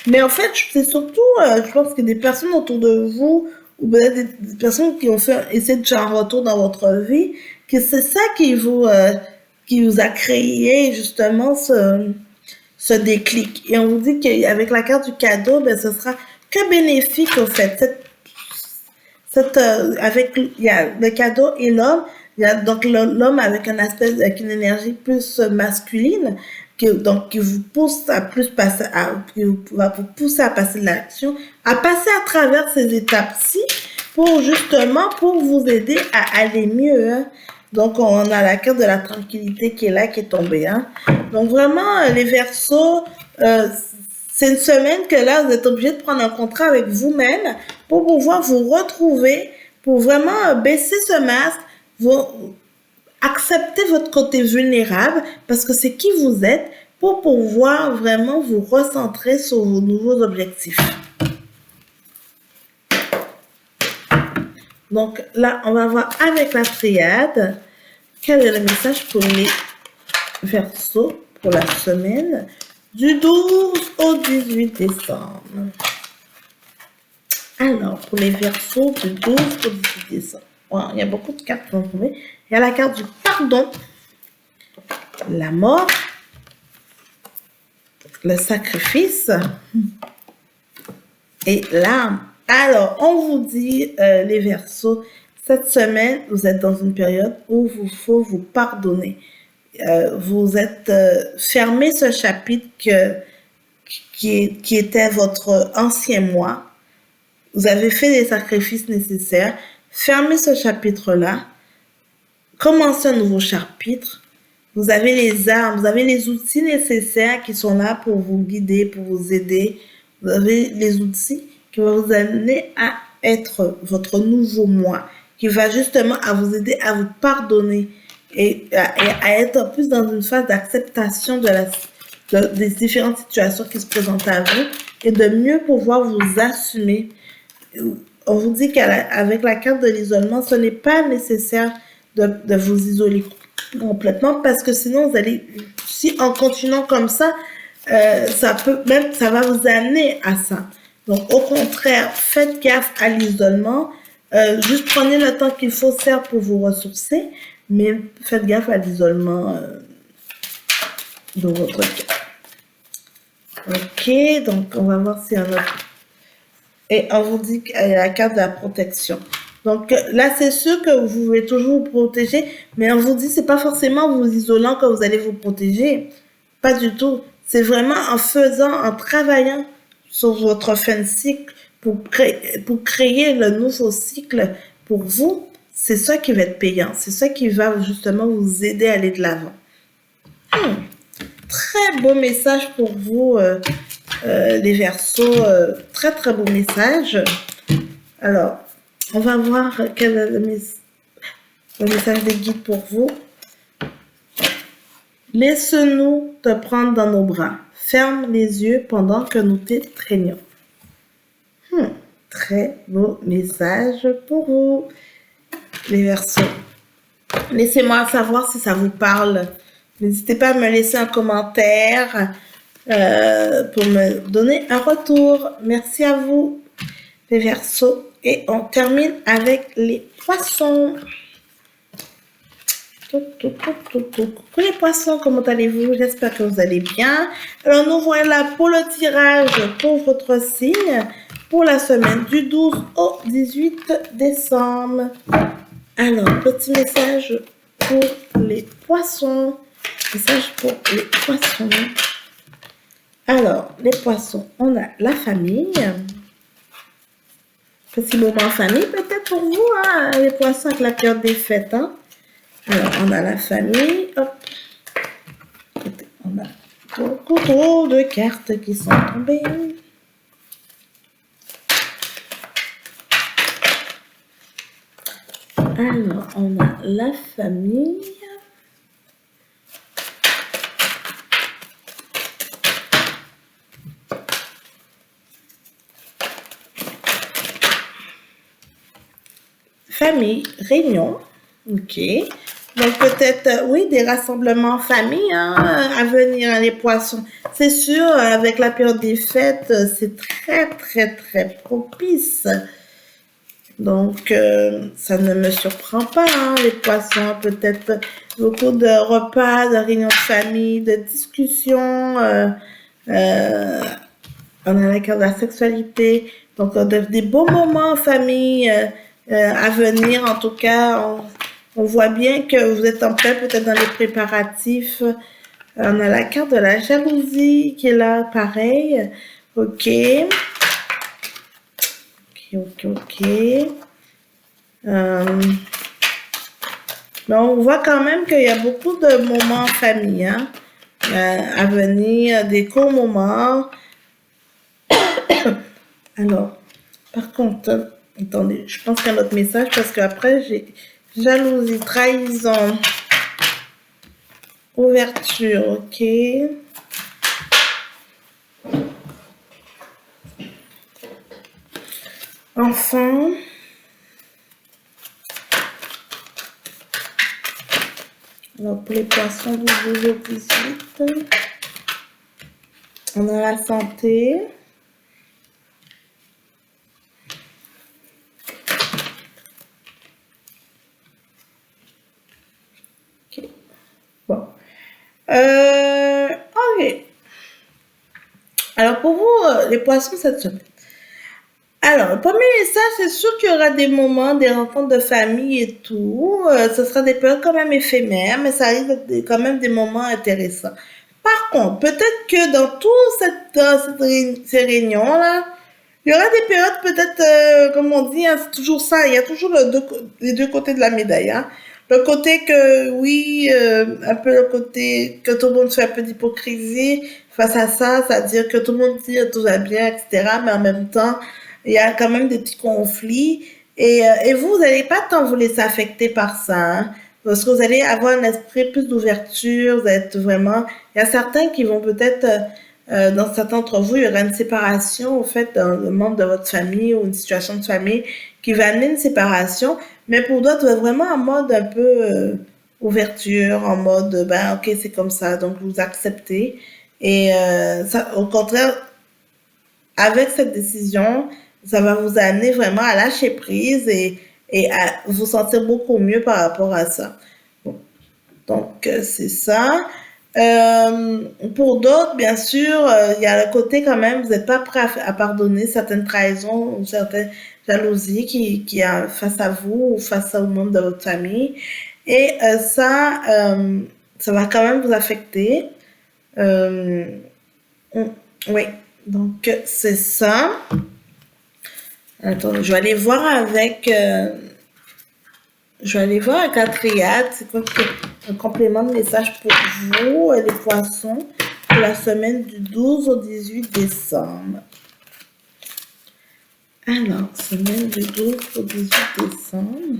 Mais en fait, c'est surtout, je pense que des personnes autour de vous, ou peut-être des personnes qui ont essayé de faire un retour dans votre vie, que c'est ça qui vous a créé justement ce déclic. Et on vous dit qu'avec la carte du cadeau, ben, ce sera que bénéfique au fait. Avec il y a le cadeau et l'homme, Il y a donc l'homme avec un aspect, avec une énergie plus masculine, qui vous pousse à plus passer, va vous pousser à passer de l'action, à passer à travers ces étapes-ci pour justement pour vous aider à aller mieux. Hein. Donc on a la carte de la tranquillité qui est là, qui est tombée. Hein. Donc vraiment les Verseaux, c'est une semaine que là vous êtes obligé de prendre un contrat avec vous-même pour pouvoir vous retrouver, pour vraiment baisser ce masque, accepter votre côté vulnérable parce que c'est qui vous êtes pour pouvoir vraiment vous recentrer sur vos nouveaux objectifs. Donc là, on va voir avec la triade quel est le message pour les Verseaux pour la semaine du 12 au 18 décembre. Alors, pour les Verseaux du 12 au 18 décembre, wow, il y a beaucoup de cartes qui vont tomber. Il y a la carte du pardon, la mort, le sacrifice et l'âme. Alors, on vous dit, les Verseaux, cette semaine, vous êtes dans une période où il faut vous pardonner. Vous êtes fermé ce chapitre qui était votre ancien moi. Vous avez fait les sacrifices nécessaires. Fermez ce chapitre-là. Commencez un nouveau chapitre. Vous avez les armes, vous avez les outils nécessaires qui sont là pour vous guider, pour vous aider. Vous avez les outils qui vont vous amener à être votre nouveau moi, qui va justement à vous aider à vous pardonner et à être plus dans une phase d'acceptation des différentes situations qui se présentent à vous et de mieux pouvoir vous assumer. On vous dit qu'avec la carte de l'isolement, ce n'est pas nécessaire de vous isoler complètement parce que sinon vous allez, si en continuant comme ça, ça va vous amener à ça. Donc au contraire, faites gaffe à l'isolement, juste prenez le temps qu'il faut faire pour vous ressourcer, mais faites gaffe à l'isolement de votre cas. Ok, donc on va voir s'il y en a. Et on vous dit qu'il y a la carte de la protection. Donc là, c'est sûr que vous pouvez toujours vous protéger, mais on vous dit c'est pas forcément en vous isolant que vous allez vous protéger. Pas du tout. C'est vraiment en travaillant sur votre fin de cycle pour créer le nouveau cycle pour vous. C'est ça qui va être payant. C'est ça qui va justement vous aider à aller de l'avant. Très beau message pour vous, les Verseaux. Très, très beau message. Alors, on va voir quel est le message des guides pour vous. Laisse-nous te prendre dans nos bras. Ferme les yeux pendant que nous t'étreignons. Très beau message pour vous, les Verseaux. Laissez-moi savoir si ça vous parle. N'hésitez pas à me laisser un commentaire pour me donner un retour. Merci à vous, les Verseaux. Et on termine avec les Poissons. Coucou les Poissons, comment allez-vous? J'espère que vous allez bien. Alors nous voilà pour le tirage pour votre signe pour la semaine du 12 au 18 décembre. Alors, petit message pour les Poissons. Message pour les Poissons. Alors, les Poissons, on a la famille. Petit moment en famille peut-être pour vous, hein, les Poissons avec la période des fêtes. Hein. Alors, on a la famille. Hop. On a beaucoup trop de cartes qui sont tombées. Alors, on a la famille. Famille, réunion. Ok. Donc peut-être, oui, des rassemblements en famille hein, à venir, hein, les Poissons. C'est sûr, avec la période des fêtes, c'est très, très, très propice. Donc, ça ne me surprend pas, hein, les Poissons. Peut-être beaucoup de repas, de réunions de famille, de discussions. On a la carte de la sexualité. Donc, des beaux moments en famille à venir, en tout cas. On voit bien que vous êtes en plein peut-être dans les préparatifs. On a la carte de la jalousie qui est là, pareil. Ok. Ok. Mais on voit quand même qu'il y a beaucoup de moments en famille hein, à venir, des courts moments. Alors, par contre, attendez, je pense qu'il y a un autre message parce qu'après, j'ai jalousie, trahison, ouverture, ok. Enfant. Alors, pour les poissons du 12 au 18, on a la santé. Ok. Bon. Ok. Alors, pour vous, les poissons cette semaine. Alors, le premier message, c'est sûr qu'il y aura des moments, des rencontres de famille et tout. Ce sera des périodes quand même éphémères, mais ça risque d'être quand même des moments intéressants. Par contre, peut-être que dans ces réunions-là, il y aura des périodes peut-être, comme on dit, hein, c'est toujours ça, il y a toujours les deux côtés de la médaille. Hein. Le côté que, oui, un peu le côté que tout le monde fait un peu d'hypocrisie face à ça, c'est-à-dire que tout le monde dit tout va bien, etc., mais en même temps, il y a quand même des petits conflits. Et vous n'allez pas tant vous laisser affecter par ça, hein, parce que vous allez avoir un esprit plus d'ouverture, vous êtes vraiment... Il y a certains qui vont peut-être... dans certains d'entre vous, il y aura une séparation, au fait, dans le membre de votre famille ou une situation de famille qui va amener une séparation. Mais pour d'autres, vous êtes vraiment en mode un peu ouverture, en mode, ben, ok, c'est comme ça, donc vous acceptez. Et ça, au contraire, avec cette décision, ça va vous amener vraiment à lâcher prise et à vous sentir beaucoup mieux par rapport à ça. Bon. Donc, c'est ça. Pour d'autres, bien sûr, il y a le côté quand même, vous n'êtes pas prêt à pardonner certaines trahisons ou certaines jalousies qui a face à vous ou face au membre de votre famille. Et ça va quand même vous affecter. Oui, donc c'est ça. Attends, je vais aller voir avec... je vais aller voir avec la triade. C'est quoi un complément de message pour vous, les poissons, pour la semaine du 12 au 18 décembre. Alors, semaine du 12 au 18 décembre.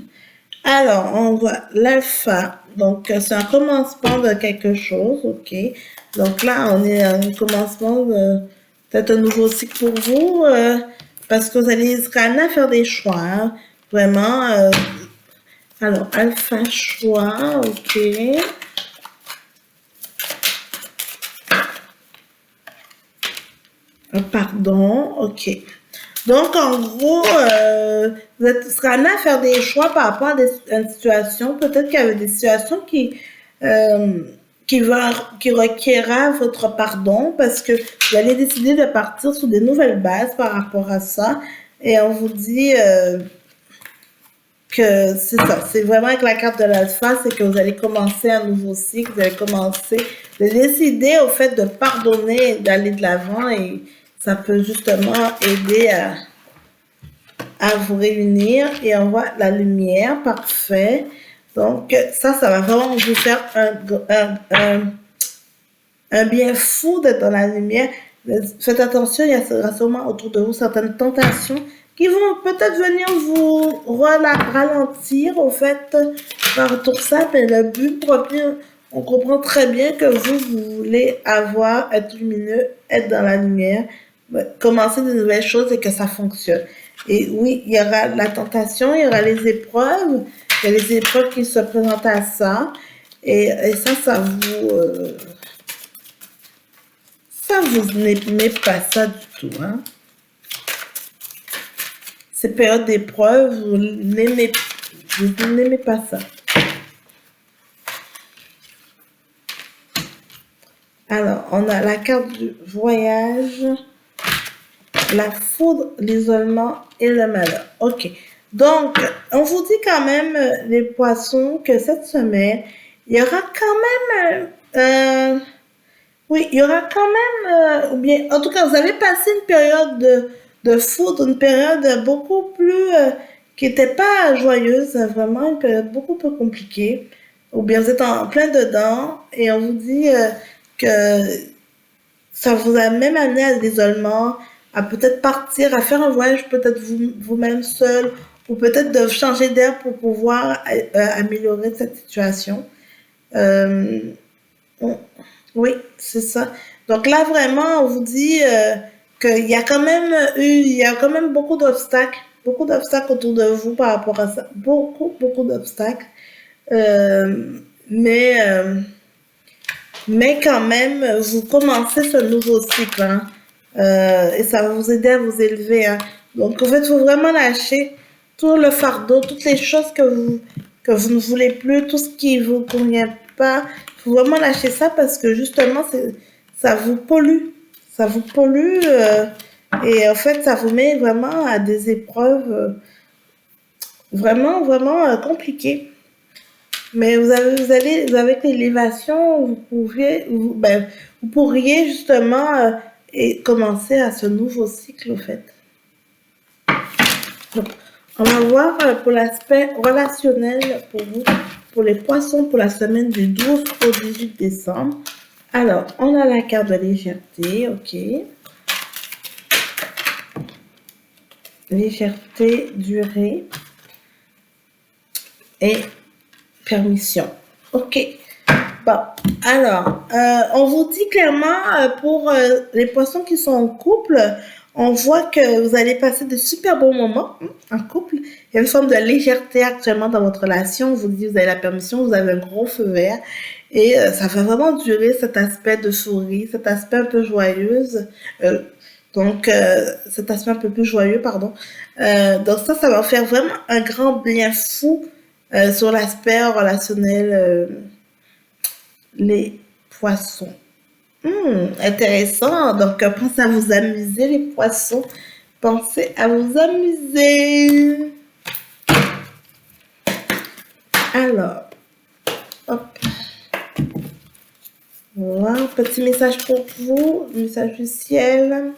Alors, on voit l'alpha. Donc, c'est un commencement de quelque chose, ok. Donc là, on est à un commencement de peut-être un nouveau cycle pour vous, parce que vous allez être amené à faire des choix, hein. Vraiment. Alors, alpha choix, ok. Pardon, ok. Donc, en gros, vous serez amené à faire des choix par rapport à une situation. Peut-être qu'il y avait des situations qui requerra votre pardon parce que vous allez décider de partir sur des nouvelles bases par rapport à ça. Et on vous dit que c'est ça. C'est vraiment avec la carte de l'alpha, c'est que vous allez commencer un nouveau cycle. Vous allez commencer de décider au fait de pardonner, d'aller de l'avant et ça peut justement aider à vous réunir et on voit la lumière, parfait. Donc ça va vraiment vous faire un bien fou d'être dans la lumière. Faites attention, il y aura sûrement autour de vous certaines tentations qui vont peut-être venir vous ralentir au fait par tout ça, mais le but premier, on comprend très bien que vous voulez être lumineux, être dans la lumière, commencer de nouvelles choses et que ça fonctionne. Et oui, il y aura la tentation, il y aura les épreuves, il y a les épreuves qui se présentent à ça, et ça vous n'aimez pas ça du tout, hein. Ces périodes d'épreuve, vous n'aimez pas ça. Alors, on a la carte du voyage, la foudre, l'isolement et le malheur. Ok. Donc, on vous dit quand même, les poissons, que cette semaine, il y aura quand même, oui, il y aura quand même, ou bien, en tout cas, vous avez passé une période de foudre, une période beaucoup plus, qui n'était pas joyeuse, vraiment une période beaucoup plus compliquée, ou bien vous êtes en plein dedans, et on vous dit que ça vous a même amené à l'isolement, à peut-être partir, à faire un voyage peut-être vous-même seul, ou peut-être de changer d'air pour pouvoir améliorer cette situation. Euh, oui, c'est ça. Donc là, vraiment, on vous dit qu'il y a quand même il y a quand même beaucoup d'obstacles autour de vous par rapport à ça. Beaucoup, beaucoup d'obstacles. Euh, mais, euh, mais quand même, vous commencez ce nouveau cycle, hein. Et ça va vous aider à vous élever, hein. Donc, en fait, il faut vraiment lâcher tout le fardeau, toutes les choses que vous ne voulez plus, tout ce qui ne vous convient pas. Il faut vraiment lâcher ça parce que justement, ça vous pollue. Ça vous pollue et en fait, ça vous met vraiment à des épreuves vraiment, vraiment compliquées. Mais avec l'élévation, vous pourriez justement et commencer à ce nouveau cycle, au fait. Donc, on va voir pour l'aspect relationnel pour vous, pour les poissons, pour la semaine du 12 au 18 décembre. Alors, on a la carte de légèreté, ok. Légèreté, durée et permission. Ok. Bon, alors, on vous dit clairement pour les poissons qui sont en couple, on voit que vous allez passer de super bons moments en couple. Il y a une forme de légèreté actuellement dans votre relation. On vous dit, vous avez la permission, vous avez un gros feu vert. Et ça va vraiment durer cet aspect de souris, cet aspect un peu joyeuse. Cet aspect un peu plus joyeux, pardon. Donc ça va faire vraiment un grand bien fou sur l'aspect relationnel, les poissons. Intéressant. Donc, pensez à vous amuser, les poissons. Pensez à vous amuser. Alors, hop. Voilà, petit message pour vous, message du ciel.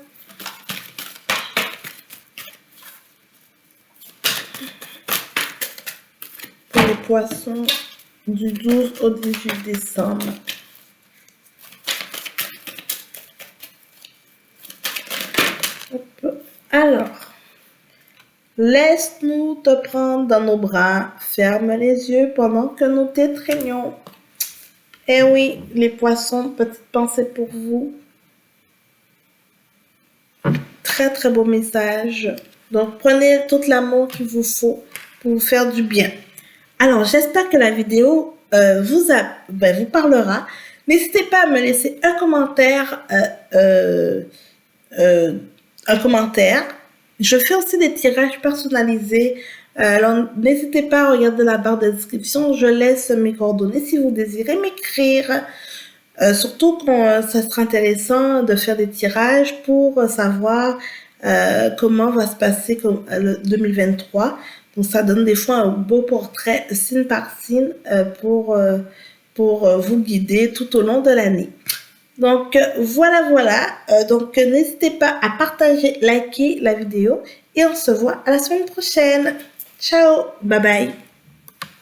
Pour les poissons du 12 au 18 décembre. Hop. Alors, laisse-nous te prendre dans nos bras, ferme les yeux pendant que nous t'étreignons. Eh oui, les poissons, petite pensée pour vous. Très très beau message. Donc prenez tout l'amour qu'il vous faut pour vous faire du bien. Alors j'espère que la vidéo vous parlera. N'hésitez pas à me laisser un commentaire. Un commentaire. Je fais aussi des tirages personnalisés. Alors n'hésitez pas à regarder la barre de description. Je laisse mes coordonnées si vous désirez m'écrire. Surtout quand ça sera intéressant de faire des tirages pour savoir comment va se passer le 2023. Donc ça donne des fois un beau portrait signe par signe pour vous guider tout au long de l'année. Donc voilà. Donc n'hésitez pas à partager, liker la vidéo et on se voit à la semaine prochaine. Ciao, bye bye.